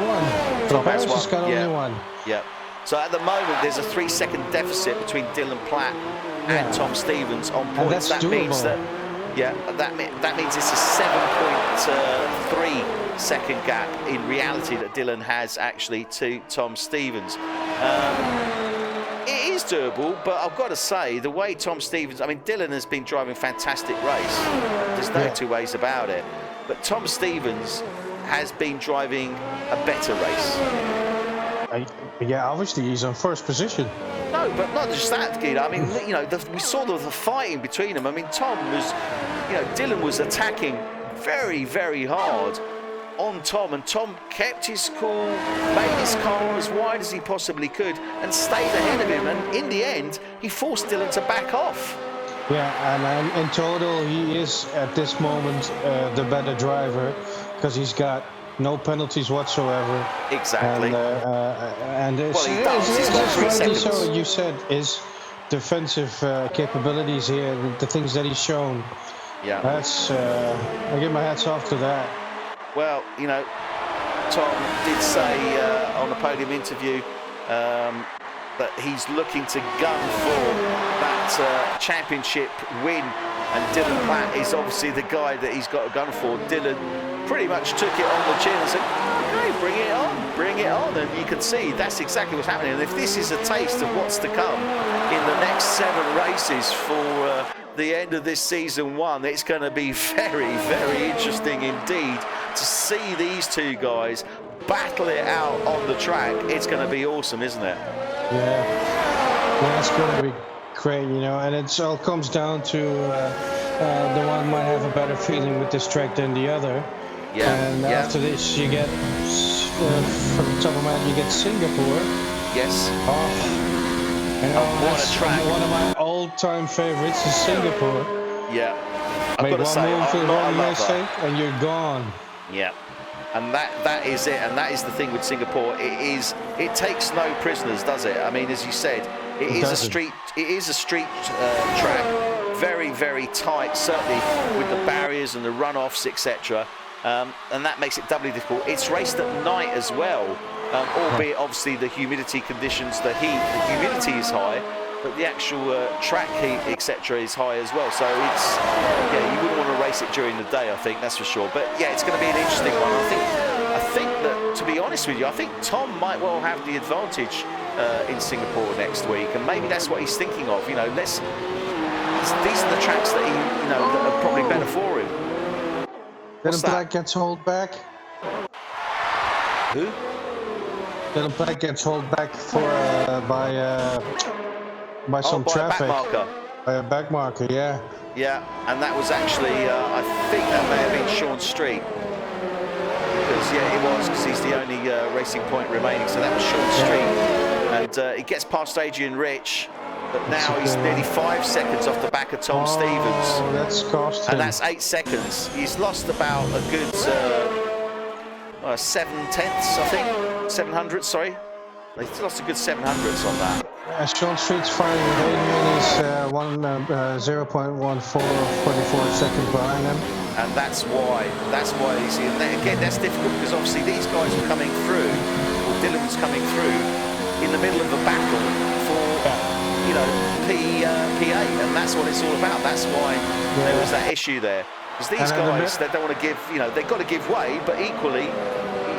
Tom has Has one. got only 1. Yeah. So at the moment, there's a 3-second deficit between Dylan Platt and Tom Stevens on points. And that's that doable. means that, that means it's a 7.3 second gap in reality that Dylan has actually to Tom Stevens. It is doable, but I've got to say, the way Tom Stevens, I mean, Dylan has been driving fantastic race. There's no two ways about it. But Tom Stevens has been driving a better race. Yeah, obviously he's on first position. No, but not just that, Guido. I mean, you know, we saw the fighting between them. I mean, Tom was, you know, Dylan was attacking very, very hard on Tom, and Tom kept his cool, made his car as wide as he possibly could, and stayed ahead of him. And in the end, he forced Dylan to back off. Yeah, and in total, he is at this moment the better driver because he's got no penalties whatsoever. Exactly. And well, he does. He's got 3 seconds. So you said his defensive capabilities here, the things that he's shown. Yeah. That's I give my hats off to that. Well, you know, Tom did say on the podium interview that he's looking to gun for that championship win, and Dylan Platt is obviously the guy that he's got a gun for. Dylan pretty much took it on the chin and said, okay, bring it on, and you can see that's exactly what's happening. And if this is a taste of what's to come in the next 7 races for the end of this season 1, it's going to be very, very interesting indeed to see these two guys battle it out on the track. It's going to be awesome, isn't it? Yeah, it's going to be great, you know, and it all comes down to the one might have a better feeling with this track than the other. Yeah. And after this, you get from the top of my head, you get Singapore. Yes. Oh, you know, what a track! One of my all-time favorites is Singapore. Yeah. I've Made got to one say, move to the I'm not a wrong lover. mistake, and you're gone. Yeah. And that is it, and that is the thing with Singapore. It takes no prisoners, does it? I mean, as you said, it is a street track, very, very tight, certainly with the barriers and the runoffs, etc. And that makes it doubly difficult. It's raced at night as well, albeit obviously the humidity conditions, the humidity is high, but the actual track heat, etc., is high as well. So it's, you wouldn't want to race it during the day, I think, that's for sure. But yeah, it's going to be an interesting one. I think that, to be honest with you, I think Tom might well have the advantage in Singapore next week, and maybe that's what he's thinking of. You know, these are the tracks that that are probably better for him. Dylan Platt gets hauled back. Who? Dylan Platt gets hauled back by some traffic. By a back marker, yeah. Yeah, and that was actually, I think that may have been Sean Street. Because, it was, because he's the only racing point remaining. So that was Sean Street. And he gets past Adrian Rich, but now he's nearly 5 seconds off the back of Tom Stevens. Oh, that's cost him. And that's 8 seconds. He's lost about a good 7/10, I think. 700, sorry. He's lost a good 700s on that. Sean Street's fighting with Adrian. He's 0.1444 seconds behind him. And that's why he's in there. Again, that's difficult because obviously these guys were coming through, or Dylan was coming through in the middle of a battle for, P8, and that's what it's all about. That's why there was that issue there. Because these guys, they don't want to give, they've got to give way, but equally,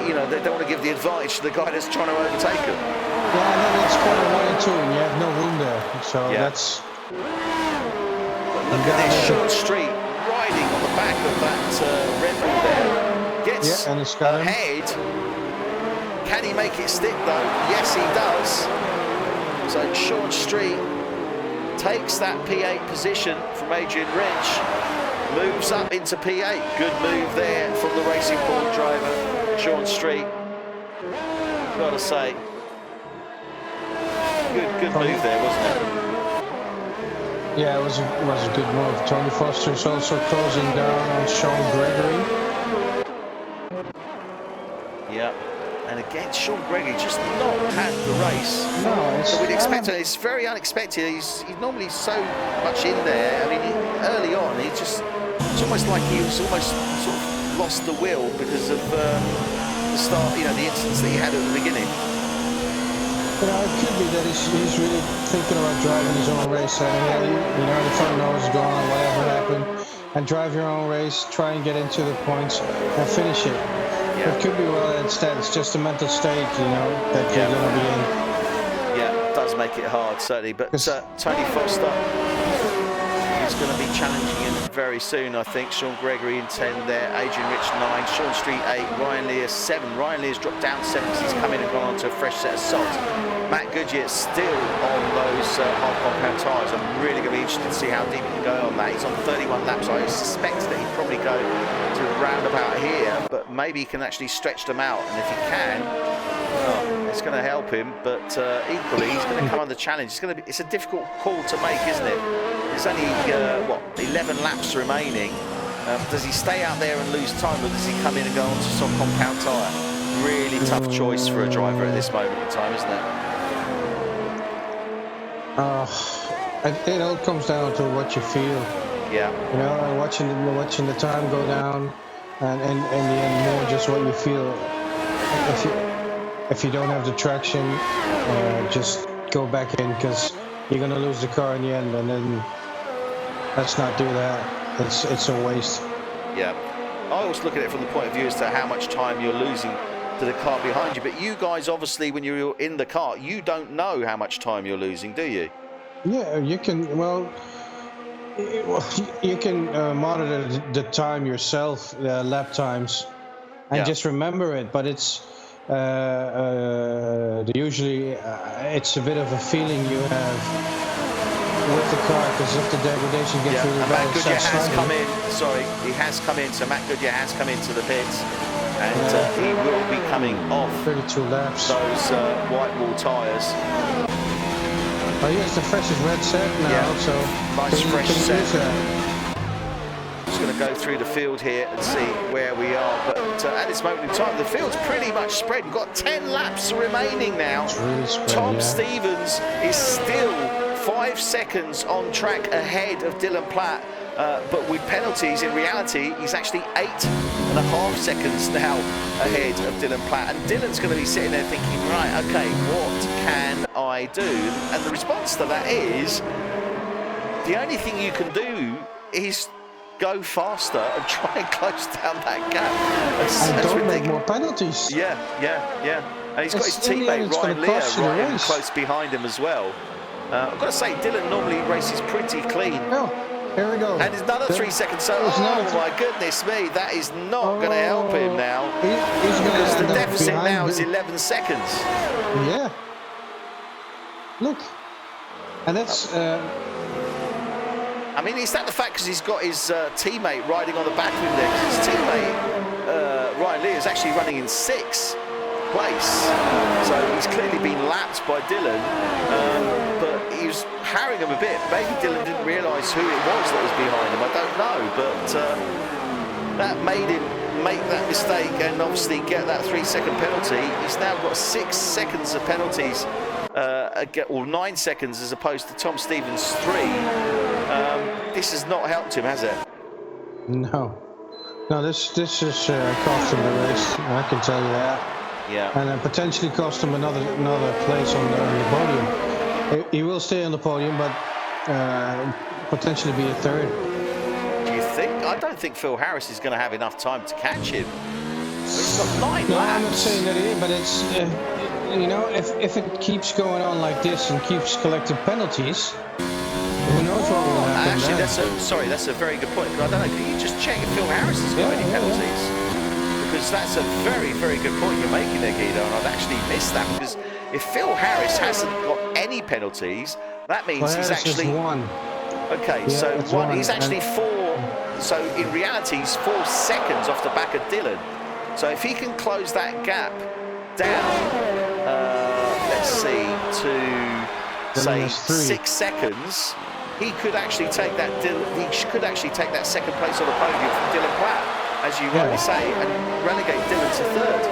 they don't want to give the advantage to the guy that's trying to overtake them. Yeah, and then it's corner 1 and 2, and you have no room there. So that's... Look at this, Sean Street riding on the back of that Red Bull there. Gets ahead. Can he make it stick though? Yes, he does. So Sean Street takes that P8 position from Adrian Rich, moves up into P8. Good move there from the Racing Point driver, Sean Street. Gotta say, good move there, wasn't it? Yeah, it was a good move. Tony Foster is also closing down on Sean Gregory. Yeah. And again, Sean Gregory just not had the race No, that we'd expect. It's very unexpected. He's normally so much in there. I mean, early on, it's almost like he was almost sort of lost the will because of the start, the incidents that he had at the beginning. It could be that he's really thinking about driving his own race. The front nose is gone, whatever happened, and drive your own race, try and get into the points and finish it. Yeah. It could be instead it's just a mental state, that you're going to be in. Yeah, it does make it hard, certainly. But Tony Foster is going to be challenging him very soon, I think. Sean Gregory in 10 there, Adrian Rich 9, Sean Street 8, Ryan Lear 7. Ryan Lear's dropped down 7 because he's come in and gone on to a fresh set of salt. Matt Goodyear still on those half compound tyres. I'm really going to be interested to see how deep he can go on that. He's on 31 laps. I suspect that he'd probably go to round about here, but maybe he can actually stretch them out. And if he can, it's going to help him. But equally, he's going to come under challenge. It's a difficult call to make, isn't it? There's only 11 laps remaining. Does he stay out there and lose time, or does he come in and go on to some compound tyre? Really tough choice for a driver at this moment in time, isn't it? It all comes down to what you feel. Yeah. Watching the time go down, and in the end, more just what you feel. If you don't have the traction, just go back in, because you're gonna lose the car in the end, and then let's not do that. It's a waste. Yeah. I always look at it from the point of view as to how much time you're losing to the car behind you, but you guys obviously, when you're in the car, you don't know how much time you're losing, do you? Yeah, you can. You can monitor the time yourself, lap times, and just remember it. But it's usually it's a bit of a feeling you have with the car, because if the degradation gets really bad, Matt Goodyear has come in. Sorry, he has come in. So Matt Goodyear has come into the pits, and he will be coming off 32 laps. Those white wall tyres. Oh, he has the freshest red set now, so nice fresh set. Just going to go through the field here and see where we are. But at this moment in time, the field's pretty much spread. We've got 10 laps remaining now. It's really spread, Tom Stevens is still 5 seconds on track ahead of Dylan Platt. But with penalties, in reality, he's actually 8.5 seconds now ahead of Dylan Platt. And Dylan's going to be sitting there thinking, right, okay, what can I do? And the response to that is, the only thing you can do is go faster and try and close down that gap. And don't make more penalties. Yeah. And he's got his teammate Ryan Lear right close behind him as well. I've got to say, Dylan normally races pretty clean. Oh. Here we go. And it's another 3 seconds. So, my goodness me, that is not going to help him now. Because the deficit now is 11 seconds. Yeah. Look. And that's... I mean, is that the fact because he's got his teammate riding on the back of him there? Because his teammate, Ryan Lear, is actually running in 6th place. So he's clearly been lapped by Dylan. But he was harrying him a bit. Maybe Dylan didn't realise who it was that was behind him. I don't know, but that made him make that mistake and obviously get that 3-second penalty. He's now got 6 seconds of penalties, or 9 seconds as opposed to Tom Stevens' 3. This has not helped him, has it? No, this has cost him the race. I can tell you that. Yeah. And potentially cost him another place on the podium. He will stay on the podium, but potentially be a 3rd. Do you think? I don't think Phil Harris is going to have enough time to catch him. He's got 9 laps. No, I'm not saying that he is, but it's if it keeps going on like this and keeps collecting penalties, who knows what will happen? Actually, that's a very good point. I don't know. Can you just check if Phil Harris has got any penalties? Because that's a very, very good point you're making there, Guido, and I've actually missed that, because if Phil Harris hasn't got any penalties, that means he's actually... one. Okay, yeah, so one. He's actually 4... So in reality, he's 4 seconds off the back of Dylan. So if he can close that gap down, let's see, to, say, 6 seconds, he could actually take that... He could actually take that 2nd place on the podium from Dylan Platt, as you rightly say, and relegate Dylan to 3rd.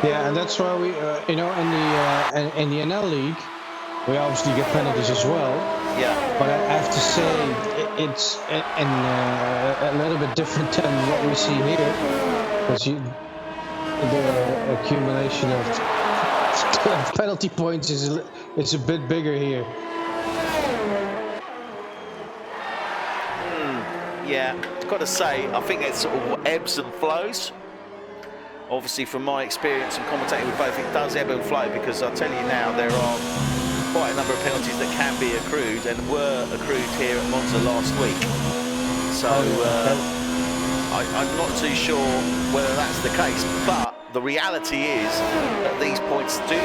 Yeah, and that's why we, you know, in the NL League, we obviously get penalties as well. Yeah. But I have to say, it's a little bit different than what we see here, because the accumulation of penalty points is a bit bigger here. Yeah, I've got to say, I think it's sort of ebbs and flows. Obviously, from my experience and commentating with both, it does ebb and flow, because I'll tell you now, there are quite a number of penalties that can be accrued and were accrued here at Monza last week. So I'm not too sure whether that's the case, but the reality is that these points do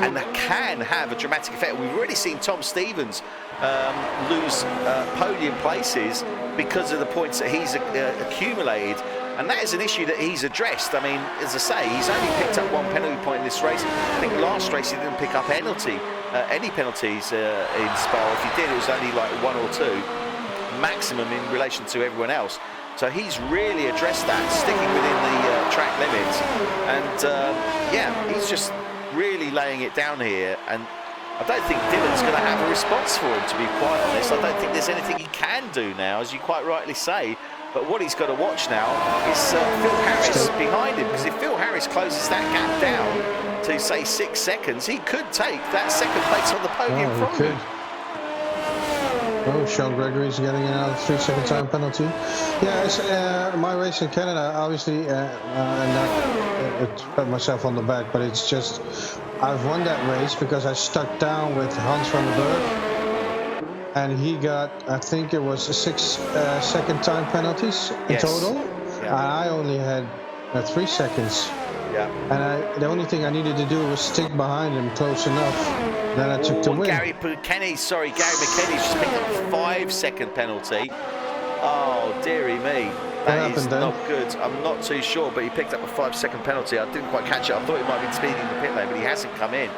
and can have a dramatic effect. We've already seen Tom Stevens lose podium places because of the points that he's accumulated. And that is an issue that he's addressed. I mean, as I say, he's only picked up 1 penalty point in this race. I think last race he didn't pick up any penalties in Spa. If he did, it was only like 1 or 2 maximum in relation to everyone else. So he's really addressed that, sticking within the track limits. And yeah, he's just really laying it down here. And I don't think Dylan's going to have a response for him, to be quite honest. I don't think there's anything he can do now, as you quite rightly say. But what he's got to watch now is Phil Harris behind him, because if Phil Harris closes that gap down to, say, 6 seconds, he could take that second place on the podium from him. Oh, Sean Gregory's getting another 3-second time penalty. Yeah, it's, my race in Canada, obviously, not to pat myself on the back, but it's just, I've won that race because I stuck down with Hans van der Berg. And he got, I think it was 6 second time penalties in total. Yeah. And I only had 3 seconds. Yeah. And the only thing I needed to do was stick behind him close enough. Then I took the win. Gary McKenny's just picked up a 5-second penalty. Oh, dearie me. That is not good. I'm not too sure, but he picked up a 5-second penalty. I didn't quite catch it. I thought he might have been speeding in the pit lane, but he hasn't come in.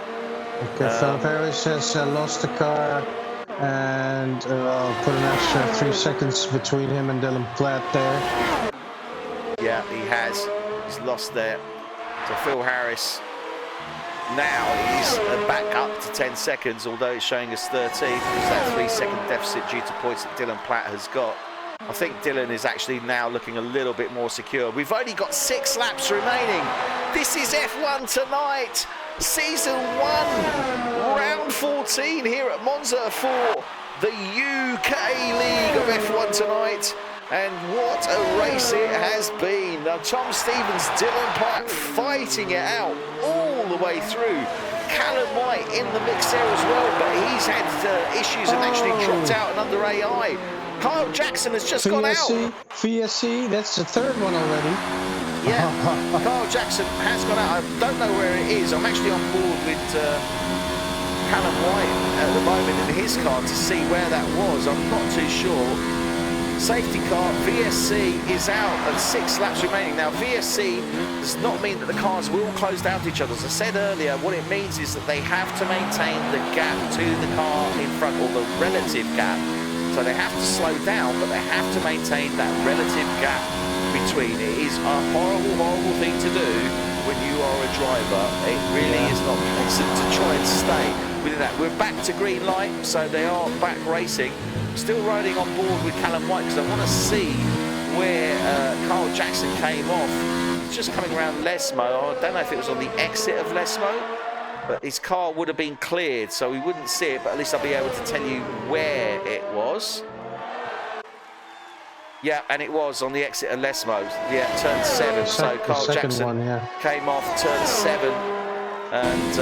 Okay, Phil Harris has lost the car. And put an extra 3 seconds between him and Dylan Platt there. Yeah, he has. He's lost there. So Phil Harris now is back up to 10 seconds, although it's showing us 13, because that 3-second deficit due to points that Dylan Platt has got. I think Dylan is actually now looking a little bit more secure. We've only got 6 laps remaining. This is F1 tonight. Season 1, round 14 here at Monza for the UK League of F1 tonight. And what a race it has been. Now, Tom Stevens, Dylan Platt fighting it out all the way through. Callum White in the mix there as well, but he's had issues and actually dropped out and under AI. Kyle Jackson has just gone out. VSC, that's the 3rd one already. Yeah, Kyle Jackson has gone out. I don't know where it is. I'm actually on board with Callum White at the moment in his car to see where that was. I'm not too sure. Safety car, VSC is out and 6 laps remaining. Now, VSC does not mean that the cars will close down to each other. As I said earlier, what it means is that they have to maintain the gap to the car in front, or the relative gap. So they have to slow down, but they have to maintain that relative gap between. It is a horrible, horrible thing to do when you are a driver. It really is not pleasant to try and stay within that. We're back to green light, so they are back racing. Still riding on board with Callum White, because I want to see where Kyle Jackson came off. He's just coming around Lesmo. I don't know if it was on the exit of Lesmo, but his car would have been cleared, so we wouldn't see it, but at least I'll be able to tell you where it was. Yeah, and it was on the exit of Lesmo. Yeah, turn 7. So Kyle Jackson came off turn 7. And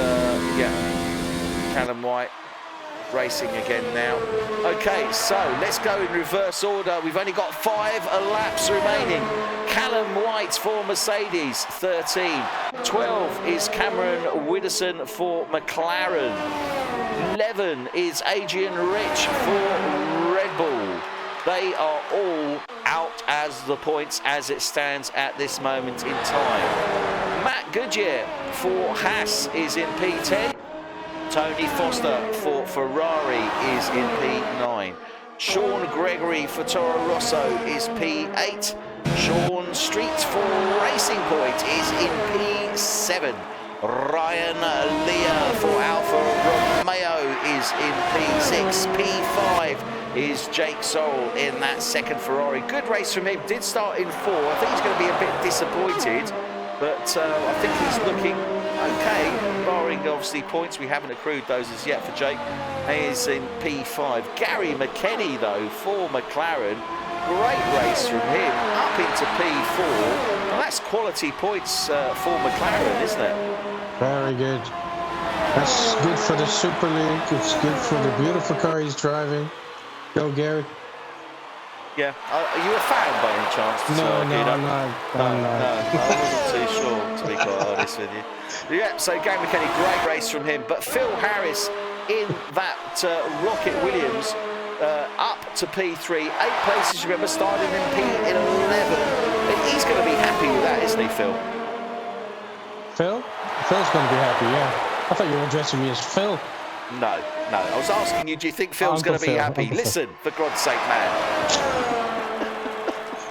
yeah, Callum White racing again now. Okay, so let's go in reverse order. We've only got 5 laps remaining. Callum White for Mercedes, 13. 12 is Cameron Widdowson for McLaren. 11 is Adrian Rich for Red Bull. They are all out as the points as it stands at this moment in time. Matt Goodyear for Haas is in P10. Tony Foster for Ferrari is in P9. Sean Gregory for Toro Rosso is P8. Sean Street for Racing Point is in P6. 7. Ryan Lear for Alfa Romeo is in P6. P5 is Jake Sorrell in that second Ferrari. Good race from him. Did start in 4. I think he's going to be a bit disappointed, but I think he's looking okay, barring obviously points. We haven't accrued those as yet for Jake. He is in P5. Gary McKenny, though, for McLaren. Great race from him, up into P4. Well, that's quality points for McLaren, isn't it? Very good. That's good for the Super League. It's good for the beautiful car he's driving. Go, Gary. Yeah. Are you a fan by any chance? No, I'm not. I wasn't too sure, to be quite honest with you. Yeah, so Gary McKenny, great race from him. But Phil Harris in that Rocket Williams, up to P3, 8 places, remember, starting in P11. He's going to be happy with that, isn't he, Phil? Phil? Phil's going to be happy, yeah. I thought you were addressing me as Phil. No. I was asking you, do you think Phil's going to be happy? Listen, for God's sake, man.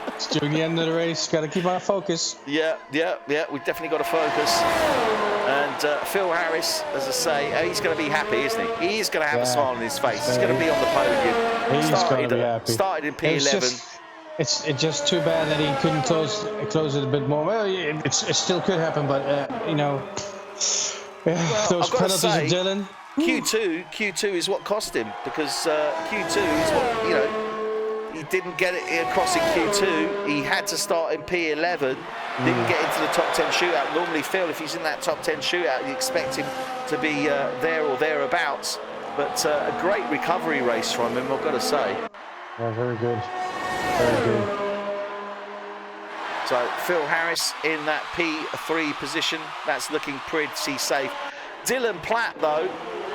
It's during the end of the race. Got to keep our focus. Yeah. We've definitely got to focus. And Phil Harris, as I say, he's going to be happy, isn't he? He is going to have a smile on his face. He's going to be on the podium. He's going to be happy. Started in P11. It's just too bad that he couldn't close it a bit more. Well, it still could happen, but those penalties of Dylan. Q2 is what cost him, because Q2 is what, he didn't get it across in Q2. He had to start in P11. Didn't get into the top 10 shootout. Normally, Phil, if he's in that top 10 shootout, you expect him to be there or thereabouts. But a great recovery race from him, I've got to say. Yeah, very good. Very good. So Phil Harris in that P3 position. That's looking pretty safe. Dylan Platt, though,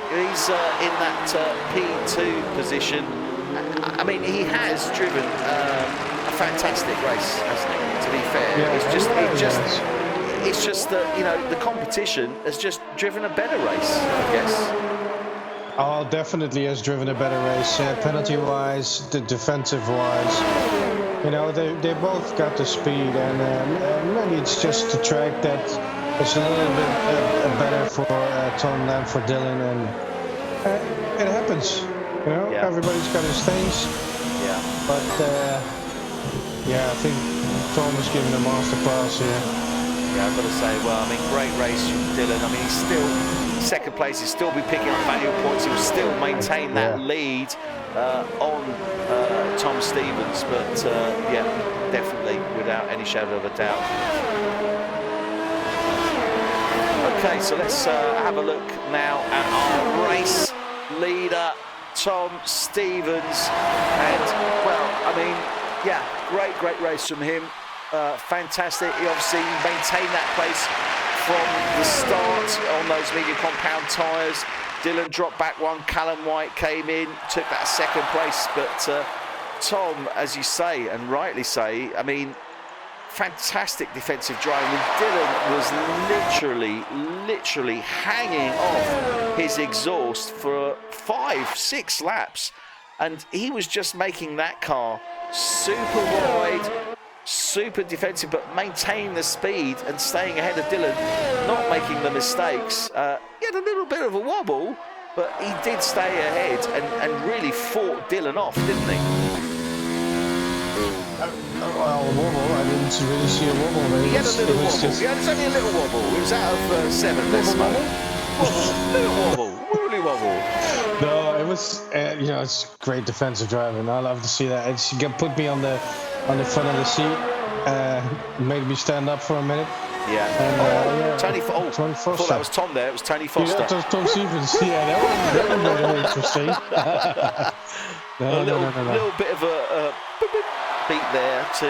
he's in that P2 position. I mean, he has driven a fantastic race, hasn't he? To be fair, it's just that the competition has just driven a better race, I guess. Oh, definitely has driven a better race, penalty-wise, defensive-wise. They both got the speed, and maybe it's just the track that is a little bit better for Tom than for Dylan, and it happens. Everybody's got his things. Yeah. But I think Tom was giving a masterclass here. Yeah, I've got to say, well, I mean, great race from Dylan. I mean, he's still second place. He'll still be picking up valuable points. He'll still maintain that lead on Tom Stevens. But definitely, without any shadow of a doubt. Okay, so let's have a look now at our race leader, Tom Stevens. And, well, I mean, great race from him. Fantastic. He obviously maintained that place from the start on those medium compound tyres. Dylan dropped back one. Callum White came in, took that second place. But Tom, as you say, and rightly say, I mean, fantastic defensive driving. Dylan was literally hanging off his exhaust for 5-6 laps, and he was just making that car super wide, super defensive, but maintaining the speed and staying ahead of Dylan, not making the mistakes. He had a little bit of a wobble, but he did stay ahead and really fought Dylan off, didn't he? Well, a wobble, I didn't really see a wobble. He had a little wobble. Yeah, it's only a little wobble. It was out of 7. Little wobble. Woolly wobble. No, it was, it's great defensive driving. I love to see that. It's put me on the front of the seat, made me stand up for a minute. Yeah. And, Tony Foster. I thought that was Tom there. It was Tony Foster. Yeah, that was Tom Stevens. Yeah, that was very interesting. A little bit of a beat there to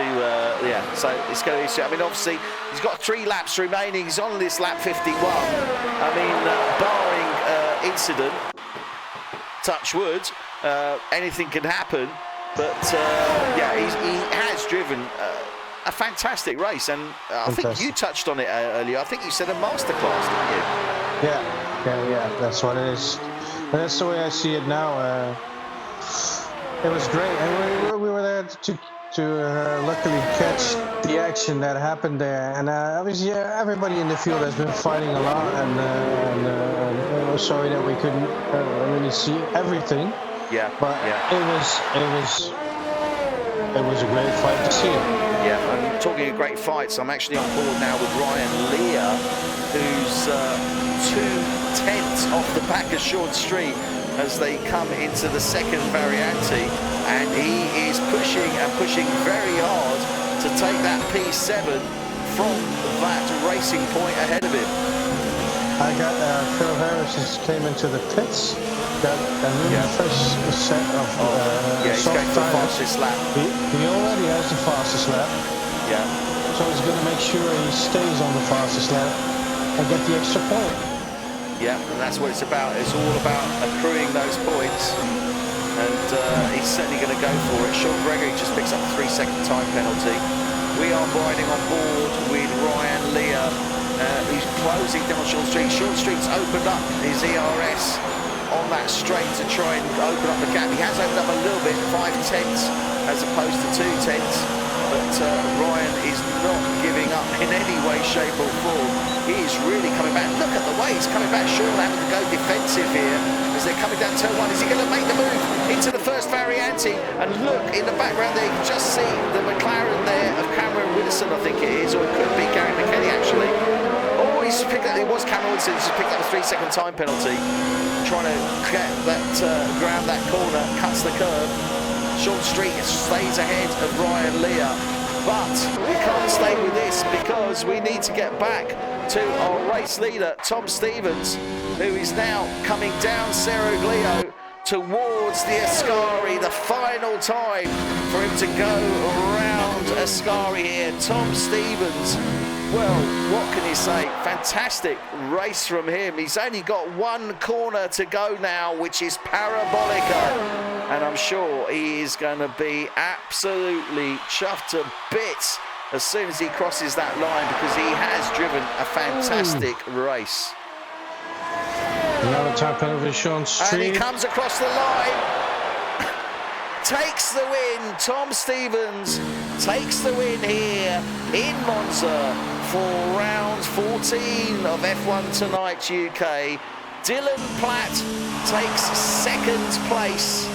so it's going to be, I mean, obviously he's got 3 laps remaining. He's on this lap 51. I mean, barring incident, touch wood, anything can happen, but he has driven a fantastic race, and I think you touched on it earlier. I think you said a masterclass, didn't you? Yeah, that's what it is, and that's the way I see it now. It was great, and we were there to luckily catch the action that happened there, and obviously everybody in the field has been fighting a lot, and we're sorry that we couldn't really see everything. Yeah, but it was a great fight to see. Yeah, and talking of great fights, I'm actually on board now with Ryan Lear, who's 2/10 off the back of Short Street as they come into the second variante, and he is pushing very hard to take that P7 from that racing point ahead of him. I got Ferreira just came into the pits, got a new fresh set of he's going for the fastest lap. He already has the fastest lap. Yeah. So he's going to make sure he stays on the fastest lap and get the extra point. Yeah, and that's what it's about. It's all about accruing those points, and he's certainly going to go for it. Sean Gregory just picks up a 3-second time penalty. We are riding on board with Ryan Lear, who's closing down Short Street. Short Street's opened up his ERS on that straight to try and open up the gap. He has opened up a little bit, 5/10 as opposed to 2/10. But Ryan is not giving up in any way, shape or form. He is really coming back. Look at the way he's coming back. Sean having to go defensive here as they're coming down turn 1. Is he going to make the move into the first variante? And look, in the background there, you can just see the McLaren there of Cameron Wilson, I think it is, or it could be Gary McKenny actually. Oh, he's picked up, it was Cameron Wilson, he's picked up a 3-second time penalty. Trying to get that, ground that corner, cuts the curve. Short Street stays ahead of Ryan Lear, but we can't stay with this because we need to get back to our race leader, Tom Stevens, who is now coming down Seraglio towards the Ascari, the final time for him to go around Ascari here. Tom Stevens, well, what can you say? Fantastic race from him. He's only got one corner to go now, which is Parabolica. And I'm sure he is going to be absolutely chuffed to bits as soon as he crosses that line, because he has driven a fantastic race. Another time penalty, Sean Street. And he comes across the line. Takes the win. Tom Stevens takes the win here in Monza for round 14 of F1 Tonight UK. Dylan Platt takes second place.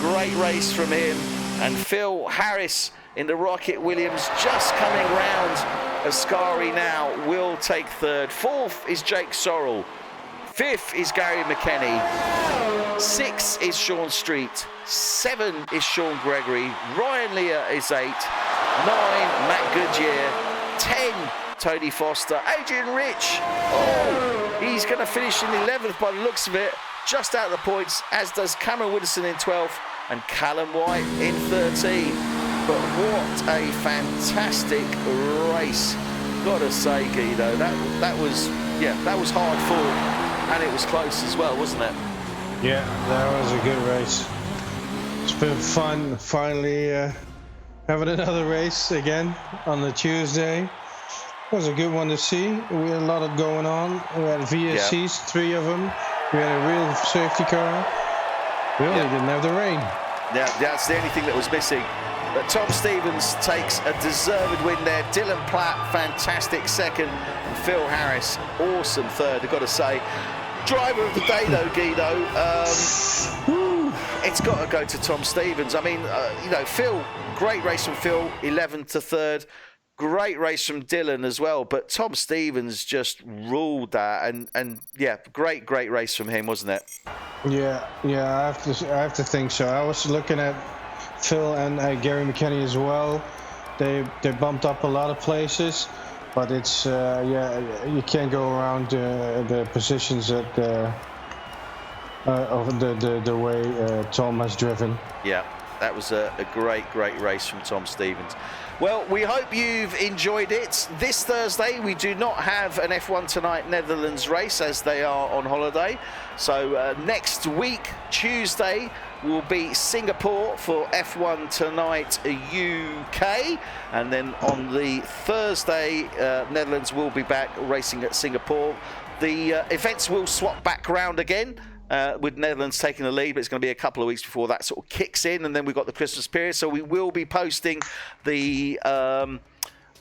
Great race from him. And Phil Harris in the Rocket Williams just coming round Ascari now will take third. Fourth is Jake Sorrell. Fifth is Gary McKenny. 6 is Sean Street. 7 is Sean Gregory. Ryan Lear is 8. 9, Matt Goodyear. 10, Tony Foster. Adrian Rich. Oh, he's going to finish in 11th by the looks of it. Just out of the points, as does Cameron Wilson in 12th and Callum White in 13. But what a fantastic race. Gotta say, Guido, that was hard fought. And it was close as well, wasn't it? Yeah, that was a good race. It's been fun finally having another race again on the Tuesday. It was a good one to see. We had a lot of going on. We had VSCs, 3 of them. We had a real safety car. We only didn't have the rain. Yeah, that's the only thing that was missing. But Tom Stevens takes a deserved win there. Dylan Platt, fantastic second. And Phil Harris, awesome third, I've got to say. Driver of the day, though, Guido. It's got to go to Tom Stevens. I mean, Phil, great race from Phil, 11th to 3rd. Great race from Dylan as well. But Tom Stevens just ruled that. And yeah, great race from him, wasn't it? Yeah, I have to think so. I was looking at Phil and Gary McKenny as well. They bumped up a lot of places, but it's you can't go around the positions of the way Tom has driven. Yeah, that was a great race from Tom Stevens. Well, we hope you've enjoyed it. This Thursday, we do not have an F1 Tonight Netherlands race as they are on holiday. So next week, Tuesday, will be Singapore for F1 Tonight UK. And then on the Thursday, Netherlands will be back racing at Singapore. The events will swap back around again. with Netherlands taking the lead, but it's going to be a couple of weeks before that sort of kicks in, and then we've got the Christmas period. So we will be posting the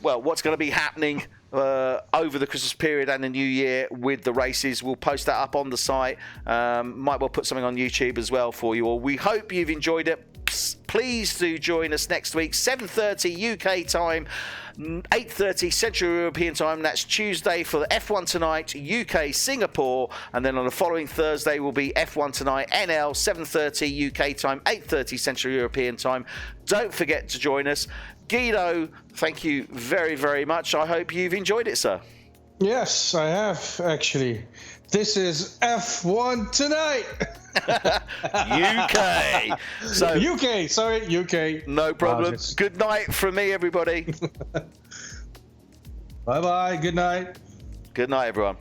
what's going to be happening over the Christmas period and the New Year with the races. We'll post that up on the site. Might well put something on YouTube as well for you all. We hope you've enjoyed it. Please do join us next week, 7:30 UK time, 8:30 Central European time. That's Tuesday for the F1 Tonight UK Singapore, and then on the following Thursday will be F1 Tonight NL, 7:30 UK time, 8:30 Central European time. Don't forget to join us. Guido, thank you very, very much. I hope you've enjoyed it, sir. Yes, I have, actually. This is F1 Tonight. UK. So UK. No problem. Good night from me, everybody. Bye-bye. Good night. Good night, everyone.